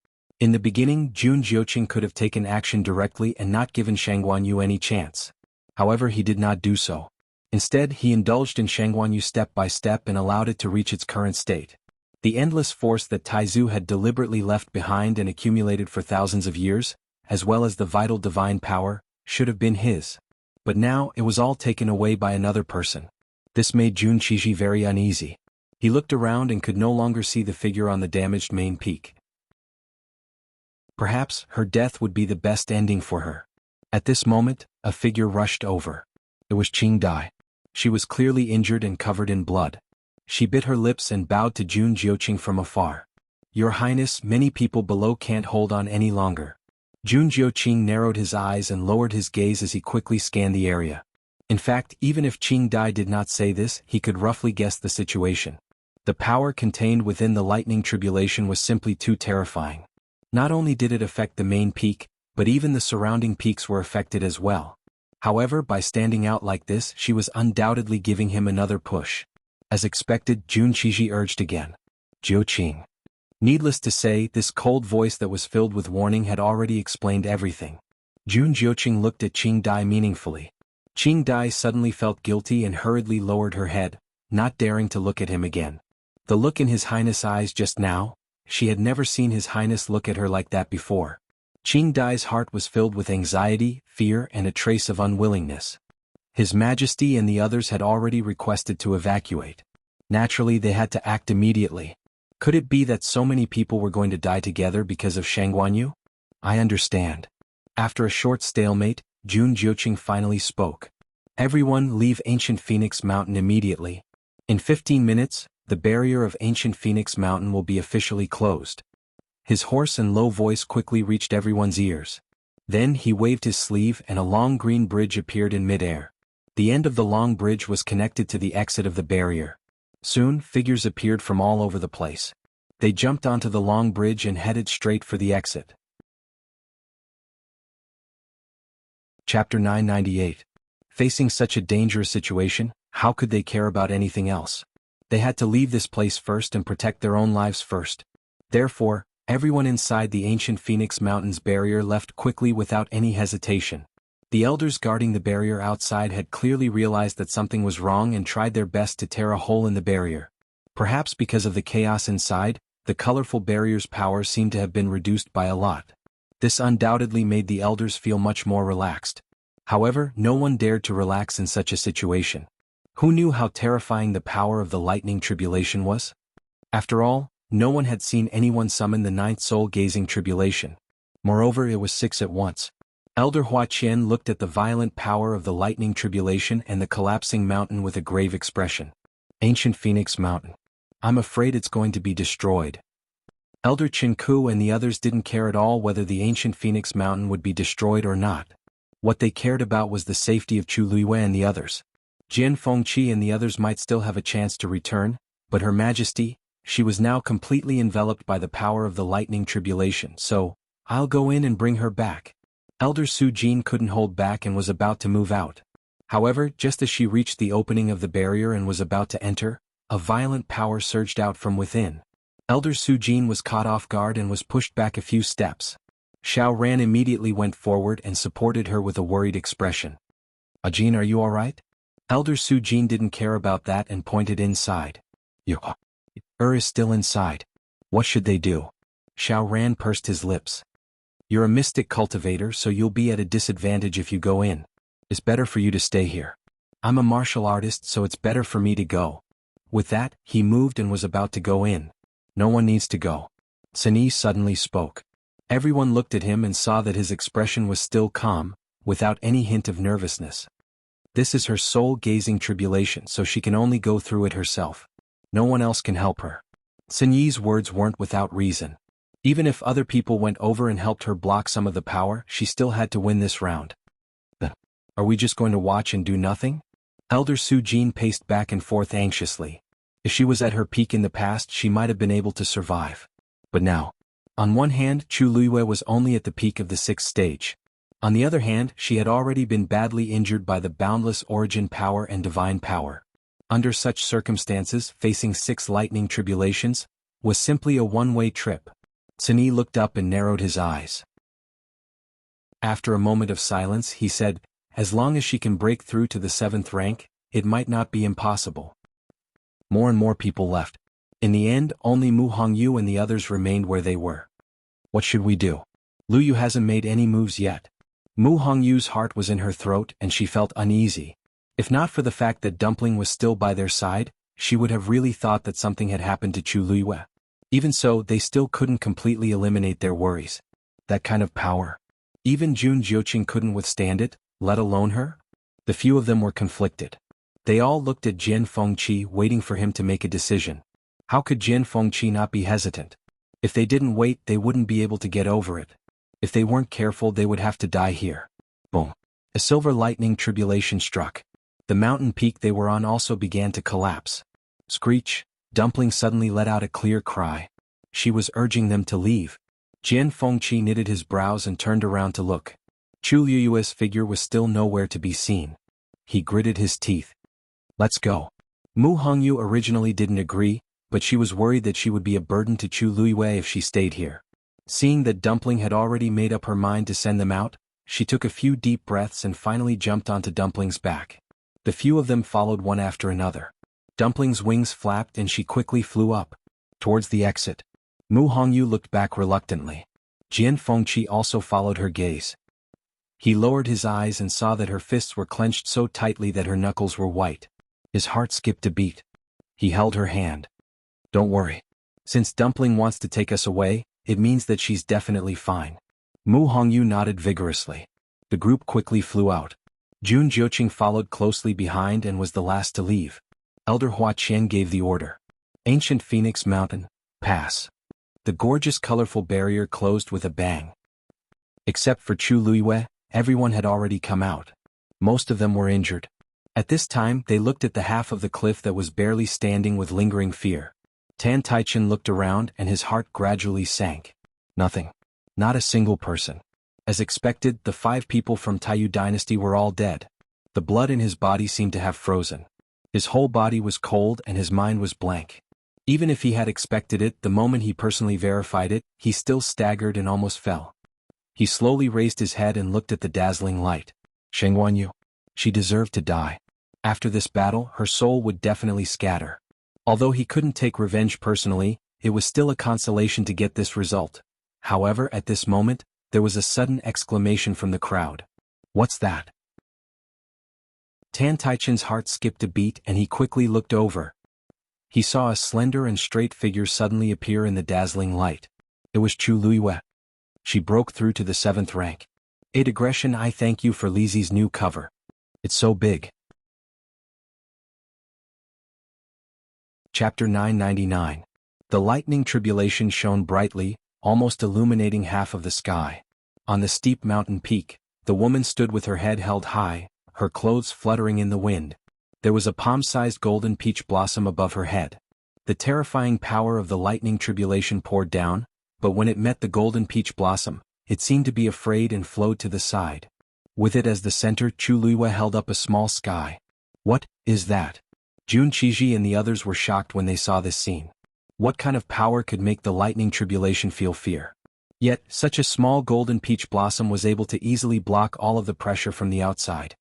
In the beginning, Jun Jiuqing could have taken action directly and not given Shangguanyu any chance. However, he did not do so. Instead, he indulged in Shangguanyu step by step and allowed it to reach its current state. The endless force that Taizu had deliberately left behind and accumulated for thousands of years, as well as the vital divine power, should have been his. But now it was all taken away by another person. This made Jun Qixi very uneasy. He looked around and could no longer see the figure on the damaged main peak. Perhaps her death would be the best ending for her. At this moment, a figure rushed over. It was Qing Dai. She was clearly injured and covered in blood. She bit her lips and bowed to Jun Jiuqing from afar. "Your Highness, many people below can't hold on any longer." Jun Jiuqing narrowed his eyes and lowered his gaze as he quickly scanned the area. In fact, even if Qing Dai did not say this, he could roughly guess the situation. The power contained within the lightning tribulation was simply too terrifying. Not only did it affect the main peak, but even the surrounding peaks were affected as well. However, by standing out like this, she was undoubtedly giving him another push. As expected, Jun Qixi urged again. "Jiuqing." Needless to say, this cold voice that was filled with warning had already explained everything. Jun Jiuqing looked at Qing Dai meaningfully. Qing Dai suddenly felt guilty and hurriedly lowered her head, not daring to look at him again. The look in His Highness' eyes just now, she had never seen His Highness look at her like that before. Qing Dai's heart was filled with anxiety, fear, and a trace of unwillingness. His Majesty and the others had already requested to evacuate. Naturally, they had to act immediately. Could it be that so many people were going to die together because of Shangguanyu? I understand. After a short stalemate, Jun Jiuqing finally spoke. "Everyone leave Ancient Phoenix Mountain immediately. In 15 minutes, the barrier of Ancient Phoenix Mountain will be officially closed." His hoarse and low voice quickly reached everyone's ears. Then he waved his sleeve and a long green bridge appeared in midair. The end of the long bridge was connected to the exit of the barrier. Soon, figures appeared from all over the place. They jumped onto the long bridge and headed straight for the exit. Chapter 998. Facing such a dangerous situation, how could they care about anything else? They had to leave this place first and protect their own lives first. Therefore, everyone inside the ancient Phoenix Mountains barrier left quickly without any hesitation. The elders guarding the barrier outside had clearly realized that something was wrong and tried their best to tear a hole in the barrier. Perhaps because of the chaos inside, the colorful barrier's power seemed to have been reduced by a lot. This undoubtedly made the elders feel much more relaxed. However, no one dared to relax in such a situation. Who knew how terrifying the power of the lightning tribulation was? After all, no one had seen anyone summon the ninth soul-gazing tribulation. Moreover, it was 6 at once. Elder Hua Qian looked at the violent power of the lightning tribulation and the collapsing mountain with a grave expression. "Ancient Phoenix Mountain. I'm afraid it's going to be destroyed." Elder Qin Ku and the others didn't care at all whether the ancient Phoenix Mountain would be destroyed or not. What they cared about was the safety of Chu Luiyue and the others. Jian Fengqi and the others might still have a chance to return, but Her Majesty, she was now completely enveloped by the power of the lightning tribulation, so, "I'll go in and bring her back." Elder Su Jin couldn't hold back and was about to move out. However, just as she reached the opening of the barrier and was about to enter, a violent power surged out from within. Elder Su Jin was caught off guard and was pushed back a few steps. Xiao Ran immediately went forward and supported her with a worried expression. "Jin, are you alright?" Elder Su Jin didn't care about that and pointed inside. Is still inside. What should they do?" Xiao Ran pursed his lips. "You're a mystic cultivator, so you'll be at a disadvantage if you go in. It's better for you to stay here. I'm a martial artist, so it's better for me to go." With that, he moved and was about to go in. "No one needs to go." Sani suddenly spoke. Everyone looked at him and saw that his expression was still calm, without any hint of nervousness. This is her soul-gazing tribulation, so she can only go through it herself. No one else can help her. Sun Yi's words weren't without reason. Even if other people went over and helped her block some of the power, she still had to win this round. Are we just going to watch and do nothing? Elder Su Jin paced back and forth anxiously. If she was at her peak in the past, she might have been able to survive. But now. On one hand, Chu Luiyue was only at the peak of the 6th stage. On the other hand, she had already been badly injured by the boundless origin power and divine power. Under such circumstances, facing 6 lightning tribulations was simply a one-way trip. Cini looked up and narrowed his eyes. After a moment of silence, he said, "As long as she can break through to the 7th rank, it might not be impossible." More and more people left. In the end, only Mu Hongyu and the others remained where they were. What should we do? Lu Yu hasn't made any moves yet. Mu Hongyu's heart was in her throat and she felt uneasy. If not for the fact that Dumpling was still by their side, she would have really thought that something had happened to Chu Luiyue. Even so, they still couldn't completely eliminate their worries. That kind of power. Even Jun Jiuqing couldn't withstand it, let alone her? The few of them were conflicted. They all looked at Jian Fengqi, waiting for him to make a decision. How could Jian Fengqi not be hesitant? If they didn't wait, they wouldn't be able to get over it. If they weren't careful, they would have to die here. Boom. A silver lightning tribulation struck. The mountain peak they were on also began to collapse. Screech! Dumpling suddenly let out a clear cry. She was urging them to leave. Jian Fengqi knitted his brows and turned around to look. Chu Liyue's figure was still nowhere to be seen. He gritted his teeth. Let's go. Mu Hongyu originally didn't agree, but she was worried that she would be a burden to Chu Luiyue if she stayed here. Seeing that Dumpling had already made up her mind to send them out, she took a few deep breaths and finally jumped onto Dumpling's back. The few of them followed one after another. Dumpling's wings flapped and she quickly flew up. Towards the exit. Mu Hongyu looked back reluctantly. Jian Fengqi also followed her gaze. He lowered his eyes and saw that her fists were clenched so tightly that her knuckles were white. His heart skipped a beat. He held her hand. Don't worry. Since Dumpling wants to take us away, it means that she's definitely fine. Mu Hongyu nodded vigorously. The group quickly flew out. Jun Jiuqing followed closely behind and was the last to leave. Elder Hua Qian gave the order. Ancient Phoenix Mountain, pass. The gorgeous colorful barrier closed with a bang. Except for Chu Luiyue, everyone had already come out. Most of them were injured. At this time, they looked at the half of the cliff that was barely standing with lingering fear. Tan Taichen looked around and his heart gradually sank. Nothing. Not a single person. As expected, the 5 people from Taiyu dynasty were all dead. The blood in his body seemed to have frozen. His whole body was cold and his mind was blank. Even if he had expected it, the moment he personally verified it, he still staggered and almost fell. He slowly raised his head and looked at the dazzling light. Sheng Wanyu. She deserved to die. After this battle, her soul would definitely scatter. Although he couldn't take revenge personally, it was still a consolation to get this result. However, at this moment, there was a sudden exclamation from the crowd. What's that? Tan Taichen's heart skipped a beat and he quickly looked over. He saw a slender and straight figure suddenly appear in the dazzling light. It was Chu Luiyue. She broke through to the 7th rank. Digression. I thank you for Lizzie's new cover. It's so big. Chapter 999. The lightning tribulation shone brightly, almost illuminating half of the sky. On the steep mountain peak, the woman stood with her head held high, her clothes fluttering in the wind. There was a palm-sized golden peach blossom above her head. The terrifying power of the lightning tribulation poured down, but when it met the golden peach blossom, it seemed to be afraid and flowed to the side. With it as the center, Chu Luiyue held up a small sky. What is that? Jun Qiji and the others were shocked when they saw this scene. What kind of power could make the lightning tribulation feel fear? Yet, such a small golden peach blossom was able to easily block all of the pressure from the outside.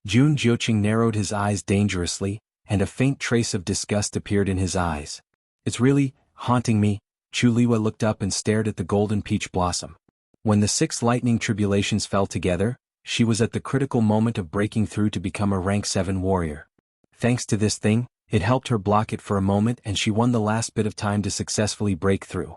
Jun Jiuqing narrowed his eyes dangerously, and a faint trace of disgust appeared in his eyes. It's really haunting me. Chu Luiyue looked up and stared at the golden peach blossom. When the 6 lightning tribulations fell together, she was at the critical moment of breaking through to become a rank 7 warrior. Thanks to this thing, it helped her block it for a moment and she won the last bit of time to successfully break through.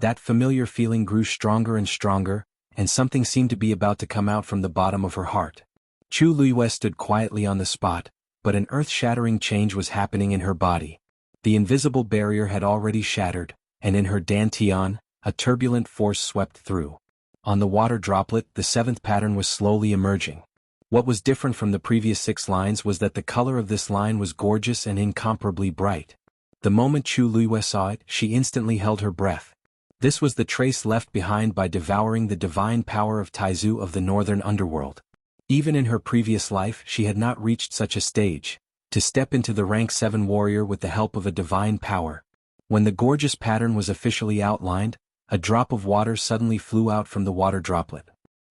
That familiar feeling grew stronger and stronger, and something seemed to be about to come out from the bottom of her heart. Chu Luiyue stood quietly on the spot, but an earth-shattering change was happening in her body. The invisible barrier had already shattered, and in her dantian, a turbulent force swept through. On the water droplet, the 7th pattern was slowly emerging. What was different from the previous 6 lines was that the color of this line was gorgeous and incomparably bright. The moment Chu Luiyue saw it, she instantly held her breath. This was the trace left behind by devouring the divine power of Taizu of the northern underworld. Even in her previous life, she had not reached such a stage, to step into the rank 7 warrior with the help of a divine power. When the gorgeous pattern was officially outlined, a drop of water suddenly flew out from the water droplet.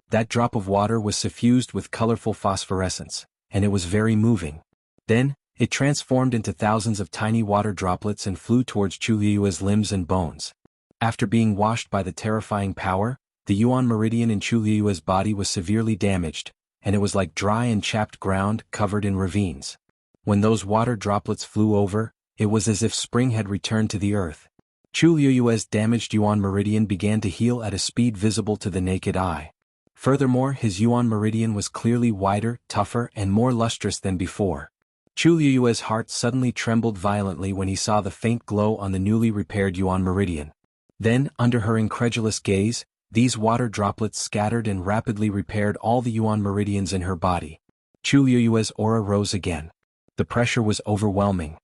That drop of water was suffused with colorful phosphorescence, and it was very moving. Then, it transformed into thousands of tiny water droplets and flew towards Chu Liyue's limbs and bones. After being washed by the terrifying power, the Yuan meridian in Chu Liyue's body was severely damaged, and it was like dry and chapped ground covered in ravines. When those water droplets flew over, it was as if spring had returned to the earth. Chu Liyue's damaged Yuan meridian began to heal at a speed visible to the naked eye. Furthermore, his Yuan meridian was clearly wider, tougher, and more lustrous than before. Chu Liyue's heart suddenly trembled violently when he saw the faint glow on the newly repaired Yuan meridian. Then, under her incredulous gaze, these water droplets scattered and rapidly repaired all the Yuan meridians in her body. Chu Liyue's aura rose again. The pressure was overwhelming.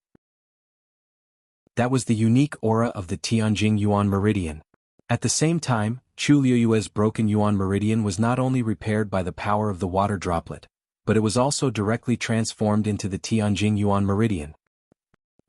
That was the unique aura of the Tianjing Yuan meridian. At the same time, Chu Liyue's broken Yuan meridian was not only repaired by the power of the water droplet, but it was also directly transformed into the Tianjing Yuan meridian.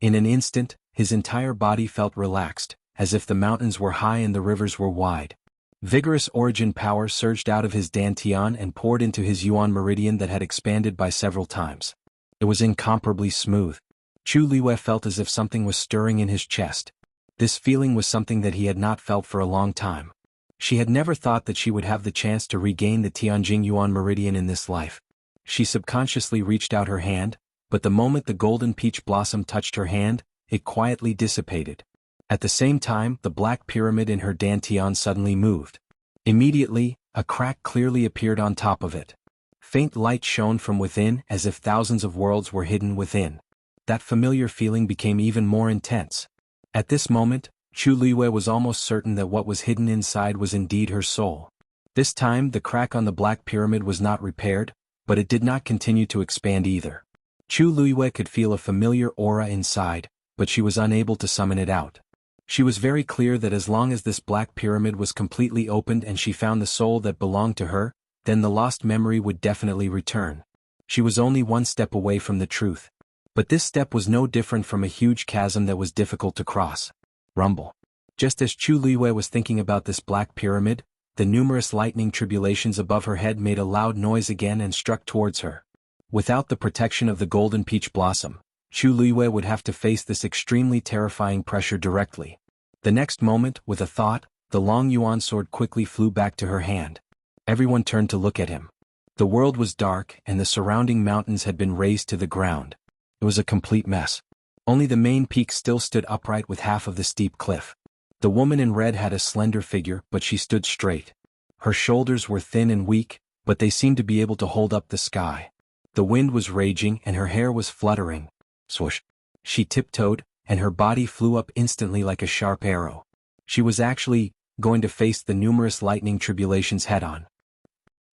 In an instant, his entire body felt relaxed, as if the mountains were high and the rivers were wide. Vigorous origin power surged out of his dantian and poured into his Yuan meridian that had expanded by several times. It was incomparably smooth. Chu Liyue felt as if something was stirring in his chest. This feeling was something that he had not felt for a long time. She had never thought that she would have the chance to regain the Tianjing Yuan meridian in this life. She subconsciously reached out her hand, but the moment the golden peach blossom touched her hand, it quietly dissipated. At the same time, the black pyramid in her dantian suddenly moved. Immediately, a crack clearly appeared on top of it. Faint light shone from within as if thousands of worlds were hidden within. That familiar feeling became even more intense. At this moment, Chu Liyue was almost certain that what was hidden inside was indeed her soul. This time, the crack on the black pyramid was not repaired, but it did not continue to expand either. Chu Liyue could feel a familiar aura inside, but she was unable to summon it out. She was very clear that as long as this black pyramid was completely opened and she found the soul that belonged to her, then the lost memory would definitely return. She was only one step away from the truth. But this step was no different from a huge chasm that was difficult to cross. Rumble. Just as Chu Liyue was thinking about this black pyramid, the numerous lightning tribulations above her head made a loud noise again and struck towards her. Without the protection of the golden peach blossom, Chu Liyue would have to face this extremely terrifying pressure directly. The next moment, with a thought, the long Yuan sword quickly flew back to her hand. Everyone turned to look at him. The world was dark and the surrounding mountains had been razed to the ground. It was a complete mess. Only the main peak still stood upright with half of the steep cliff. The woman in red had a slender figure, but she stood straight. Her shoulders were thin and weak, but they seemed to be able to hold up the sky. The wind was raging and her hair was fluttering. Swoosh. She tiptoed, and her body flew up instantly like a sharp arrow. She was actually going to face the numerous lightning tribulations head-on.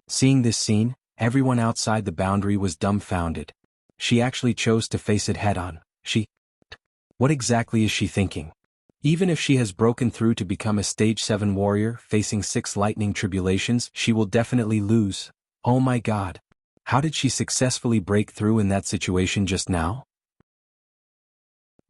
Seeing this scene, everyone outside the boundary was dumbfounded. She actually chose to face it head-on. What exactly is she thinking? Even if she has broken through to become a stage 7 warrior facing 6 lightning tribulations, she will definitely lose. Oh my god. How did she successfully break through in that situation just now?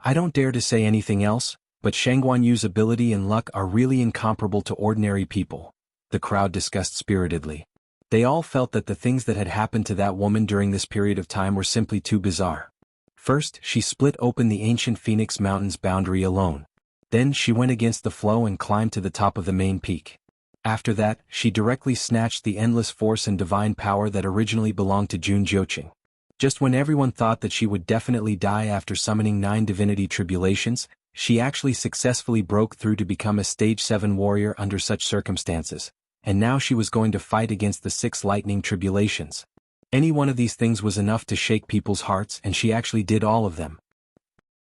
I don't dare to say anything else, but Shangguan Yu's ability and luck are really incomparable to ordinary people, the crowd discussed spiritedly. They all felt that the things that had happened to that woman during this period of time were simply too bizarre. First, she split open the ancient Phoenix Mountains boundary alone. Then she went against the flow and climbed to the top of the main peak. After that, she directly snatched the endless force and divine power that originally belonged to Jun Jiuqing. Just when everyone thought that she would definitely die after summoning 9 divinity tribulations, she actually successfully broke through to become a stage 7 warrior under such circumstances. And now she was going to fight against the 6 lightning tribulations. Any one of these things was enough to shake people's hearts, and she actually did all of them.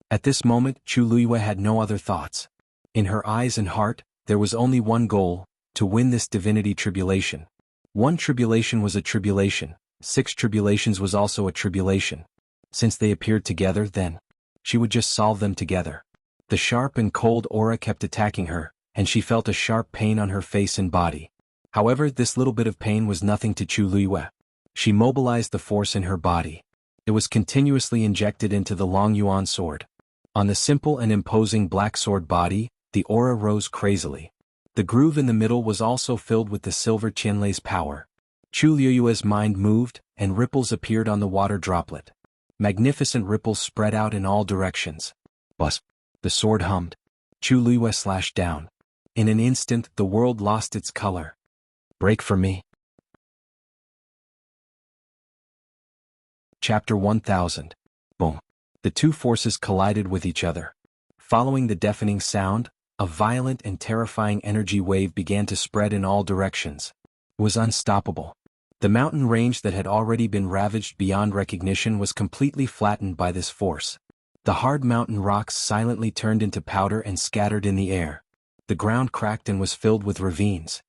At this moment, Chu Liyue had no other thoughts. In her eyes and heart, there was only one goal: to win this divinity tribulation. 1 tribulation was a tribulation, 6 tribulations was also a tribulation. Since they appeared together, then she would just solve them together. The sharp and cold aura kept attacking her, and she felt a sharp pain on her face and body. However, this little bit of pain was nothing to Chu Liyue. She mobilized the force in her body. It was continuously injected into the long Yuan sword. On the simple and imposing black sword body, the aura rose crazily. The groove in the middle was also filled with the silver Qianlei's power. Chu Liyue's mind moved, and ripples appeared on the water droplet. Magnificent ripples spread out in all directions. Buzz! The sword hummed. Chu Liyue slashed down. In an instant, the world lost its color. Break for me. Chapter 1000. Boom. The two forces collided with each other. Following the deafening sound, a violent and terrifying energy wave began to spread in all directions. It was unstoppable. The mountain range that had already been ravaged beyond recognition was completely flattened by this force. The hard mountain rocks silently turned into powder and scattered in the air. The ground cracked and was filled with ravines.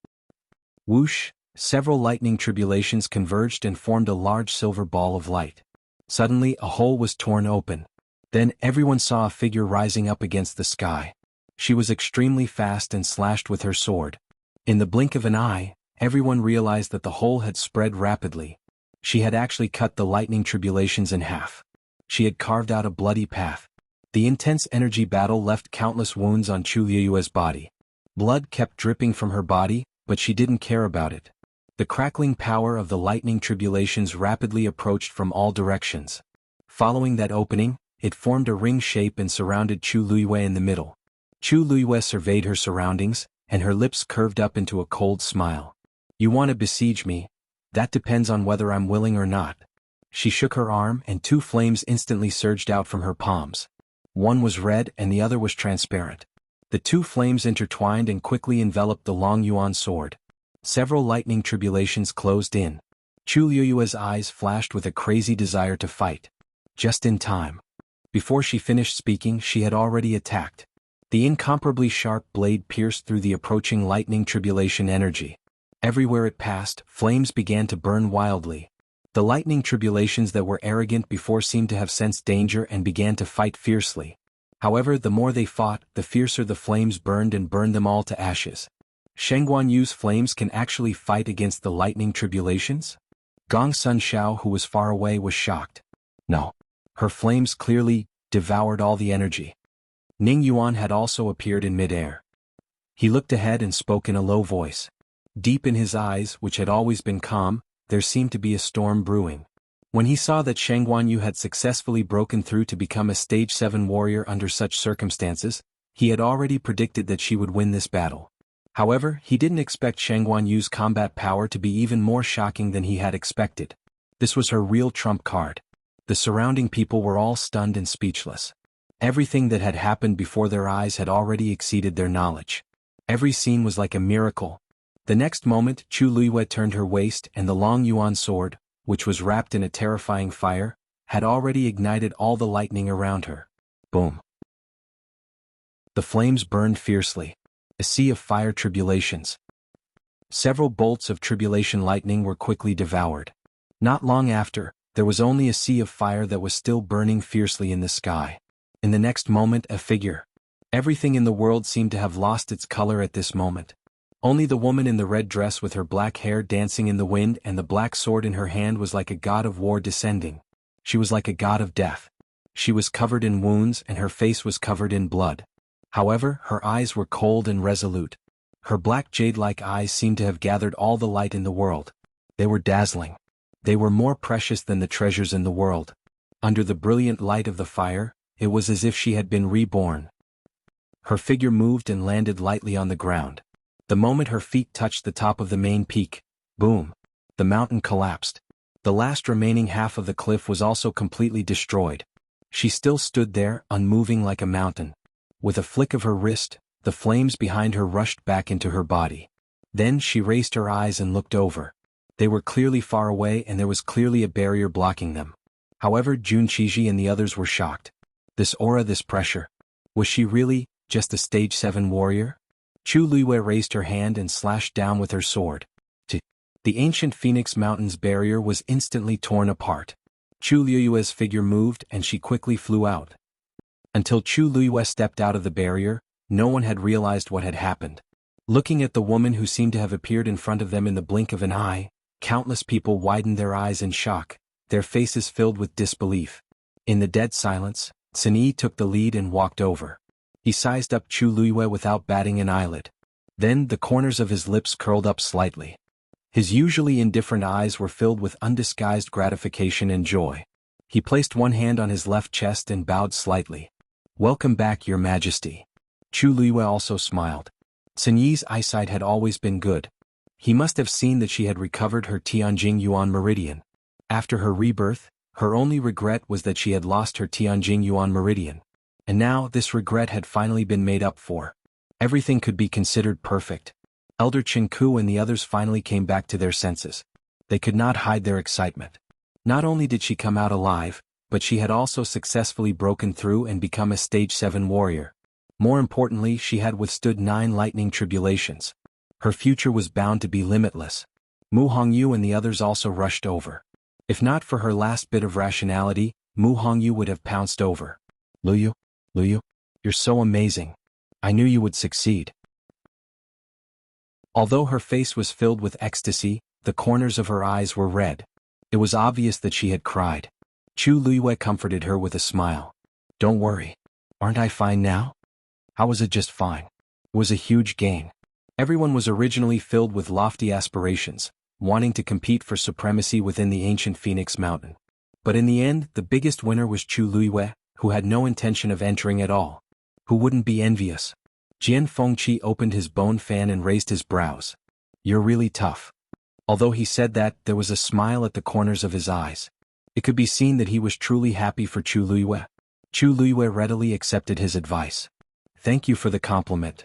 Whoosh! Several lightning tribulations converged and formed a large silver ball of light. Suddenly, a hole was torn open. Then everyone saw a figure rising up against the sky. She was extremely fast and slashed with her sword. In the blink of an eye, everyone realized that the hole had spread rapidly. She had actually cut the lightning tribulations in half. She had carved out a bloody path. The intense energy battle left countless wounds on Chu Liyue's body. Blood kept dripping from her body, but she didn't care about it. The crackling power of the lightning tribulations rapidly approached from all directions. Following that opening, it formed a ring shape and surrounded Chu Liyue in the middle. Chu Liyue surveyed her surroundings, and her lips curved up into a cold smile. You want to besiege me? That depends on whether I'm willing or not. She shook her arm and two flames instantly surged out from her palms. One was red and the other was transparent. The two flames intertwined and quickly enveloped the long yuan sword. Several lightning tribulations closed in. Chu Liyue's eyes flashed with a crazy desire to fight. Just in time. Before she finished speaking, she had already attacked. The incomparably sharp blade pierced through the approaching lightning tribulation energy. Everywhere it passed, flames began to burn wildly. The lightning tribulations that were arrogant before seemed to have sensed danger and began to fight fiercely. However, the more they fought, the fiercer the flames burned and burned them all to ashes. Shengguan Yu's flames can actually fight against the lightning tribulations? Gong Sun Xiao, who was far away, was shocked. No. Her flames clearly devoured all the energy. Ning Yuan had also appeared in mid-air. He looked ahead and spoke in a low voice. Deep in his eyes, which had always been calm, there seemed to be a storm brewing. When he saw that Shengguan Yu had successfully broken through to become a stage 7 warrior under such circumstances, he had already predicted that she would win this battle. However, he didn't expect Shengguan Yu's combat power to be even more shocking than he had expected. This was her real trump card. The surrounding people were all stunned and speechless. Everything that had happened before their eyes had already exceeded their knowledge. Every scene was like a miracle. The next moment, Chu Liyue turned her waist and the long yuan sword, which was wrapped in a terrifying fire, had already ignited all the lightning around her. Boom. The flames burned fiercely. A sea of fire tribulations. Several bolts of tribulation lightning were quickly devoured. Not long after, there was only a sea of fire that was still burning fiercely in the sky. In the next moment, a figure. Everything in the world seemed to have lost its color at this moment. Only the woman in the red dress with her black hair dancing in the wind and the black sword in her hand was like a god of war descending. She was like a god of death. She was covered in wounds and her face was covered in blood. However, her eyes were cold and resolute. Her black jade-like eyes seemed to have gathered all the light in the world. They were dazzling. They were more precious than the treasures in the world. Under the brilliant light of the fire, it was as if she had been reborn. Her figure moved and landed lightly on the ground. The moment her feet touched the top of the main peak, boom, the mountain collapsed. The last remaining half of the cliff was also completely destroyed. She still stood there, unmoving like a mountain. With a flick of her wrist, the flames behind her rushed back into her body. Then she raised her eyes and looked over. They were clearly far away and there was clearly a barrier blocking them. However, Jun Qiji and the others were shocked. This aura, this pressure. Was she really just a stage 7 warrior? Chu Liyue raised her hand and slashed down with her sword. The ancient Phoenix Mountains barrier was instantly torn apart. Chu Liyue's figure moved and she quickly flew out. Until Chu Liyue stepped out of the barrier, no one had realized what had happened. Looking at the woman who seemed to have appeared in front of them in the blink of an eye, countless people widened their eyes in shock, their faces filled with disbelief. In the dead silence, Sun Yi took the lead and walked over. He sized up Chu Liyue without batting an eyelid. Then the corners of his lips curled up slightly. His usually indifferent eyes were filled with undisguised gratification and joy. He placed one hand on his left chest and bowed slightly. "Welcome back, Your Majesty." Chu Luiyue also smiled. Sun Yi's eyesight had always been good. He must have seen that she had recovered her Tianjing Yuan meridian. After her rebirth, her only regret was that she had lost her Tianjing Yuan meridian. And now this regret had finally been made up for. Everything could be considered perfect. Elder Chen Ku and the others finally came back to their senses. They could not hide their excitement. Not only did she come out alive, but she had also successfully broken through and become a stage 7 warrior. More importantly, she had withstood 9 lightning tribulations. Her future was bound to be limitless. Mu Hongyu and the others also rushed over. If not for her last bit of rationality, Mu Hongyu would have pounced over. Luyu, you're so amazing. I knew you would succeed." Although her face was filled with ecstasy, the corners of her eyes were red. It was obvious that she had cried. Chu Luiyue comforted her with a smile. "Don't worry. Aren't I fine now?" "How was it just fine?" It was a huge gain. Everyone was originally filled with lofty aspirations, wanting to compete for supremacy within the ancient Phoenix Mountain. But in the end, the biggest winner was Chu Luiyue, who had no intention of entering at all. Who wouldn't be envious? Jian Fengqi opened his bone fan and raised his brows. "You're really tough." Although he said that, there was a smile at the corners of his eyes. It could be seen that he was truly happy for Chu Luiyue. Chu Luiyue readily accepted his advice. "Thank you for the compliment."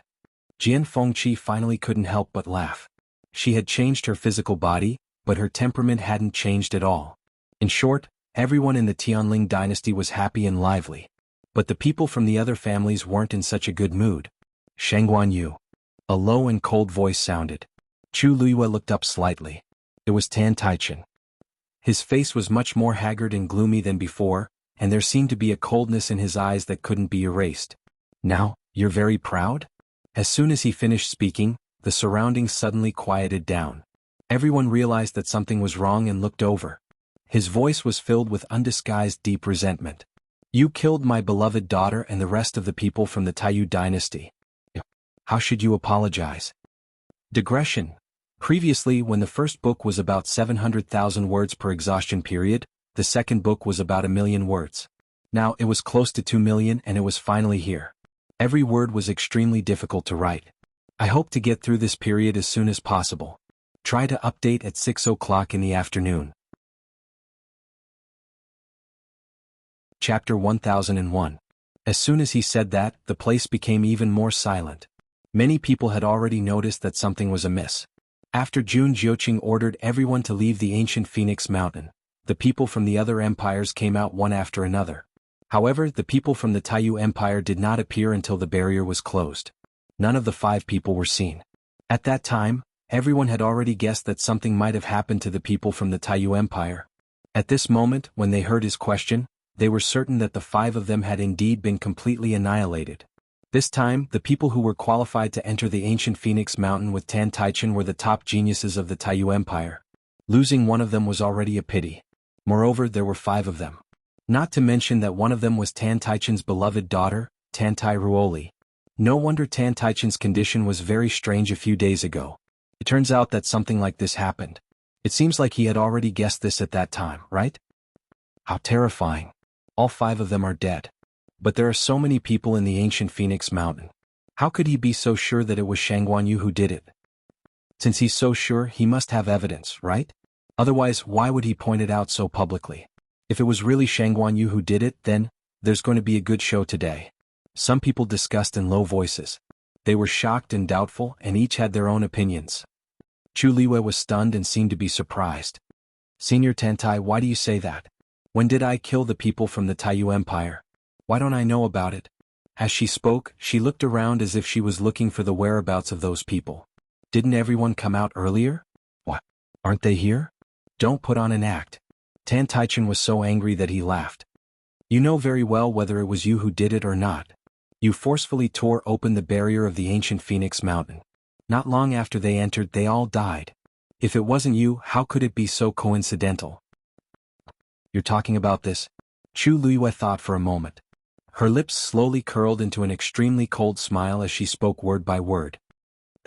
Jian Fengqi finally couldn't help but laugh. She had changed her physical body, but her temperament hadn't changed at all. In short, everyone in the Tianling dynasty was happy and lively. But the people from the other families weren't in such a good mood. "Shangguan Yu." A low and cold voice sounded. Chu Luiyue looked up slightly. It was Tan Taichen. His face was much more haggard and gloomy than before, and there seemed to be a coldness in his eyes that couldn't be erased. "Now, you're very proud?" As soon as he finished speaking, the surroundings suddenly quieted down. Everyone realized that something was wrong and looked over. His voice was filled with undisguised deep resentment. "You killed my beloved daughter and the rest of the people from the Taiyu dynasty. How should you apologize?" Digression. Previously, when the first book was about 700,000 words per exhaustion period, the second book was about 1,000,000 words. Now it was close to 2 million and it was finally here. Every word was extremely difficult to write. "I hope to get through this period as soon as possible. Try to update at 6 o'clock in the afternoon." Chapter 1001. As soon as he said that, the place became even more silent. Many people had already noticed that something was amiss. After Jun Jiuqing ordered everyone to leave the ancient Phoenix Mountain, the people from the other empires came out one after another. However, the people from the Taiyu Empire did not appear until the barrier was closed. None of the 5 people were seen. At that time, everyone had already guessed that something might have happened to the people from the Taiyu Empire. At this moment, when they heard his question, they were certain that the 5 of them had indeed been completely annihilated. This time, the people who were qualified to enter the ancient Phoenix Mountain with Tan Taichen were the top geniuses of the Taiyu Empire. Losing one of them was already a pity. Moreover, there were 5 of them. Not to mention that one of them was Tan Taichen's beloved daughter, Tantai Ruoli. No wonder Tan Taichen's condition was very strange a few days ago. It turns out that something like this happened. It seems like he had already guessed this at that time, right? How terrifying. All 5 of them are dead. But there are so many people in the ancient Phoenix Mountain. How could he be so sure that it was Shangguan Yu who did it? Since he's so sure, he must have evidence, right? Otherwise, why would he point it out so publicly? If it was really Shangguan Yu who did it, then there's going to be a good show today. Some people discussed in low voices. They were shocked and doubtful, and each had their own opinions. Chu Luiyue was stunned and seemed to be surprised. "Senior Tantai, why do you say that? When did I kill the people from the Taiyu Empire? Why don't I know about it?" As she spoke, she looked around as if she was looking for the whereabouts of those people. "Didn't everyone come out earlier? What? Aren't they here? Don't put on an act." Tan Taichen was so angry that he laughed. "You know very well whether it was you who did it or not. You forcefully tore open the barrier of the ancient Phoenix Mountain. Not long after they entered, they all died. If it wasn't you, how could it be so coincidental?" "You're talking about this?" Chu Luiyue thought for a moment. Her lips slowly curled into an extremely cold smile as she spoke word by word.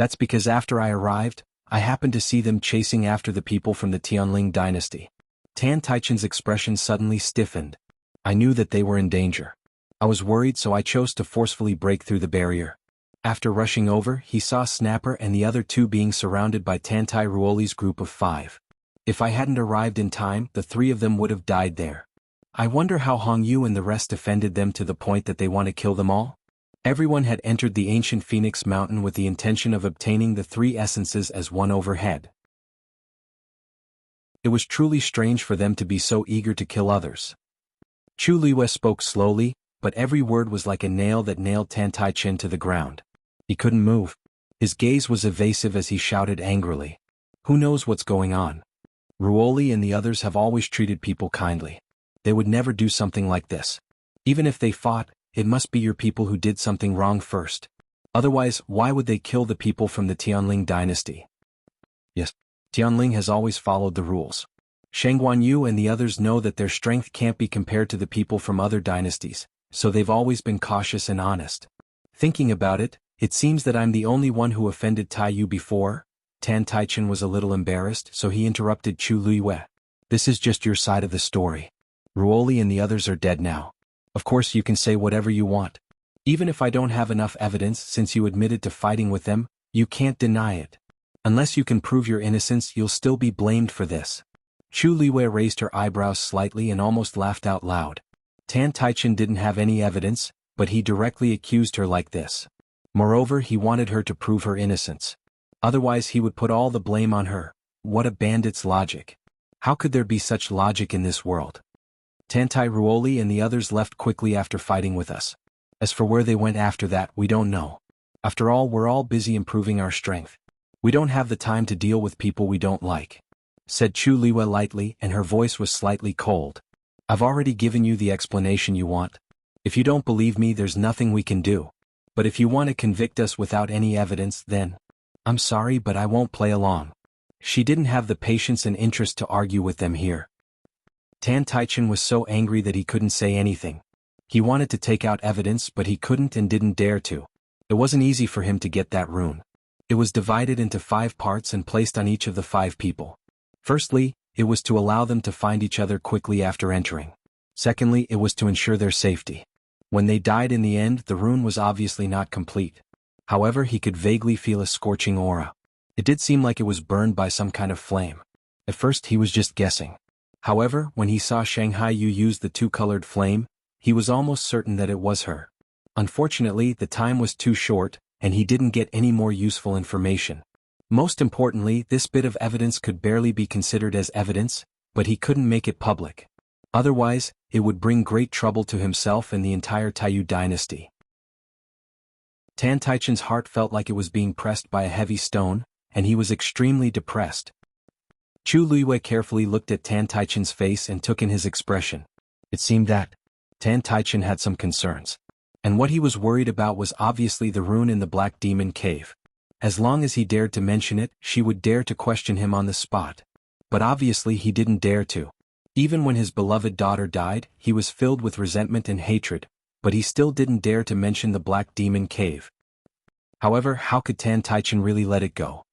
That's because after I arrived, I happened to see them chasing after the people from the Tianling dynasty. Tan Taichen's expression suddenly stiffened. I knew that they were in danger. I was worried, so I chose to forcefully break through the barrier. After rushing over, he saw Snapper and the other two being surrounded by Tantai Ruoli's group of 5. If I hadn't arrived in time, the 3 of them would have died there. I wonder how Hong Yu and the rest offended them to the point that they want to kill them all? Everyone had entered the ancient Phoenix Mountain with the intention of obtaining the 3 essences as one overhead. It was truly strange for them to be so eager to kill others. Chu Liwei spoke slowly, but every word was like a nail that nailed Tan Taichin to the ground. He couldn't move. His gaze was evasive as he shouted angrily. Who knows what's going on? Ruoli and the others have always treated people kindly. They would never do something like this. Even if they fought, it must be your people who did something wrong first. Otherwise, why would they kill the people from the Tianling dynasty? Yes, Tianling has always followed the rules. Shang Guanyu and the others know that their strength can't be compared to the people from other dynasties, so they've always been cautious and honest. Thinking about it, it seems that I'm the only one who offended Tai Yu before. Tan Taichin was a little embarrassed, so he interrupted Chu Liwei. This is just your side of the story. Ruoli and the others are dead now. Of course you can say whatever you want. Even if I don't have enough evidence, since you admitted to fighting with them, you can't deny it. Unless you can prove your innocence, you'll still be blamed for this. Chu Liwei raised her eyebrows slightly and almost laughed out loud. Tan Taichin didn't have any evidence, but he directly accused her like this. Moreover, he wanted her to prove her innocence. Otherwise he would put all the blame on her. What a bandit's logic. How could there be such logic in this world? Tantai Ruoli and the others left quickly after fighting with us. As for where they went after that, we don't know. After all, we're all busy improving our strength. We don't have the time to deal with people we don't like, said Chu Liwei lightly, and her voice was slightly cold. I've already given you the explanation you want. If you don't believe me, there's nothing we can do. But if you want to convict us without any evidence, then I'm sorry, but I won't play along. She didn't have the patience and interest to argue with them here. Tan Taichin was so angry that he couldn't say anything. He wanted to take out evidence, but he couldn't and didn't dare to. It wasn't easy for him to get that rune. It was divided into 5 parts and placed on each of the 5 people. Firstly, it was to allow them to find each other quickly after entering. Secondly, it was to ensure their safety. When they died in the end, the rune was obviously not complete. However, he could vaguely feel a scorching aura. It did seem like it was burned by some kind of flame. At first he was just guessing. However, when he saw Shanghai Yu use the 2-colored flame, he was almost certain that it was her. Unfortunately, the time was too short, and he didn't get any more useful information. Most importantly, this bit of evidence could barely be considered as evidence, but he couldn't make it public. Otherwise, it would bring great trouble to himself and the entire Taiyu dynasty. Tan Taichin's heart felt like it was being pressed by a heavy stone, and he was extremely depressed. Chu Liwei carefully looked at Tan Taichin's face and took in his expression. It seemed that Tan Taichin had some concerns. And what he was worried about was obviously the rune in the Black Demon Cave. As long as he dared to mention it, she would dare to question him on the spot. But obviously he didn't dare to. Even when his beloved daughter died, he was filled with resentment and hatred, but he still didn't dare to mention the Black Demon Cave. However, how could Tan Taichin really let it go?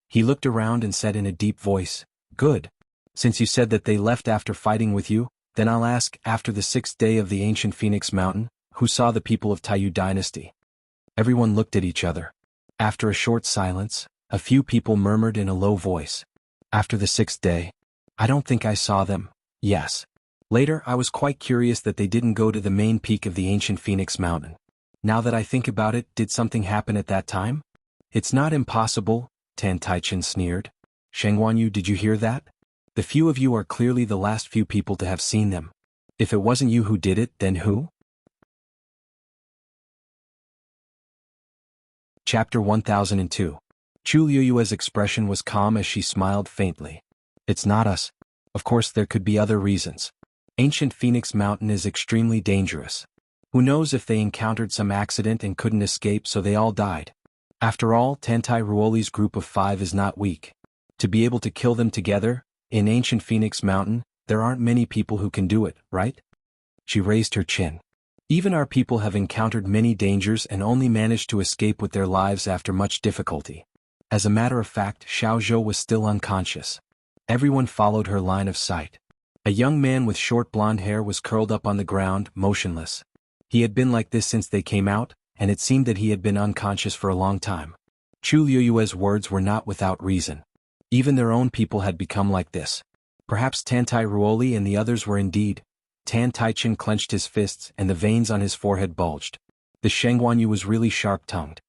He looked around and said in a deep voice, "Good. Since you said that they left after fighting with you, then I'll ask, after the 6th day of the ancient Phoenix Mountain, who saw the people of Taiyu dynasty?" Everyone looked at each other. After a short silence, a few people murmured in a low voice, "After the 6th day? I don't think I saw them." Yes. Later, I was quite curious that they didn't go to the main peak of the ancient Phoenix Mountain. Now that I think about it, did something happen at that time? It's not impossible, Tan Taichin sneered. Shengguanyu, did you hear that? The few of you are clearly the last few people to have seen them. If it wasn't you who did it, then who? Chapter 1002. Chu Liyue's expression was calm as she smiled faintly. It's not us. Of course there could be other reasons. Ancient Phoenix Mountain is extremely dangerous. Who knows if they encountered some accident and couldn't escape, so they all died. After all, Tantai Ruoli's group of 5 is not weak. To be able to kill them together, in ancient Phoenix Mountain, there aren't many people who can do it, right? She raised her chin. Even our people have encountered many dangers and only managed to escape with their lives after much difficulty. As a matter of fact, Xiao Zhou was still unconscious. Everyone followed her line of sight. A young man with short blonde hair was curled up on the ground, motionless. He had been like this since they came out, and it seemed that he had been unconscious for a long time. Chu Liyue's words were not without reason. Even their own people had become like this. Perhaps Tantai Ruoli and the others were indeed. Tan Taichin clenched his fists and the veins on his forehead bulged. The Shengguanyu was really sharp-tongued.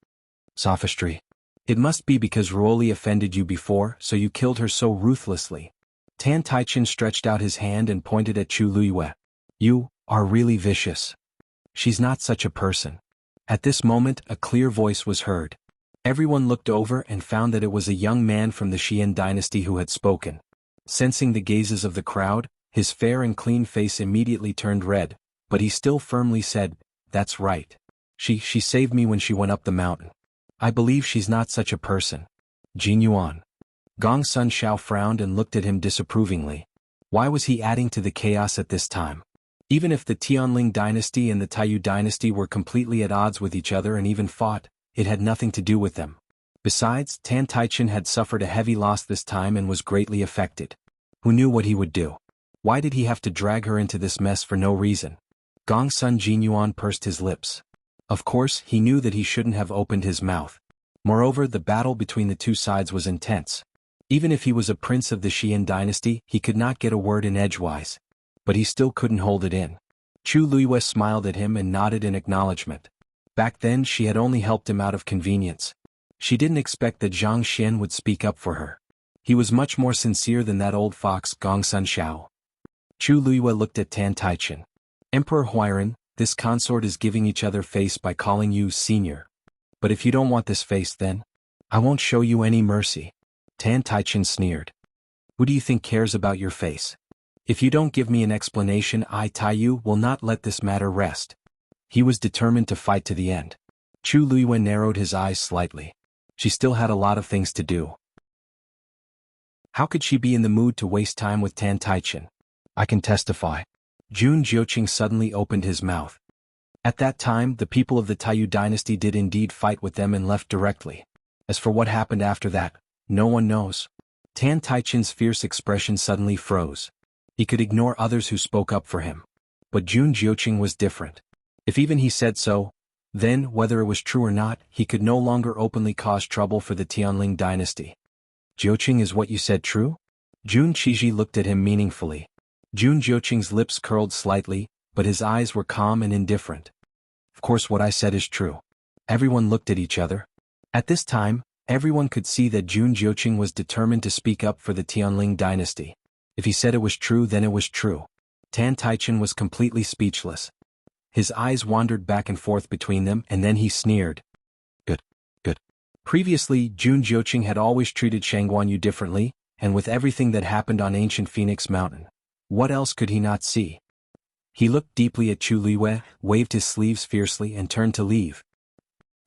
Sophistry. It must be because Ruoli offended you before, so you killed her so ruthlessly. Tan Taichin stretched out his hand and pointed at Chu Liyue. You are really vicious. She's not such a person. At this moment, a clear voice was heard. Everyone looked over and found that it was a young man from the Xian dynasty who had spoken. Sensing the gazes of the crowd, his fair and clean face immediately turned red, but he still firmly said, "That's right. She saved me when she went up the mountain. I believe she's not such a person." Jin Yuan. Gong Sun Xiao frowned and looked at him disapprovingly. Why was he adding to the chaos at this time? Even if the Tianling dynasty and the Taiyu dynasty were completely at odds with each other and even fought, it had nothing to do with them. Besides, Tan Taichin had suffered a heavy loss this time and was greatly affected. Who knew what he would do? Why did he have to drag her into this mess for no reason? Gong Sun Jinyuan pursed his lips. Of course, he knew that he shouldn't have opened his mouth. Moreover, the battle between the two sides was intense. Even if he was a prince of the Xian dynasty, he could not get a word in edgewise. But he still couldn't hold it in. Chu Liyue smiled at him and nodded in acknowledgement. Back then she had only helped him out of convenience. She didn't expect that Zhang Xian would speak up for her. He was much more sincere than that old fox Gong Sun Xiao. Chu Liyue looked at Tan Taichin. Emperor Huiran, this consort is giving each other face by calling you senior. But if you don't want this face then, I won't show you any mercy. Tan Taichin sneered. Who do you think cares about your face? If you don't give me an explanation, I, Taiyu, will not let this matter rest. He was determined to fight to the end. Chu Liyue narrowed his eyes slightly. She still had a lot of things to do. How could she be in the mood to waste time with Tan Taichin? I can testify. Jun Jiuqing suddenly opened his mouth. At that time, the people of the Taiyu dynasty did indeed fight with them and left directly. As for what happened after that, no one knows. Tan Taichin's fierce expression suddenly froze. He could ignore others who spoke up for him. But Jun Jiuqing was different. If even he said so, then, whether it was true or not, he could no longer openly cause trouble for the Tianling dynasty. Jiuqing, is what you said true? Jun Qiji looked at him meaningfully. Jun Jiuqing's lips curled slightly, but his eyes were calm and indifferent. Of course what I said is true. Everyone looked at each other. At this time, everyone could see that Jun Jiuqing was determined to speak up for the Tianling dynasty. If he said it was true, then it was true. Tan Taichin was completely speechless. His eyes wandered back and forth between them, and then he sneered. Good. Previously, Jun Jiuqing had always treated Shangguanyu differently, and with everything that happened on ancient Phoenix Mountain, what else could he not see? He looked deeply at Chu Liyue, waved his sleeves fiercely and turned to leave.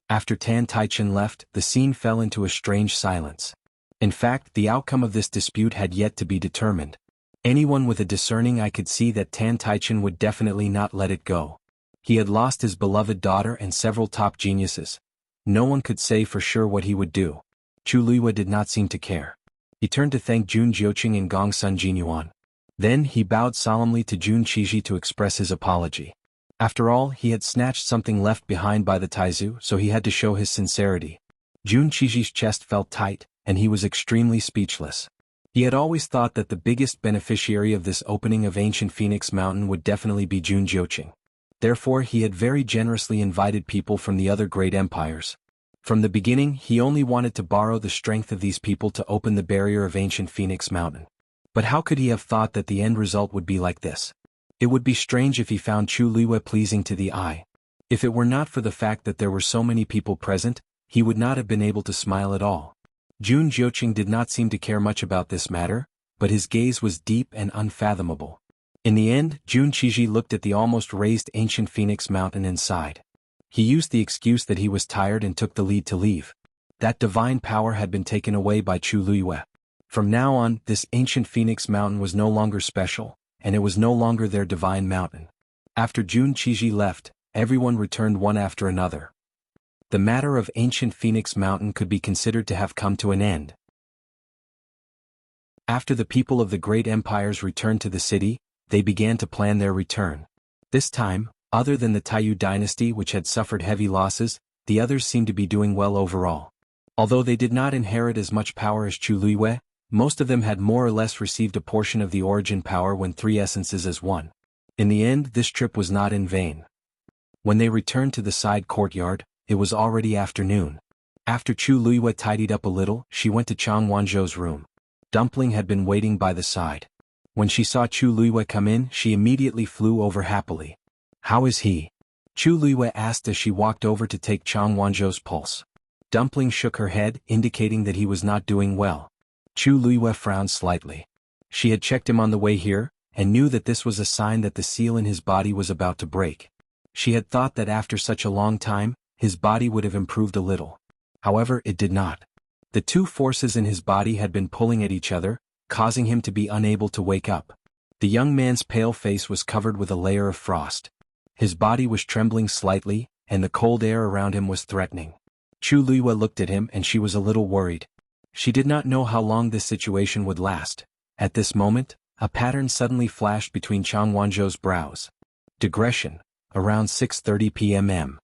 After Tan Taichin left, the scene fell into a strange silence. In fact, the outcome of this dispute had yet to be determined. Anyone with a discerning eye could see that Tan Taichin would definitely not let it go. He had lost his beloved daughter and several top geniuses. No one could say for sure what he would do. Chu Liyue did not seem to care. He turned to thank Jun Jiuqing and Gong Sun Jinyuan. Then he bowed solemnly to Jun Qiji to express his apology. After all, he had snatched something left behind by the Taizu, so he had to show his sincerity. Jun Qiji's chest felt tight, and he was extremely speechless. He had always thought that the biggest beneficiary of this opening of ancient Phoenix Mountain would definitely be Jun Jiuqing. Therefore, he had very generously invited people from the other great empires. From the beginning, he only wanted to borrow the strength of these people to open the barrier of ancient Phoenix Mountain. But how could he have thought that the end result would be like this? It would be strange if he found Chu Liyue pleasing to the eye. If it were not for the fact that there were so many people present, he would not have been able to smile at all. Jun Jiuqing did not seem to care much about this matter, but his gaze was deep and unfathomable. In the end, Jun Qiji looked at the almost raised ancient Phoenix Mountain and sighed. He used the excuse that he was tired and took the lead to leave. That divine power had been taken away by Chu Liyue. From now on, this ancient Phoenix Mountain was no longer special, and it was no longer their divine mountain. After Jun Qiji left, everyone returned one after another. The matter of ancient Phoenix Mountain could be considered to have come to an end. After the people of the great empires returned to the city, they began to plan their return. This time, other than the Taiyu dynasty which had suffered heavy losses, the others seemed to be doing well overall. Although they did not inherit as much power as Chu Luiyue, most of them had more or less received a portion of the origin power when three essences as one. In the end, this trip was not in vain. When they returned to the side courtyard, it was already afternoon. After Chu Luiyue tidied up a little, she went to Chang Wanzhou's room. Dumpling had been waiting by the side. When she saw Chu Luiyue come in, she immediately flew over happily. "How is he?" Chu Luiyue asked as she walked over to take Chang Wanzhou's pulse. Dumpling shook her head, indicating that he was not doing well. Chu Luiyue frowned slightly. She had checked him on the way here, and knew that this was a sign that the seal in his body was about to break. She had thought that after such a long time, his body would have improved a little. However, it did not. The two forces in his body had been pulling at each other, causing him to be unable to wake up. The young man's pale face was covered with a layer of frost. His body was trembling slightly, and the cold air around him was threatening. Chu Luiyue looked at him and she was a little worried. She did not know how long this situation would last. At this moment, a pattern suddenly flashed between Chang Wanzhou's brows. Digression. Around 6:30 p.m.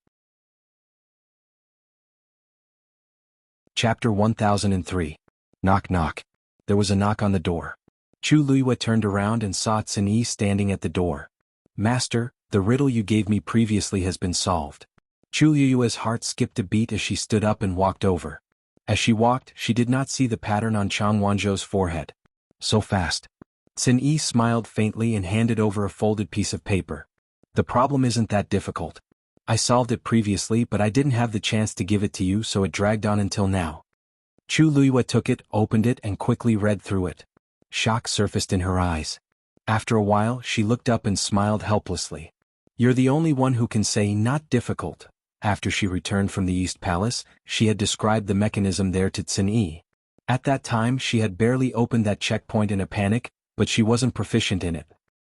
Chapter 1003. Knock knock. There was a knock on the door. Chu Luiyue turned around and saw Cin standing at the door. "Master, the riddle you gave me previously has been solved." Chu Luiyue's heart skipped a beat as she stood up and walked over. As she walked, she did not see the pattern on Chang Wanzhou's forehead. "So fast." Cin smiled faintly and handed over a folded piece of paper. "The problem isn't that difficult. I solved it previously, but I didn't have the chance to give it to you, so it dragged on until now." Chu Luiyue took it, opened it and quickly read through it. Shock surfaced in her eyes. After a while, she looked up and smiled helplessly. "You're the only one who can say not difficult." After she returned from the East Palace, she had described the mechanism there to Cin. At that time she had barely opened that checkpoint in a panic, but she wasn't proficient in it.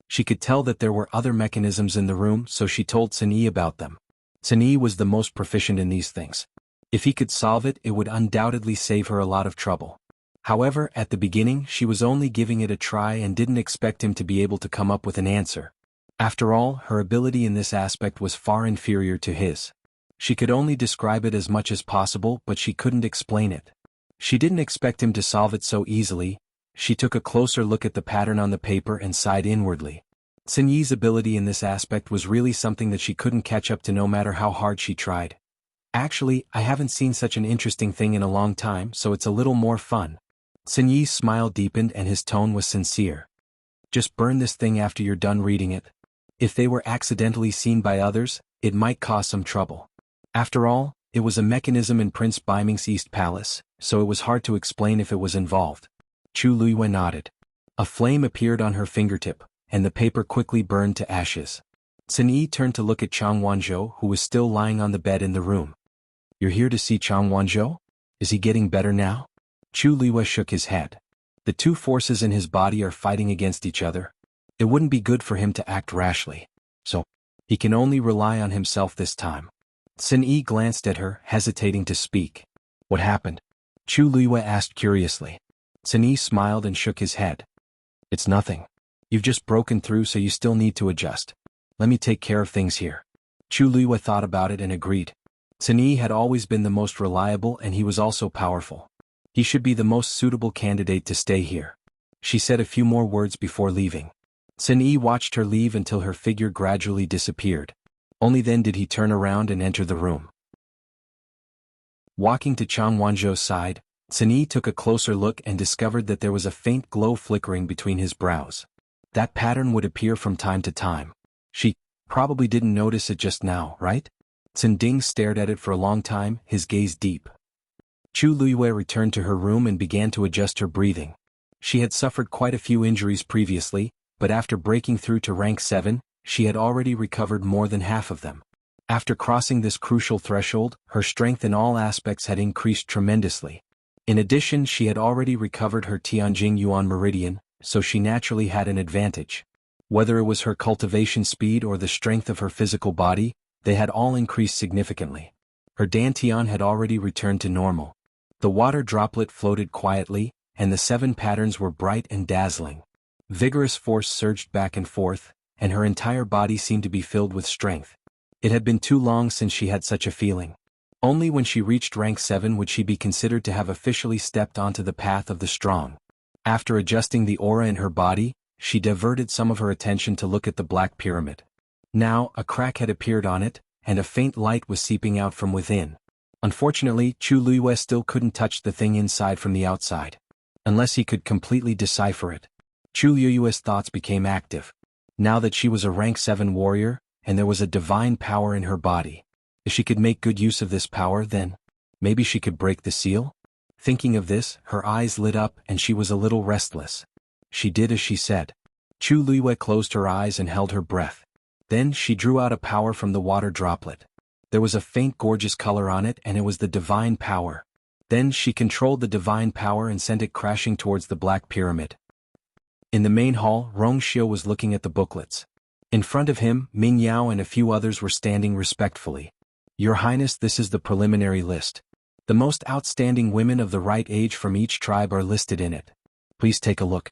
She could tell that there were other mechanisms in the room, so she told Cin about them. Cin was the most proficient in these things. If he could solve it, it would undoubtedly save her a lot of trouble. However, at the beginning she was only giving it a try and didn't expect him to be able to come up with an answer. After all, her ability in this aspect was far inferior to his. She could only describe it as much as possible, but she couldn't explain it. She didn't expect him to solve it so easily. She took a closer look at the pattern on the paper and sighed inwardly. Cin's ability in this aspect was really something that she couldn't catch up to no matter how hard she tried. "Actually, I haven't seen such an interesting thing in a long time, so it's a little more fun." Cin's smile deepened and his tone was sincere. "Just burn this thing after you're done reading it. If they were accidentally seen by others, it might cause some trouble." After all, it was a mechanism in Prince Baiming's East Palace, so it was hard to explain if it was involved. Chu Luiyue nodded. A flame appeared on her fingertip, and the paper quickly burned to ashes. Cin turned to look at Chang Wanzhou, who was still lying on the bed in the room. "You're here to see Chang Wanzhou? Is he getting better now?" Chu Luiyue shook his head. "The two forces in his body are fighting against each other. It wouldn't be good for him to act rashly. So, he can only rely on himself this time." Cin glanced at her, hesitating to speak. "What happened?" Chu Luiyue asked curiously. Cin smiled and shook his head. "It's nothing. You've just broken through, so you still need to adjust. Let me take care of things here." Chu Luiyue thought about it and agreed. Cin had always been the most reliable and he was also powerful. He should be the most suitable candidate to stay here. She said a few more words before leaving. Cin watched her leave until her figure gradually disappeared. Only then did he turn around and enter the room. Walking to Chang Wanzhou's side, Cin took a closer look and discovered that there was a faint glow flickering between his brows. That pattern would appear from time to time. She probably didn't notice it just now, right? Cin stared at it for a long time, his gaze deep. Chu Luiyue returned to her room and began to adjust her breathing. She had suffered quite a few injuries previously, but after breaking through to rank 7, she had already recovered more than half of them. After crossing this crucial threshold, her strength in all aspects had increased tremendously. In addition, she had already recovered her Tianjing Yuan meridian, so she naturally had an advantage. Whether it was her cultivation speed or the strength of her physical body, They had all increased significantly. Her dantian had already returned to normal. The water droplet floated quietly, and the 7 patterns were bright and dazzling. Vigorous force surged back and forth, and her entire body seemed to be filled with strength. It had been too long since she had such a feeling. Only when she reached rank 7 would she be considered to have officially stepped onto the path of the strong. After adjusting the aura in her body, she diverted some of her attention to look at the black pyramid. Now, a crack had appeared on it, and a faint light was seeping out from within. Unfortunately, Chu Luiyue still couldn't touch the thing inside from the outside. Unless he could completely decipher it. Chu Luiyue's thoughts became active. Now that she was a rank 7 warrior, and there was a divine power in her body. If she could make good use of this power, then maybe she could break the seal? Thinking of this, her eyes lit up and she was a little restless. She did as she said. Chu Luiyue closed her eyes and held her breath. Then she drew out a power from the water droplet. There was a faint gorgeous color on it and it was the divine power. Then she controlled the divine power and sent it crashing towards the black pyramid. In the main hall, Rongxiu was looking at the booklets. In front of him, Ming Yao and a few others were standing respectfully. Your Highness, this is the preliminary list. The most outstanding women of the right age from each tribe are listed in it. Please take a look.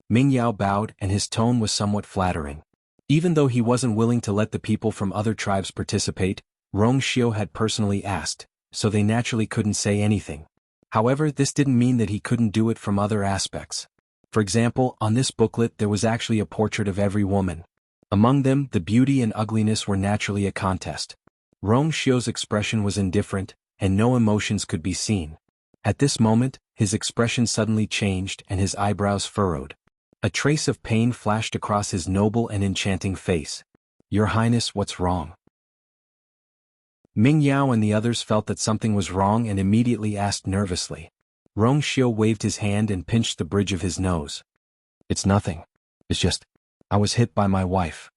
Ming Yao bowed and his tone was somewhat flattering. Even though he wasn't willing to let the people from other tribes participate, Rongxiu had personally asked, so they naturally couldn't say anything. However, this didn't mean that he couldn't do it from other aspects. For example, on this booklet there was actually a portrait of every woman. Among them, the beauty and ugliness were naturally a contest. Rongxiu's expression was indifferent, and no emotions could be seen. At this moment, his expression suddenly changed and his eyebrows furrowed. A trace of pain flashed across his noble and enchanting face. Your Highness, what's wrong? Ming Yao and the others felt that something was wrong and immediately asked nervously. Rongxiu waved his hand and pinched the bridge of his nose. It's nothing. It's just, I was hit by my wife.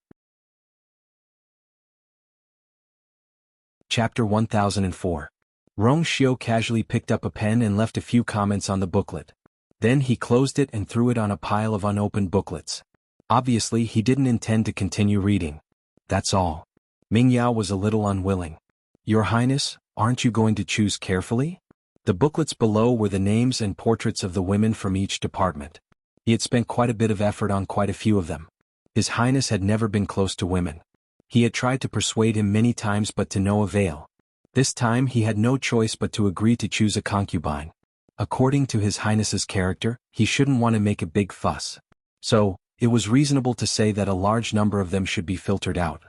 Chapter 1004. Rongxiu casually picked up a pen and left a few comments on the booklet. Then he closed it and threw it on a pile of unopened booklets. Obviously, he didn't intend to continue reading. That's all. Ming Yao was a little unwilling. Your Highness, aren't you going to choose carefully? The booklets below were the names and portraits of the women from each department. He had spent quite a bit of effort on quite a few of them. His Highness had never been close to women. He had tried to persuade him many times but to no avail. This time he had no choice but to agree to choose a concubine. According to His Highness's character, he shouldn't want to make a big fuss. So, it was reasonable to say that a large number of them should be filtered out.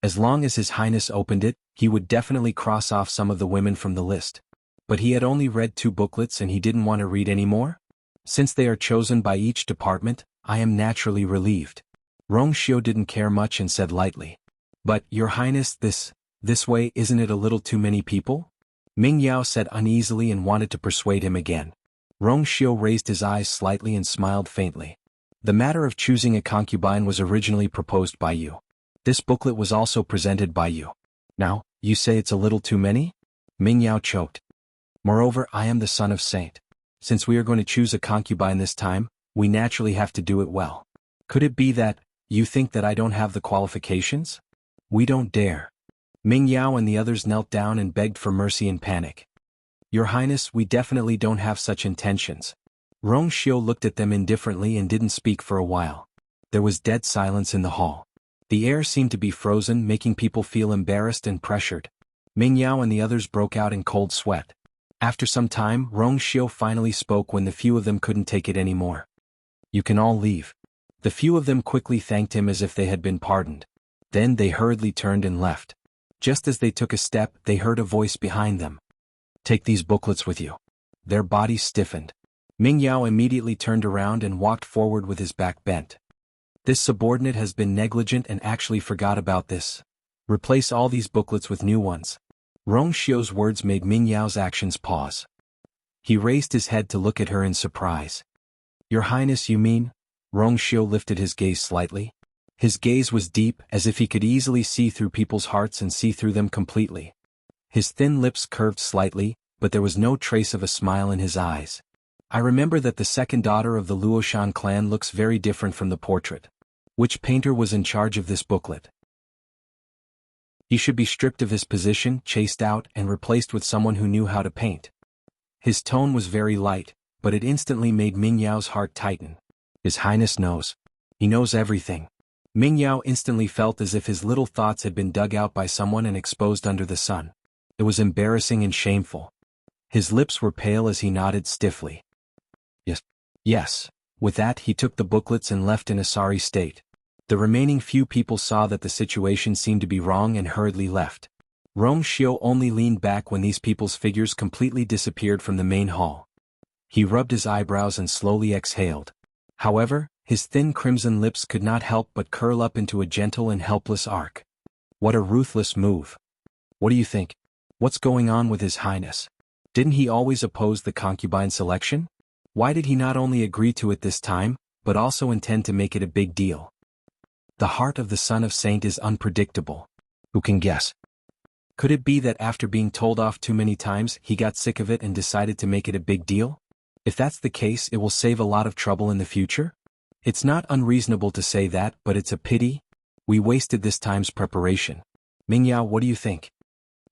As long as His Highness opened it, he would definitely cross off some of the women from the list. But he had only read 2 booklets and he didn't want to read any more? Since they are chosen by each department, I am naturally relieved. Rongxiu didn't care much and said lightly. But, Your Highness, this way, isn't it a little too many people? Ming Yao said uneasily and wanted to persuade him again. Rongxiu raised his eyes slightly and smiled faintly. The matter of choosing a concubine was originally proposed by you. This booklet was also presented by you. Now, you say it's a little too many? Ming Yao choked. Moreover, I am the son of Saint. Since we are going to choose a concubine this time, we naturally have to do it well. Could it be that you think that I don't have the qualifications? We don't dare. Ming Yao and the others knelt down and begged for mercy in panic. Your Highness, we definitely don't have such intentions. Rongxiu looked at them indifferently and didn't speak for a while. There was dead silence in the hall. The air seemed to be frozen, making people feel embarrassed and pressured. Ming Yao and the others broke out in cold sweat. After some time, Rongxiu finally spoke when the few of them couldn't take it anymore. You can all leave. The few of them quickly thanked him as if they had been pardoned. Then they hurriedly turned and left. Just as they took a step, they heard a voice behind them. Take these booklets with you. Their bodies stiffened. Ming Yao immediately turned around and walked forward with his back bent. This subordinate has been negligent and actually forgot about this. Replace all these booklets with new ones. Rongxiu's words made Ming Yao's actions pause. He raised his head to look at her in surprise. Your Highness, you mean? Rongxiu lifted his gaze slightly. His gaze was deep, as if he could easily see through people's hearts and see through them completely. His thin lips curved slightly, but there was no trace of a smile in his eyes. I remember that the second daughter of the Luoshan clan looks very different from the portrait. Which painter was in charge of this booklet? He should be stripped of his position, chased out, and replaced with someone who knew how to paint. His tone was very light, but it instantly made Ming Yao's heart tighten. His Highness knows. He knows everything. Ming Yao instantly felt as if his little thoughts had been dug out by someone and exposed under the sun. It was embarrassing and shameful. His lips were pale as he nodded stiffly. Yes. Yes. With that he took the booklets and left in a sorry state. The remaining few people saw that the situation seemed to be wrong and hurriedly left. Rong Xiu only leaned back when these people's figures completely disappeared from the main hall. He rubbed his eyebrows and slowly exhaled. However, his thin crimson lips could not help but curl up into a gentle and helpless arc. What a ruthless move. What do you think? What's going on with His Highness? Didn't he always oppose the concubine selection? Why did he not only agree to it this time, but also intend to make it a big deal? The heart of the son of Saint is unpredictable. Who can guess? Could it be that after being told off too many times, he got sick of it and decided to make it a big deal? If that's the case, it will save a lot of trouble in the future? It's not unreasonable to say that, but it's a pity. We wasted this time's preparation. Ming Yao, what do you think?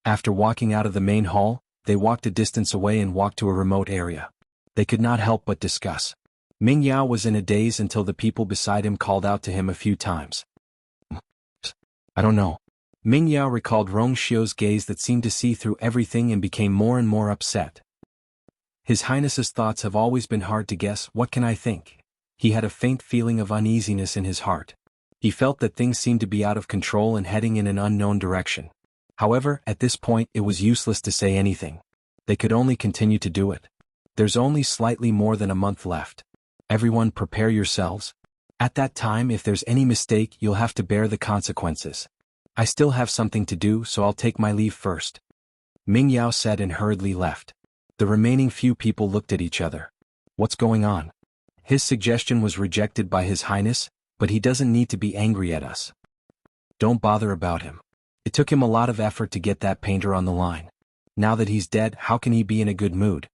After walking out of the main hall, they walked a distance away and walked to a remote area. They could not help but discuss. Ming Yao was in a daze until the people beside him called out to him a few times. I don't know. Ming Yao recalled Rong Xiu's gaze that seemed to see through everything and became more and more upset. His Highness's thoughts have always been hard to guess. What can I think? He had a faint feeling of uneasiness in his heart. He felt that things seemed to be out of control and heading in an unknown direction. However, at this point it was useless to say anything. They could only continue to do it. There's only slightly more than a month left. Everyone prepare yourselves. At that time, if there's any mistake, you'll have to bear the consequences. I still have something to do, so I'll take my leave first. Ming Yao said and hurriedly left. The remaining few people looked at each other. What's going on? His suggestion was rejected by His Highness, but he doesn't need to be angry at us. Don't bother about him. It took him a lot of effort to get that painter on the line. Now that he's dead, how can he be in a good mood?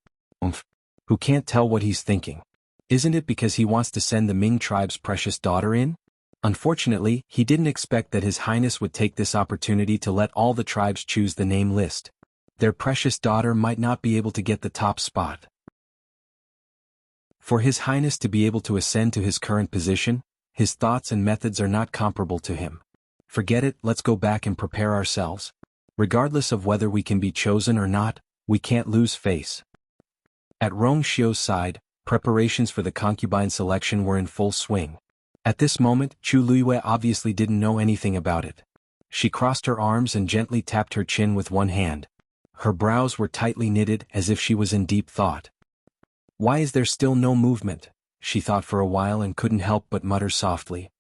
Who can't tell what he's thinking? Isn't it because he wants to send the Ming tribe's precious daughter in? Unfortunately, he didn't expect that His Highness would take this opportunity to let all the tribes choose the name list. Their precious daughter might not be able to get the top spot. For His Highness to be able to ascend to his current position, his thoughts and methods are not comparable to him. Forget it, let's go back and prepare ourselves. Regardless of whether we can be chosen or not, we can't lose face. At Rong Xiu's side, preparations for the concubine selection were in full swing. At this moment, Chu Luiyue obviously didn't know anything about it. She crossed her arms and gently tapped her chin with one hand. Her brows were tightly knitted as if she was in deep thought. Why is there still no movement? She thought for a while and couldn't help but mutter softly.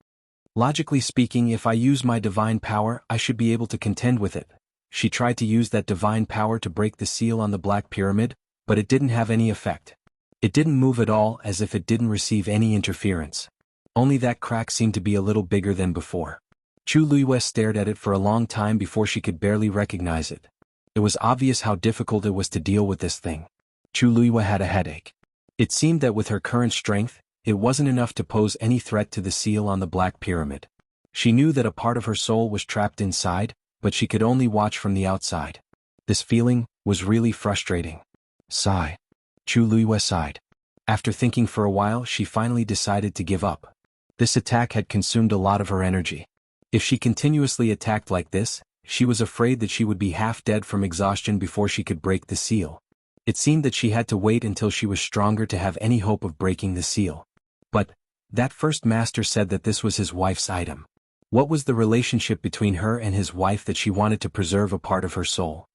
Logically speaking, if I use my divine power, I should be able to contend with it. She tried to use that divine power to break the seal on the Black Pyramid, but it didn't have any effect. It didn't move at all, as if it didn't receive any interference. Only that crack seemed to be a little bigger than before. Chu Luiyue stared at it for a long time before she could barely recognize it. It was obvious how difficult it was to deal with this thing. Chu Luiyue had a headache. It seemed that with her current strength, it wasn't enough to pose any threat to the seal on the Black Pyramid. She knew that a part of her soul was trapped inside, but she could only watch from the outside. This feeling was really frustrating. Sigh. Chu Luiyue sighed. After thinking for a while, she finally decided to give up. This attack had consumed a lot of her energy. If she continuously attacked like this, she was afraid that she would be half dead from exhaustion before she could break the seal. It seemed that she had to wait until she was stronger to have any hope of breaking the seal. But that first master said that this was his wife's item. What was the relationship between her and his wife that she wanted to preserve a part of her soul?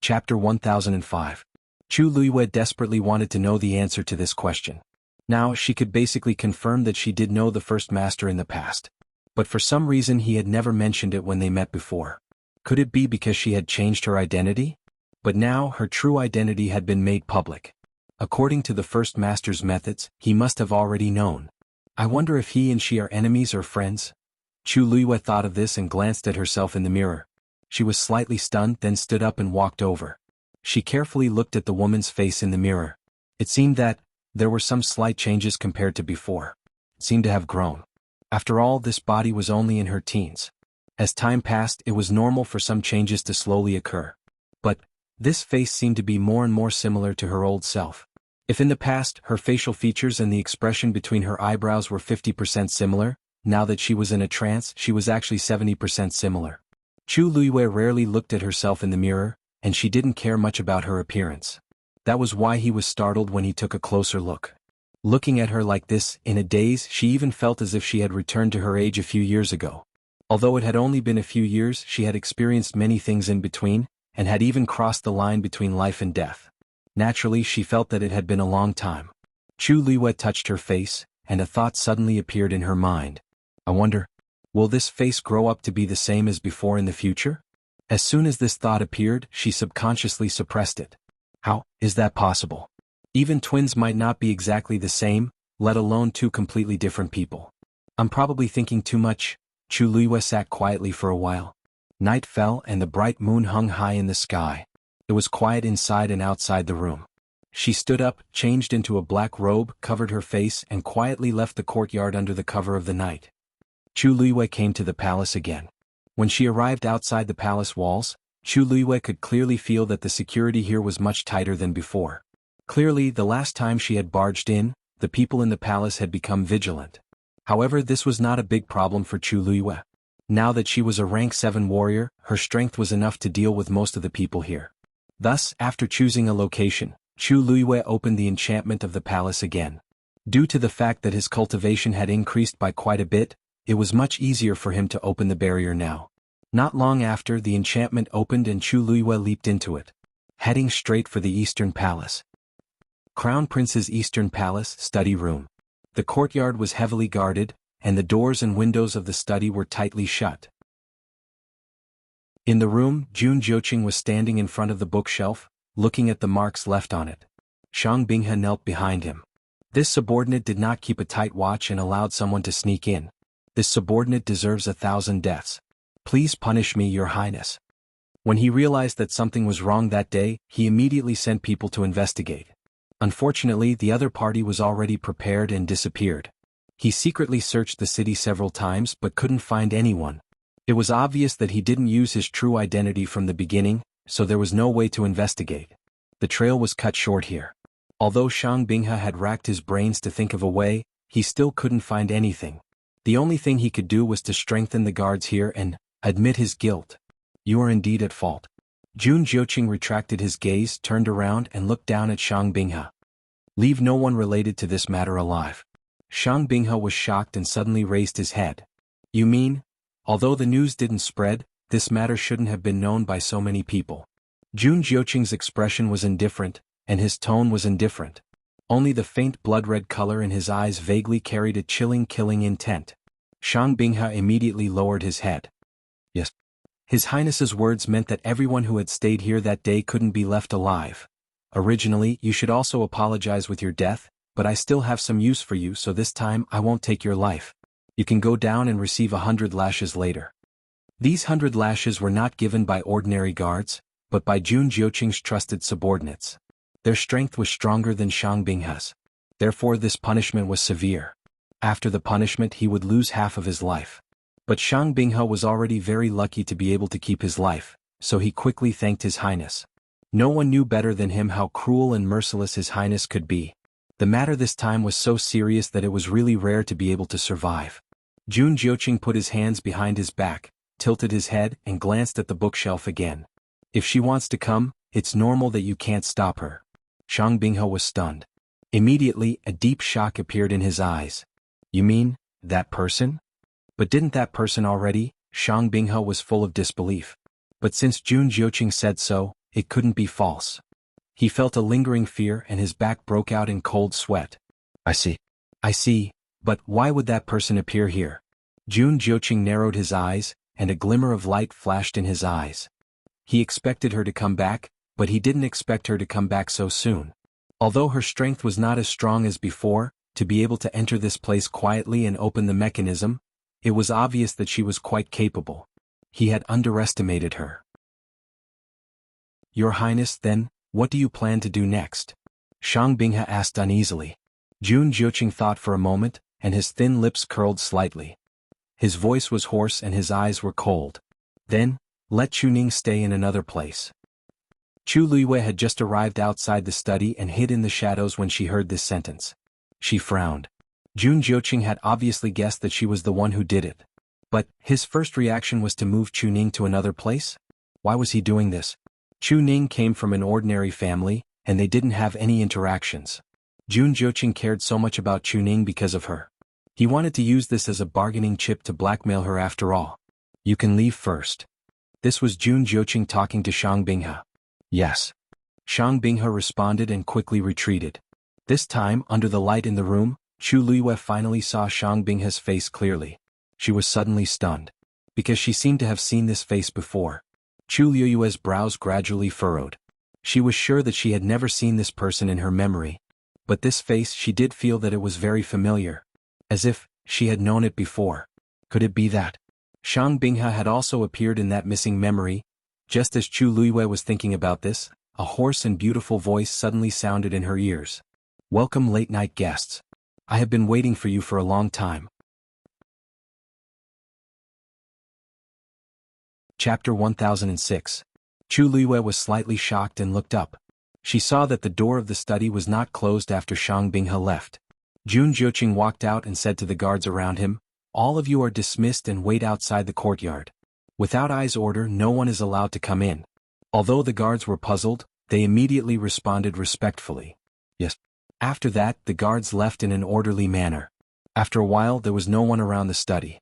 Chapter 1005. Chu Luiyue desperately wanted to know the answer to this question. Now she could basically confirm that she did know the first master in the past. But for some reason he had never mentioned it when they met before. Could it be because she had changed her identity? But now her true identity had been made public. According to the first master's methods, he must have already known. I wonder if he and she are enemies or friends? Chu Luiyue thought of this and glanced at herself in the mirror. She was slightly stunned, then stood up and walked over. She carefully looked at the woman's face in the mirror. It seemed that there were some slight changes compared to before. It seemed to have grown. After all, this body was only in her teens. As time passed, it was normal for some changes to slowly occur. But this face seemed to be more and more similar to her old self. If in the past, her facial features and the expression between her eyebrows were 50% similar, now that she was in a trance, she was actually 70% similar. Chu Luiyue rarely looked at herself in the mirror, and she didn't care much about her appearance. That was why he was startled when he took a closer look. Looking at her like this, in a daze, she even felt as if she had returned to her age a few years ago. Although it had only been a few years, she had experienced many things in between, and had even crossed the line between life and death. Naturally, she felt that it had been a long time. Chu Luiyue touched her face, and a thought suddenly appeared in her mind. I wonder, will this face grow up to be the same as before in the future? As soon as this thought appeared, she subconsciously suppressed it. How is that possible? Even twins might not be exactly the same, let alone two completely different people. I'm probably thinking too much. Chu Luiyue sat quietly for a while. Night fell and the bright moon hung high in the sky. It was quiet inside and outside the room. She stood up, changed into a black robe, covered her face, and quietly left the courtyard under the cover of the night. Chu Luiyue came to the palace again. When she arrived outside the palace walls, Chu Luiyue could clearly feel that the security here was much tighter than before. Clearly, the last time she had barged in, the people in the palace had become vigilant. However, this was not a big problem for Chu Luiyue. Now that she was a rank 7 warrior, her strength was enough to deal with most of the people here. Thus, after choosing a location, Chu Luiyue opened the enchantment of the palace again. Due to the fact that his cultivation had increased by quite a bit, it was much easier for him to open the barrier now. Not long after, the enchantment opened and Chu Luiyue leaped into it, heading straight for the Eastern Palace. Crown Prince's Eastern Palace study room. The courtyard was heavily guarded, and the doors and windows of the study were tightly shut. In the room, Jun Jiuqing was standing in front of the bookshelf, looking at the marks left on it. Shang Binghe knelt behind him. This subordinate did not keep a tight watch and allowed someone to sneak in. This subordinate deserves 1,000 deaths. Please punish me, Your Highness. When he realized that something was wrong that day, he immediately sent people to investigate. Unfortunately, the other party was already prepared and disappeared. He secretly searched the city several times but couldn't find anyone. It was obvious that he didn't use his true identity from the beginning, so there was no way to investigate. The trail was cut short here. Although Shang Binghe had racked his brains to think of a way, he still couldn't find anything. The only thing he could do was to strengthen the guards here and admit his guilt. You are indeed at fault. Jun Jiuqing retracted his gaze, turned around and looked down at Shang Binghe. Leave no one related to this matter alive. Shang Binghe was shocked and suddenly raised his head. You mean, although the news didn't spread, this matter shouldn't have been known by so many people? Jun Jiuqing's expression was indifferent, and his tone was indifferent. Only the faint blood-red color in his eyes vaguely carried a chilling, killing intent. Shang Binghe immediately lowered his head. Yes. His Highness's words meant that everyone who had stayed here that day couldn't be left alive. Originally, you should also apologize with your death, but I still have some use for you, so this time I won't take your life. You can go down and receive 100 lashes later. These 100 lashes were not given by ordinary guards, but by Jun Jiuqing's trusted subordinates. Their strength was stronger than Shang Binghe's. Therefore this punishment was severe. After the punishment he would lose half of his life. But Shang Binghe was already very lucky to be able to keep his life, so he quickly thanked His Highness. No one knew better than him how cruel and merciless His Highness could be. The matter this time was so serious that it was really rare to be able to survive. Jun Jiuqing put his hands behind his back, tilted his head and glanced at the bookshelf again. If she wants to come, it's normal that you can't stop her. Shang Binghe was stunned. Immediately, a deep shock appeared in his eyes. You mean, that person? But didn't that person already? Shang Binghe was full of disbelief. But since Jun Jiuqing said so, it couldn't be false. He felt a lingering fear and his back broke out in cold sweat. I see, but why would that person appear here? Jun Jiuqing narrowed his eyes, and a glimmer of light flashed in his eyes. He expected her to come back, but he didn't expect her to come back so soon. Although her strength was not as strong as before, to be able to enter this place quietly and open the mechanism, it was obvious that she was quite capable. He had underestimated her. Your Highness, then, what do you plan to do next? Shang Binghe asked uneasily. Jun Jiuqing thought for a moment, and his thin lips curled slightly. His voice was hoarse and his eyes were cold. Then, let Chuning stay in another place. Chu Luiyue had just arrived outside the study and hid in the shadows when she heard this sentence. She frowned. Jun Jiuqing had obviously guessed that she was the one who did it. But, his first reaction was to move Chuning to another place? Why was he doing this? Chuning came from an ordinary family, and they didn't have any interactions. Jun Jiuqing cared so much about Chuning because of her. He wanted to use this as a bargaining chip to blackmail her after all. You can leave first. This was Jun Jiuqing talking to Shang Binghe. Yes. Shang Binghe responded and quickly retreated. This time, under the light in the room, Chu Luiyue finally saw Shang Binghe's face clearly. She was suddenly stunned. Because she seemed to have seen this face before. Chu Luiyue's brows gradually furrowed. She was sure that she had never seen this person in her memory. But this face, she did feel that it was very familiar. As if she had known it before. Could it be that Shang Binghe had also appeared in that missing memory? Just as Chu Luiyue was thinking about this, a hoarse and beautiful voice suddenly sounded in her ears. Welcome late-night guests. I have been waiting for you for a long time. Chapter 1006. Chu Luiyue was slightly shocked and looked up. She saw that the door of the study was not closed after Shang Binghe left. Jun Jiuqing walked out and said to the guards around him, all of you are dismissed and wait outside the courtyard. Without I's order, no one is allowed to come in. Although the guards were puzzled, they immediately responded respectfully. Yes. After that, the guards left in an orderly manner. After a while, there was no one around the study.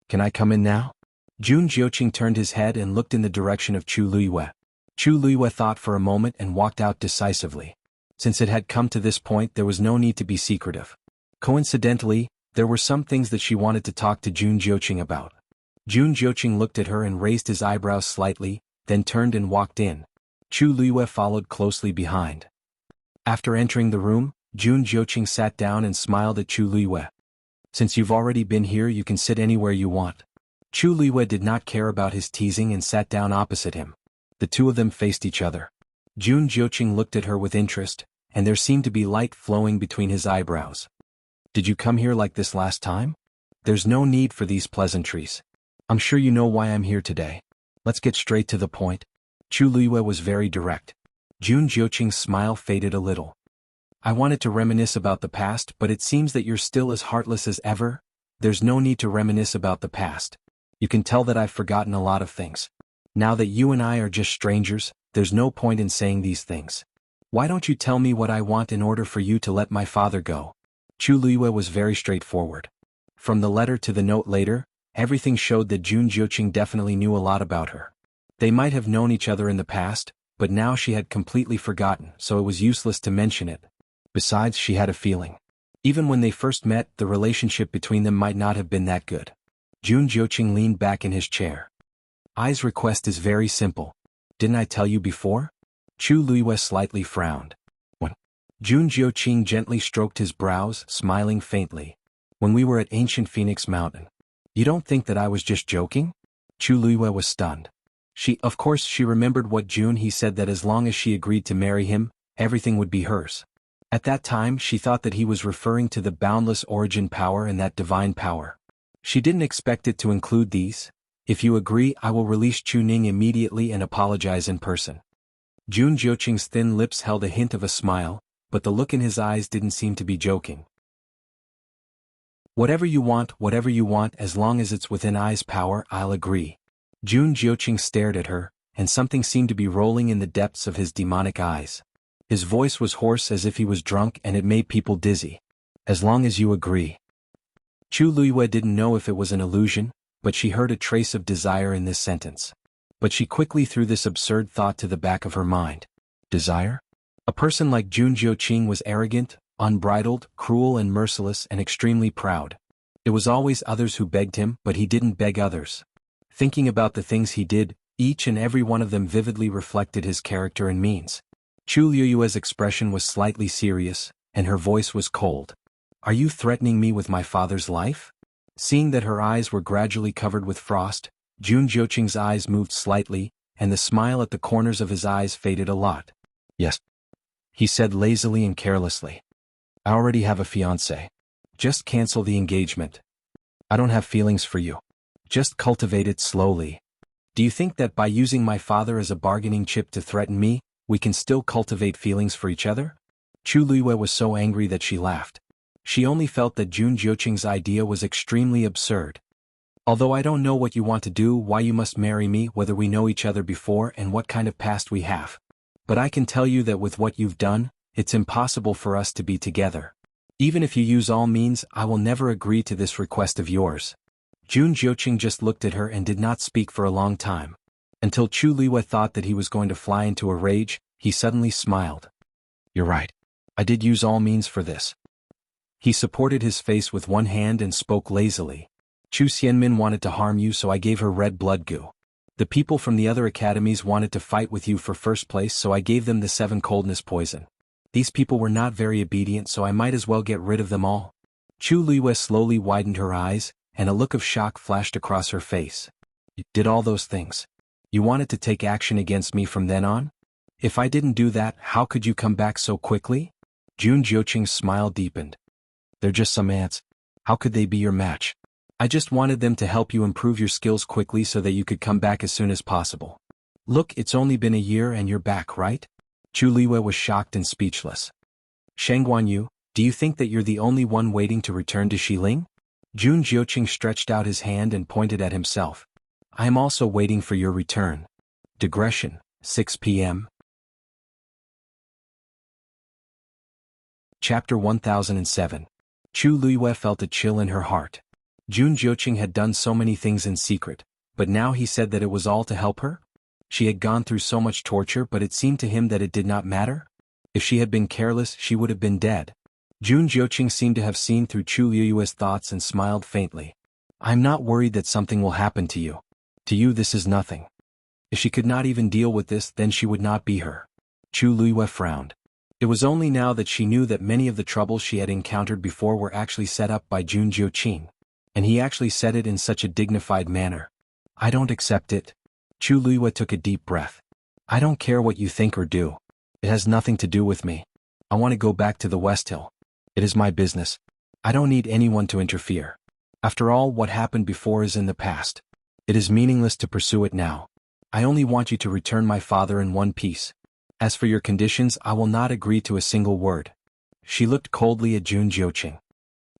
Can I come in now? Jun Jiuqing turned his head and looked in the direction of Chu Luiyue. Chu Luiyue thought for a moment and walked out decisively. Since it had come to this point, there was no need to be secretive. Coincidentally, there were some things that she wanted to talk to Jun Jiuqing about. Jun Jiuqing looked at her and raised his eyebrows slightly, then turned and walked in. Chu Luiyue followed closely behind. After entering the room, Jun Jiuqing sat down and smiled at Chu Luiyue. Since you've already been here, you can sit anywhere you want. Chu Luiyue did not care about his teasing and sat down opposite him. The two of them faced each other. Jun Jiuqing looked at her with interest, and there seemed to be light flowing between his eyebrows. Did you come here like this last time? There's no need for these pleasantries. I'm sure you know why I'm here today. Let's get straight to the point. Chu Luiyue was very direct. Jun Jiuqing's smile faded a little. I wanted to reminisce about the past, but it seems that you're still as heartless as ever. There's no need to reminisce about the past. You can tell that I've forgotten a lot of things. Now that you and I are just strangers, there's no point in saying these things. Why don't you tell me what I want in order for you to let my father go? Chu Luiyue was very straightforward. From the letter to the note later, everything showed that Jun Jiuqing definitely knew a lot about her. They might have known each other in the past, but now she had completely forgotten, so it was useless to mention it. Besides, she had a feeling. Even when they first met, the relationship between them might not have been that good. Jun Jiuqing leaned back in his chair. I's request is very simple. Didn't I tell you before? Chu Luiyue slightly frowned. When Jun Jiuqing gently stroked his brows, smiling faintly. When we were at ancient Phoenix Mountain. You don't think that I was just joking? Chu Luiyue was stunned. Of course she remembered what he said that as long as she agreed to marry him, everything would be hers. At that time, she thought that he was referring to the boundless origin power and that divine power. She didn't expect it to include these. If you agree, I will release Chuning immediately and apologize in person. Jun Jiuqing's thin lips held a hint of a smile, but the look in his eyes didn't seem to be joking. Whatever you want, as long as it's within I's power, I'll agree. Jun Jiuqing stared at her, and something seemed to be rolling in the depths of his demonic eyes. His voice was hoarse as if he was drunk, and it made people dizzy. As long as you agree. Chu Luiyue didn't know if it was an illusion, but she heard a trace of desire in this sentence. But she quickly threw this absurd thought to the back of her mind. Desire? A person like Jun Jiuqing was arrogant, unbridled, cruel and merciless and extremely proud. It was always others who begged him, but he didn't beg others. Thinking about the things he did, each and every one of them vividly reflected his character and means. Chu Luiyue's expression was slightly serious, and her voice was cold. Are you threatening me with my father's life? Seeing that her eyes were gradually covered with frost, Jun Jiuqing's eyes moved slightly, and the smile at the corners of his eyes faded a lot. Yes, he said lazily and carelessly. I already have a fiancé. Just cancel the engagement. I don't have feelings for you. Just cultivate it slowly. Do you think that by using my father as a bargaining chip to threaten me, we can still cultivate feelings for each other? Chu Luiyue was so angry that she laughed. She only felt that Jun Jiuqing's idea was extremely absurd. Although I don't know what you want to do, why you must marry me, whether we know each other before and what kind of past we have. But I can tell you that with what you've done, it's impossible for us to be together. Even if you use all means, I will never agree to this request of yours. Jun Jiuqing just looked at her and did not speak for a long time. Until Chu Luiyue thought that he was going to fly into a rage, he suddenly smiled. You're right. I did use all means for this. He supported his face with one hand and spoke lazily. Chu Xianmin wanted to harm you, so I gave her red blood goo. The people from the other academies wanted to fight with you for first place, so I gave them the 7 coldness poison. These people were not very obedient, so I might as well get rid of them all. Chu Luiyue slowly widened her eyes, and a look of shock flashed across her face. You did all those things. You wanted to take action against me from then on? If I didn't do that, how could you come back so quickly? Jun Jiuqing's smile deepened. They're just some ants. How could they be your match? I just wanted them to help you improve your skills quickly so that you could come back as soon as possible. Look, it's only been a year and you're back, right? Chu Luiyue was shocked and speechless. Sheng Guanyu, do you think that you're the only one waiting to return to Xiling? Jun Jiuqing stretched out his hand and pointed at himself. I am also waiting for your return. Digression, 6 p.m. Chapter 1007. Chu Luiyue felt a chill in her heart. Jun Jiuqing had done so many things in secret, but now he said that it was all to help her? She had gone through so much torture, but it seemed to him that it did not matter? If she had been careless, she would have been dead. Jun Jiuqing seemed to have seen through Chu Luiyue's thoughts and smiled faintly. I'm not worried that something will happen to you. To you this is nothing. If she could not even deal with this, then she would not be her. Chu Luiyue frowned. It was only now that she knew that many of the troubles she had encountered before were actually set up by Jun Jiuqing. And he actually said it in such a dignified manner. I don't accept it. Chu Luiyue took a deep breath. I don't care what you think or do. It has nothing to do with me. I want to go back to the West Hill. It is my business. I don't need anyone to interfere. After all, what happened before is in the past. It is meaningless to pursue it now. I only want you to return my father in one piece. As for your conditions, I will not agree to a single word. She looked coldly at Jun Jiuqing.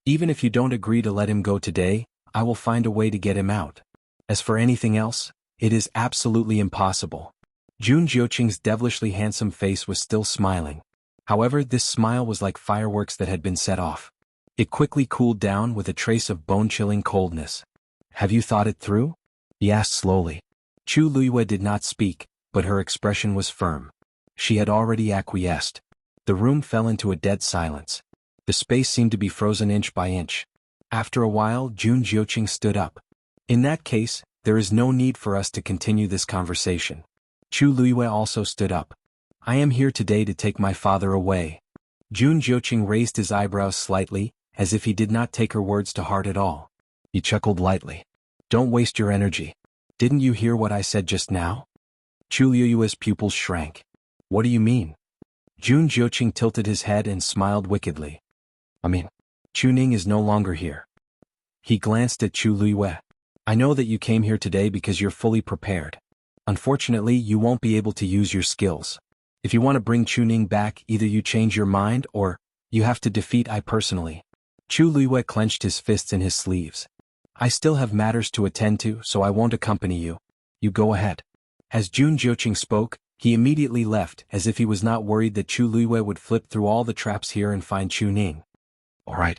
Even if you don't agree to let him go today, I will find a way to get him out. As for anything else, it is absolutely impossible. Jun Jiuqing's devilishly handsome face was still smiling. However, this smile was like fireworks that had been set off. It quickly cooled down with a trace of bone-chilling coldness. Have you thought it through? He asked slowly. Chu Luiyue did not speak, but her expression was firm. She had already acquiesced. The room fell into a dead silence. The space seemed to be frozen inch by inch. After a while, Jun Jiuqing stood up. In that case, there is no need for us to continue this conversation. Chu Luiyue also stood up. I am here today to take my father away. Jun Jiuqing raised his eyebrows slightly, as if he did not take her words to heart at all. He chuckled lightly. Don't waste your energy. Didn't you hear what I said just now? Chu Luiyue's pupils shrank. What do you mean? Jun Jiuqing tilted his head and smiled wickedly. Chu Ning is no longer here. He glanced at Chu Luiyue. I know that you came here today because you're fully prepared. Unfortunately, you won't be able to use your skills. If you want to bring Chu Ning back, either you change your mind or you have to defeat I personally. Chu Luiyue clenched his fists in his sleeves. I still have matters to attend to, so I won't accompany you. You go ahead. As Jun Jiuqing spoke, he immediately left, as if he was not worried that Chu Luiyue would flip through all the traps here and find Chu Ning. All right.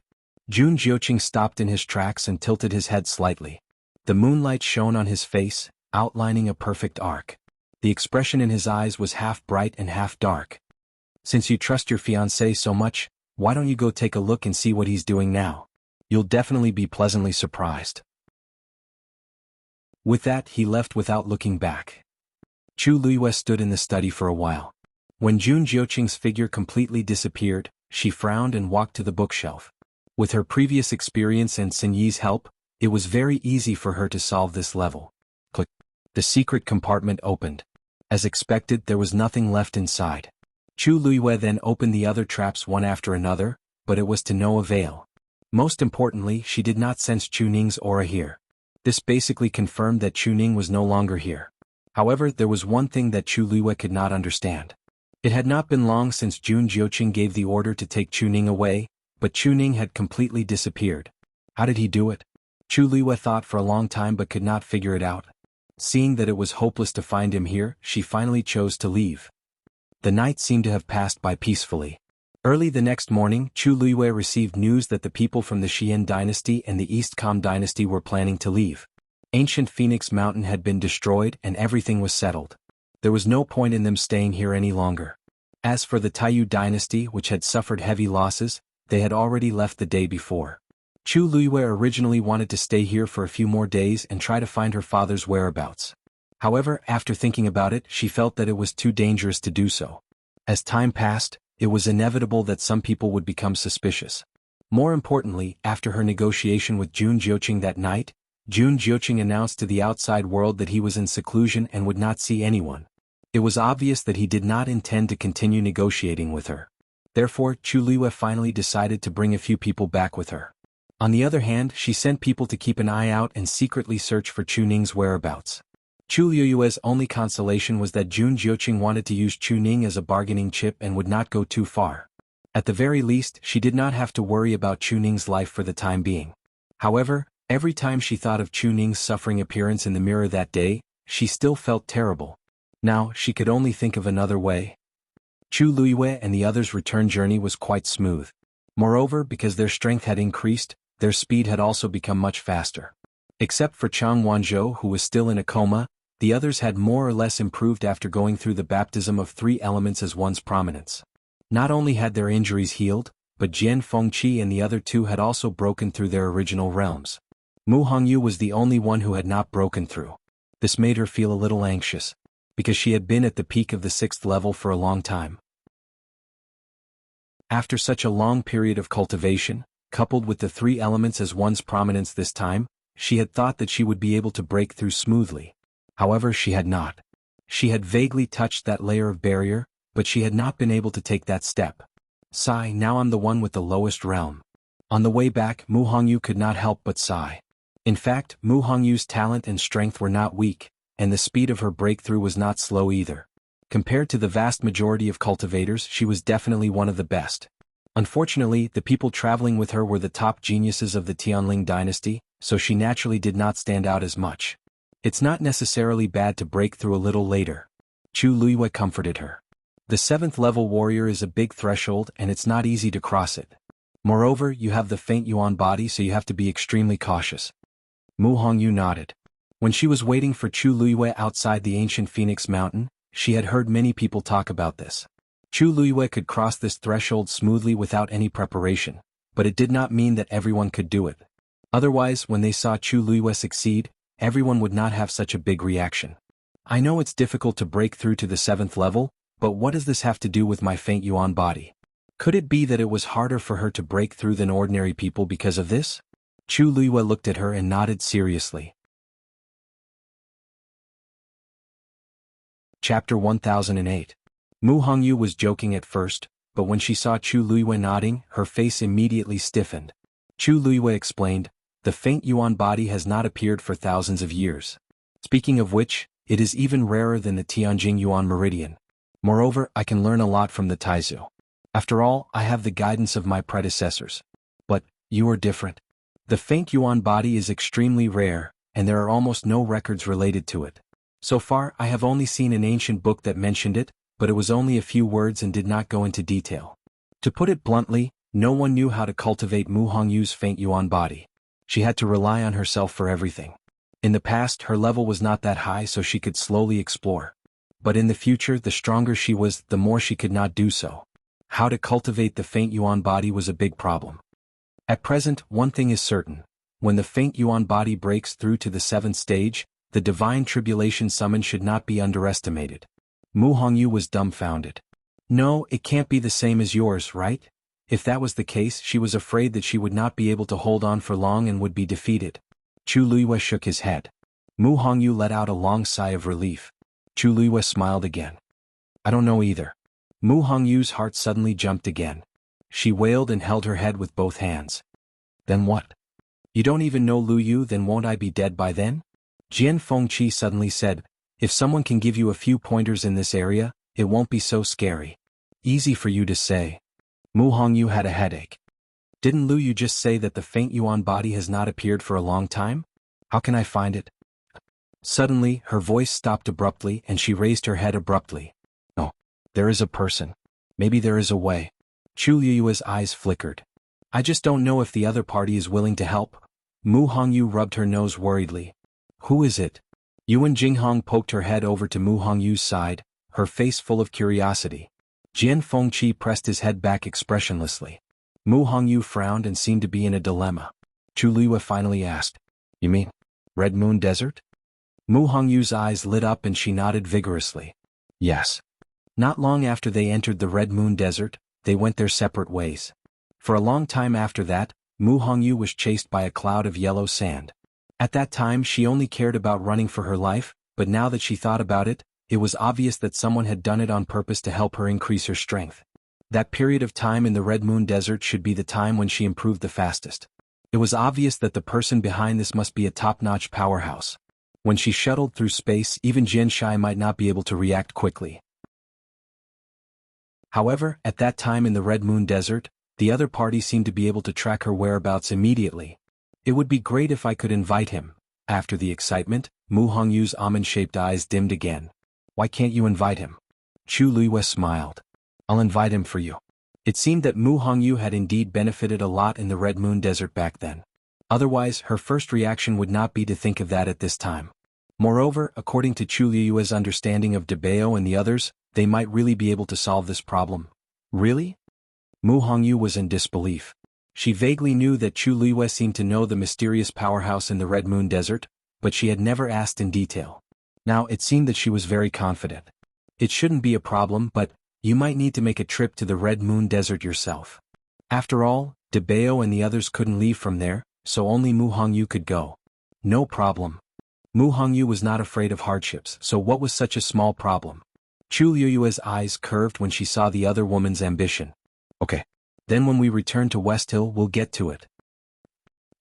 Jun Jiuqing stopped in his tracks and tilted his head slightly. The moonlight shone on his face, outlining a perfect arc. The expression in his eyes was half bright and half dark. Since you trust your fiancé so much, why don't you go take a look and see what he's doing now? You'll definitely be pleasantly surprised. With that, he left without looking back. Chu Luiyue stood in the study for a while. When Jun Jiuqing's figure completely disappeared, she frowned and walked to the bookshelf. With her previous experience and Xin Yi's help, it was very easy for her to solve this level. Click. The secret compartment opened. As expected, there was nothing left inside. Chu Luiyue then opened the other traps one after another, but it was to no avail. Most importantly, she did not sense Chu Ning's aura here. This basically confirmed that Chu Ning was no longer here. However, there was one thing that Chu Luiyue could not understand. It had not been long since Jun Jiuqing gave the order to take Chu Ning away, but Chu Ning had completely disappeared. How did he do it? Chu Luiyue thought for a long time but could not figure it out. Seeing that it was hopeless to find him here, she finally chose to leave. The night seemed to have passed by peacefully. Early the next morning, Chu Luiyue received news that the people from the Xian dynasty and the East Com dynasty were planning to leave. Ancient Phoenix Mountain had been destroyed and everything was settled. There was no point in them staying here any longer. As for the Taiyu dynasty, which had suffered heavy losses, they had already left the day before. Chu Luiyue originally wanted to stay here for a few more days and try to find her father's whereabouts. However, after thinking about it, she felt that it was too dangerous to do so. As time passed, it was inevitable that some people would become suspicious. More importantly, after her negotiation with Jun Jiuqing that night, Jun Jiuqing announced to the outside world that he was in seclusion and would not see anyone. It was obvious that he did not intend to continue negotiating with her. Therefore, Chu Luiyue finally decided to bring a few people back with her. On the other hand, she sent people to keep an eye out and secretly search for Chu Ning's whereabouts. Chu Luiyue's only consolation was that Jun Jiuqing wanted to use Chu Ning as a bargaining chip and would not go too far. At the very least, she did not have to worry about Chu Ning's life for the time being. However, every time she thought of Chu Ning's suffering appearance in the mirror that day, she still felt terrible. Now, she could only think of another way. Chu Luiyue and the others' return journey was quite smooth. Moreover, because their strength had increased, their speed had also become much faster. Except for Chang Wanzhou, who was still in a coma, the others had more or less improved after going through the baptism of 3 elements as one's prominence. Not only had their injuries healed, but Jian Fengqi and the other 2 had also broken through their original realms. Mu Hongyu was the only one who had not broken through. This made her feel a little anxious, because she had been at the peak of the 6th level for a long time. After such a long period of cultivation, coupled with the 3 elements as one's prominence this time, she had thought that she would be able to break through smoothly. However, she had not. She had vaguely touched that layer of barrier, but she had not been able to take that step. Sigh, now I'm the one with the lowest realm. On the way back, Mu Hongyu could not help but sigh. In fact, Mu Hongyu's talent and strength were not weak, and the speed of her breakthrough was not slow either. Compared to the vast majority of cultivators, she was definitely one of the best. Unfortunately, the people traveling with her were the top geniuses of the Tianling dynasty, so she naturally did not stand out as much. It's not necessarily bad to break through a little later. Chu Luiyue comforted her. The 7th level warrior is a big threshold and it's not easy to cross it. Moreover, you have the faint yuan body, so you have to be extremely cautious. Mu Hongyu nodded. When she was waiting for Chu Luiyue outside the ancient Phoenix Mountain, she had heard many people talk about this. Chu Luiyue could cross this threshold smoothly without any preparation, but it did not mean that everyone could do it. Otherwise, when they saw Chu Luiyue succeed, everyone would not have such a big reaction. I know it's difficult to break through to the 7th level, but what does this have to do with my faint yuan body? Could it be that it was harder for her to break through than ordinary people because of this? Chu Luiyue looked at her and nodded seriously. Chapter 1008. Mu Hongyu was joking at first, but when she saw Chu Luiyue nodding, her face immediately stiffened. Chu Luiyue explained, the faint yuan body has not appeared for thousands of years. Speaking of which, it is even rarer than the Tianjing Yuan meridian. Moreover, I can learn a lot from the Taizu. After all, I have the guidance of my predecessors. But, you are different. The faint yuan body is extremely rare, and there are almost no records related to it. So far, I have only seen an ancient book that mentioned it, but it was only a few words and did not go into detail. To put it bluntly, no one knew how to cultivate Mu Hongyu's faint yuan body. She had to rely on herself for everything. In the past, her level was not that high, so she could slowly explore. But in the future, the stronger she was, the more she could not do so. How to cultivate the faint yuan body was a big problem. At present, one thing is certain. When the faint yuan body breaks through to the 7th stage, the divine tribulation summoned should not be underestimated. Mu Hongyu was dumbfounded. No, it can't be the same as yours, right? If that was the case, she was afraid that she would not be able to hold on for long and would be defeated. Chu Luiyue shook his head. Mu Hongyu let out a long sigh of relief. Chu Luiyue smiled again. I don't know either. Mu Hongyu's heart suddenly jumped again. She wailed and held her head with both hands. Then what? You don't even know Lu Yu, then won't I be dead by then? Jian Fengqi suddenly said, if someone can give you a few pointers in this area, it won't be so scary. Easy for you to say. Mu Hongyu had a headache. Didn't Lu Yu just say that the faint Yuan body has not appeared for a long time? How can I find it? Suddenly, her voice stopped abruptly and she raised her head abruptly. Oh, there is a person. Maybe there is a way. Chu Liyue's eyes flickered. I just don't know if the other party is willing to help. Mu Hongyu rubbed her nose worriedly. Who is it? Yuan Jinghong poked her head over to Mu Hongyu's side, her face full of curiosity. Jian Fengqi pressed his head back expressionlessly. Mu Hongyu frowned and seemed to be in a dilemma. Chu Liyue finally asked, You mean Red Moon Desert? Mu Hongyu's eyes lit up and she nodded vigorously. Yes. Not long after they entered the Red Moon Desert, they went their separate ways. For a long time after that, Mu Hongyu was chased by a cloud of yellow sand. At that time she only cared about running for her life, but now that she thought about it, it was obvious that someone had done it on purpose to help her increase her strength. That period of time in the Red Moon Desert should be the time when she improved the fastest. It was obvious that the person behind this must be a top-notch powerhouse. When she shuttled through space, even Jian Shai might not be able to react quickly. However, at that time in the Red Moon Desert, the other party seemed to be able to track her whereabouts immediately. It would be great if I could invite him. After the excitement, Mu Hongyu's almond-shaped eyes dimmed again. Why can't you invite him? Chu Liyue smiled. I'll invite him for you. It seemed that Mu Hongyu had indeed benefited a lot in the Red Moon Desert back then. Otherwise, her first reaction would not be to think of that at this time. Moreover, according to Chu Liyue's understanding of Debao and the others, they might really be able to solve this problem. Really? Mu Hongyu was in disbelief. She vaguely knew that Chu Liyue seemed to know the mysterious powerhouse in the Red Moon Desert, but she had never asked in detail. Now it seemed that she was very confident. It shouldn't be a problem, but you might need to make a trip to the Red Moon Desert yourself. After all, Debao and the others couldn't leave from there, so only Mu Hongyu could go. No problem. Mu Hongyu was not afraid of hardships, so what was such a small problem? Chu Liyue's eyes curved when she saw the other woman's ambition. Okay. Then when we return to West Hill, we'll get to it.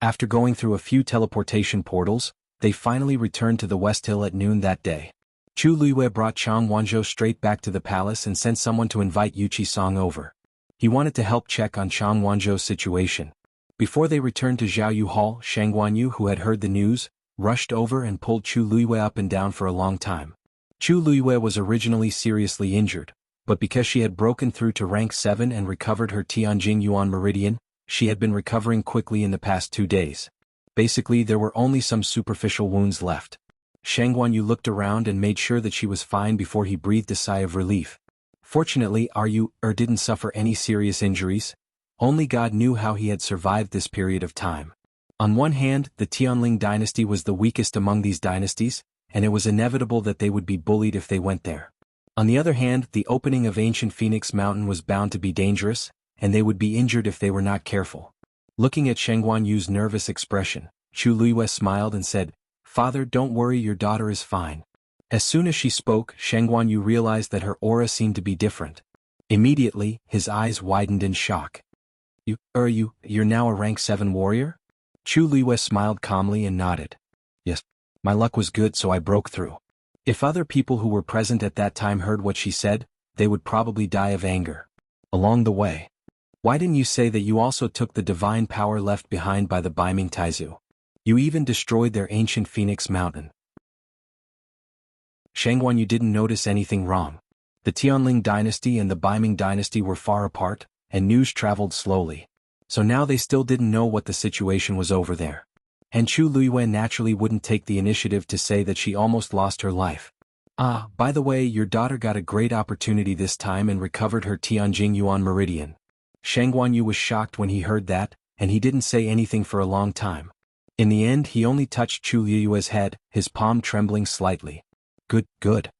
After going through a few teleportation portals, they finally returned to the West Hill at noon that day. Chu Liyue brought Chang Wanzhou straight back to the palace and sent someone to invite Yu Qisong over. He wanted to help check on Chang Wanzhou's situation. Before they returned to Zhaoyu Hall, Shang Guanyu, who had heard the news, rushed over and pulled Chu Liyue up and down for a long time. Chu Liyue was originally seriously injured, but because she had broken through to rank 7 and recovered her Tianjing Yuan Meridian, she had been recovering quickly in the past 2 days. Basically, there were only some superficial wounds left. Shang Guanyu looked around and made sure that she was fine before he breathed a sigh of relief. Fortunately, didn't suffer any serious injuries. Only God knew how he had survived this period of time. On one hand, the Tianling dynasty was the weakest among these dynasties, and it was inevitable that they would be bullied if they went there. On the other hand, the opening of ancient Phoenix Mountain was bound to be dangerous, and they would be injured if they were not careful. Looking at Shang Guanyu's nervous expression, Chu Liyue smiled and said, Father, don't worry, your daughter is fine. As soon as she spoke, Shang Guanyu realized that her aura seemed to be different. Immediately, his eyes widened in shock. You're now a rank 7 warrior? Chu Liyue smiled calmly and nodded. Yes. My luck was good, so I broke through. If other people who were present at that time heard what she said, they would probably die of anger. Along the way. Why didn't you say that you also took the divine power left behind by the Baiming Taizu? You even destroyed their ancient Phoenix Mountain. Shang Guanyu didn't notice anything wrong. The Tianling dynasty and the Baiming dynasty were far apart, and news traveled slowly. So now they still didn't know what the situation was over there. And Chu Liyue naturally wouldn't take the initiative to say that she almost lost her life. By the way, your daughter got a great opportunity this time and recovered her Tianjing Yuan Meridian. Shang Guanyu was shocked when he heard that, and he didn't say anything for a long time. In the end, he only touched Chu Liyue's head, his palm trembling slightly. Good.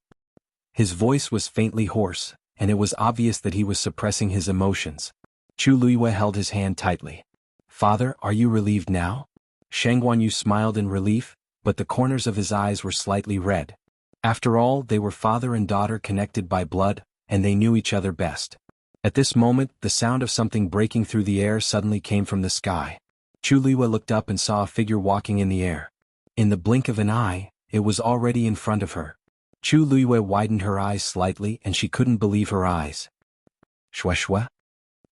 His voice was faintly hoarse, and it was obvious that he was suppressing his emotions. Chu Liyue held his hand tightly. Father, are you relieved now? Shang Guanyu smiled in relief, but the corners of his eyes were slightly red. After all, they were father and daughter connected by blood, and they knew each other best. At this moment, the sound of something breaking through the air suddenly came from the sky. Chu Liwe looked up and saw a figure walking in the air. In the blink of an eye, it was already in front of her. Chu Liwe widened her eyes slightly and she couldn't believe her eyes. Shwe.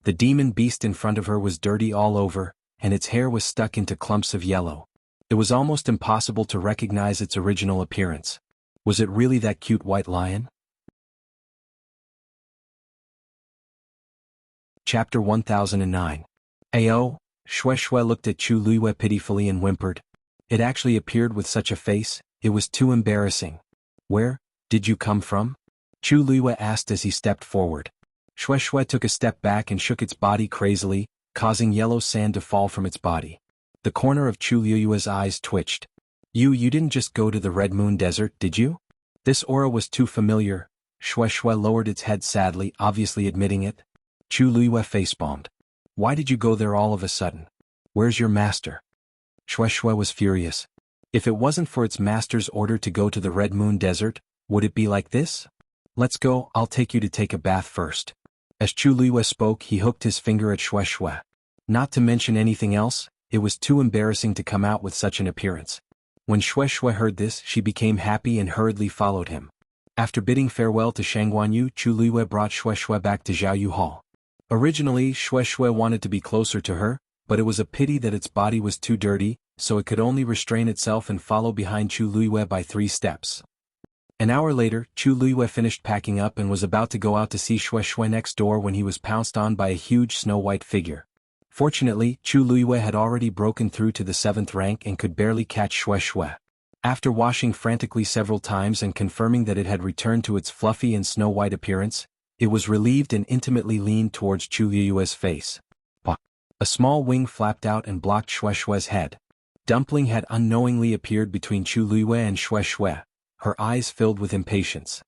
The demon beast in front of her was dirty all over, and its hair was stuck into clumps of yellow. It was almost impossible to recognize its original appearance. Was it really that cute white lion? Chapter 1009. Ayo, Shwe looked at Chu Liwe pitifully and whimpered. It actually appeared with such a face, it was too embarrassing. Where did you come from? Chu Liwe asked as he stepped forward. Shwe took a step back and shook its body crazily, causing yellow sand to fall from its body. The corner of Chu Liwe's eyes twitched. You didn't just go to the Red Moon Desert, did you? This aura was too familiar. Shwe lowered its head sadly, obviously admitting it. Chu Liwe facepalmed. Why did you go there all of a sudden? Where's your master? Shwe was furious. If it wasn't for its master's order to go to the Red Moon Desert, would it be like this? Let's go, I'll take you to take a bath first. As Chu Liwe spoke, he hooked his finger at Shwe. Not to mention anything else, it was too embarrassing to come out with such an appearance. When Shwe heard this, she became happy and hurriedly followed him. After bidding farewell to Shangguanyu, Chu Liwe brought Shwe back to Zhaoyu Hall. Originally, Shwe wanted to be closer to her, but it was a pity that its body was too dirty, so it could only restrain itself and follow behind Chu Liwe by 3 steps. An hour later, Chu Liwe finished packing up and was about to go out to see Shwe next door when he was pounced on by a huge snow-white figure. Fortunately, Chu Liwe had already broken through to the 7th rank and could barely catch Shwe. After washing frantically several times and confirming that it had returned to its fluffy and snow-white appearance, it was relieved and intimately leaned towards Chu Liwe's face. A small wing flapped out and blocked Shwe's head. Dumpling had unknowingly appeared between Chu Liwe and Shwe, her eyes filled with impatience.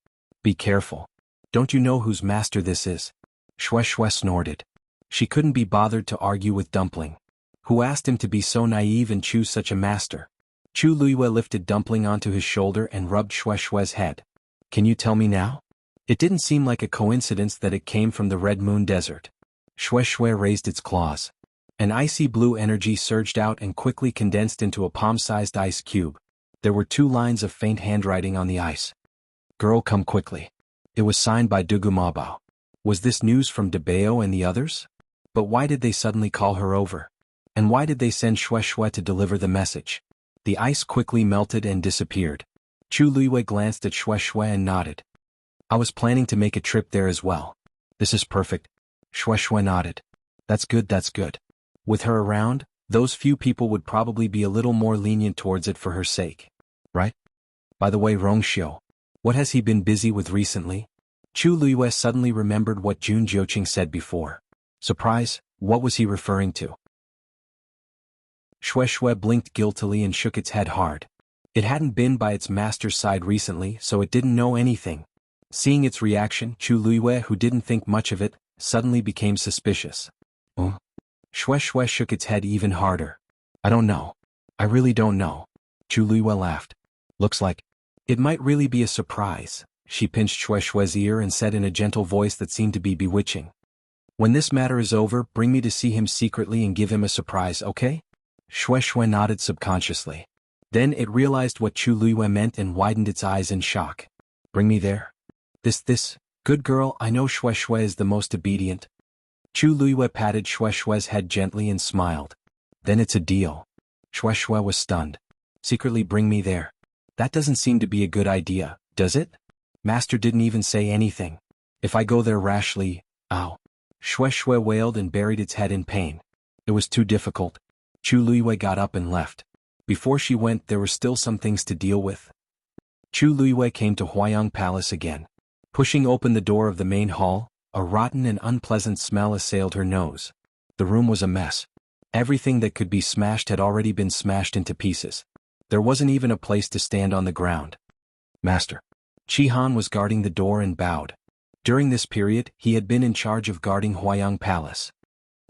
Be careful. Don't you know whose master this is? Shwe snorted. She couldn't be bothered to argue with Dumpling. Who asked him to be so naive and choose such a master? Chu Liwe lifted Dumpling onto his shoulder and rubbed Shwe's head. Can you tell me now? It didn't seem like a coincidence that it came from the Red Moon Desert. Shwe raised its claws. An icy blue energy surged out and quickly condensed into a palm-sized ice cube. There were 2 lines of faint handwriting on the ice. Girl, come quickly. It was signed by Dugu Mabao. Was this news from Debao and the others? But why did they suddenly call her over? And why did they send Shwe to deliver the message? The ice quickly melted and disappeared. Chu Liwe glanced at Shwe and nodded. I was planning to make a trip there as well. This is perfect. Shwe nodded. That's good. With her around, those few people would probably be a little more lenient towards it for her sake. Right? By the way, Rongxiu, what has he been busy with recently? Chu Liwe suddenly remembered what Jun Jiuqing said before. Surprise, what was he referring to? Shwe blinked guiltily and shook its head hard. It hadn't been by its master's side recently, so it didn't know anything. Seeing its reaction, Chu Liwe, who didn't think much of it, suddenly became suspicious. Shwe shook its head even harder. I don't know. I really don't know. Chu Liwe laughed. Looks like it might really be a surprise. She pinched Shwe's ear and said in a gentle voice that seemed to be bewitching. When this matter is over, bring me to see him secretly and give him a surprise, okay? Shwe nodded subconsciously. Then it realized what Chu Liwe meant and widened its eyes in shock. Bring me there? This, good girl, I know Shwe is the most obedient. Chu Liwe patted Shwe's head gently and smiled. Then it's a deal. Shwe was stunned. Secretly bring me there. That doesn't seem to be a good idea, does it? Master didn't even say anything. If I go there rashly, ow. Shwe wailed and buried its head in pain. It was too difficult. Chu Liwe got up and left. Before she went, there were still some things to deal with. Chu Liwe came to Huayang Palace again. Pushing open the door of the main hall, a rotten and unpleasant smell assailed her nose. The room was a mess. Everything that could be smashed had already been smashed into pieces. There wasn't even a place to stand on the ground. Master. Chi Han was guarding the door and bowed. During this period, he had been in charge of guarding Huayang Palace.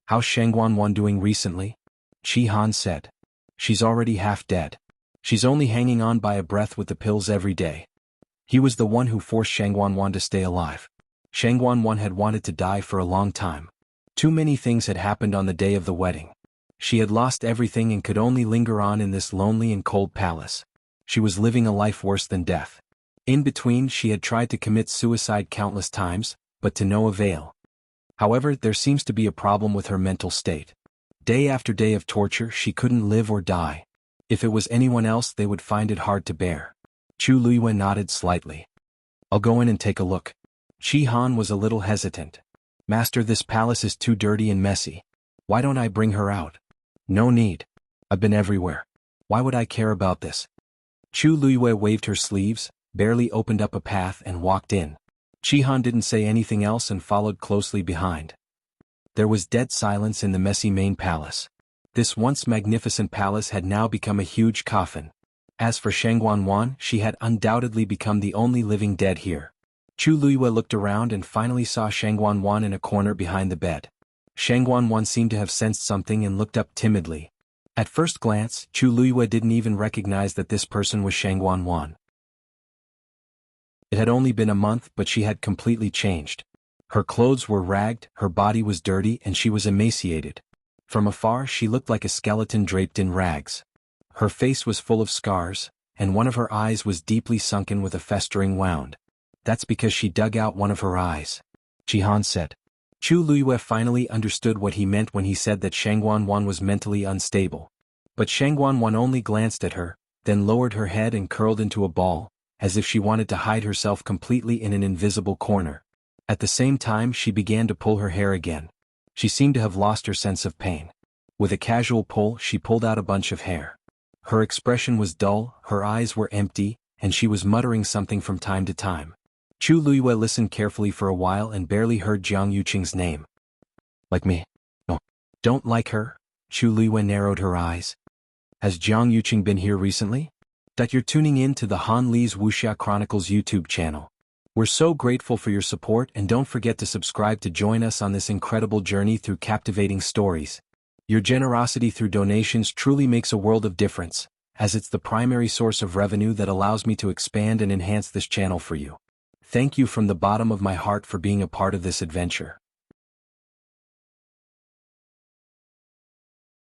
How's Shangguanwan doing recently? Chi Han said. She's already half dead. She's only hanging on by a breath with the pills every day. He was the one who forced Shangguanwan to stay alive. Shangguanwan had wanted to die for a long time. Too many things had happened on the day of the wedding. She had lost everything and could only linger on in this lonely and cold palace. She was living a life worse than death. In between, she had tried to commit suicide countless times, but to no avail. However, there seems to be a problem with her mental state. Day after day of torture, she couldn't live or die. If it was anyone else, they would find it hard to bear. Chu Luiyue nodded slightly. I'll go in and take a look. Chi Han was a little hesitant. Master, this palace is too dirty and messy. Why don't I bring her out? No need. I've been everywhere. Why would I care about this? Chu Luiyue waved her sleeves, barely opened up a path and walked in. Chi Han didn't say anything else and followed closely behind. There was dead silence in the messy main palace. This once magnificent palace had now become a huge coffin. As for Shangguan, she had undoubtedly become the only living dead here. Chu Luiyue looked around and finally saw Shangguan in a corner behind the bed. Shangguan seemed to have sensed something and looked up timidly. At first glance, Chu Luiyue didn't even recognize that this person was Shangguan. It had only been a month, but she had completely changed. Her clothes were ragged, her body was dirty, and she was emaciated. From afar, she looked like a skeleton draped in rags. Her face was full of scars, and one of her eyes was deeply sunken with a festering wound. That's because she dug out one of her eyes, Chi Han said. Chu Luiyue finally understood what he meant when he said that Shangguan was mentally unstable. But Shangguan only glanced at her, then lowered her head and curled into a ball, as if she wanted to hide herself completely in an invisible corner. At the same time, she began to pull her hair again. She seemed to have lost her sense of pain. With a casual pull, she pulled out a bunch of hair. Her expression was dull, her eyes were empty, and she was muttering something from time to time. Chu Luiyue listened carefully for a while and barely heard Jiang Yuqing's name. Like me? No. Don't like her? Chu Luiyue narrowed her eyes. Has Jiang Yuqing been here recently? That you're tuning in to the Han Li's Wuxia Chronicles YouTube channel. We're so grateful for your support, and don't forget to subscribe to join us on this incredible journey through captivating stories. Your generosity through donations truly makes a world of difference, as it's the primary source of revenue that allows me to expand and enhance this channel for you. Thank you from the bottom of my heart for being a part of this adventure.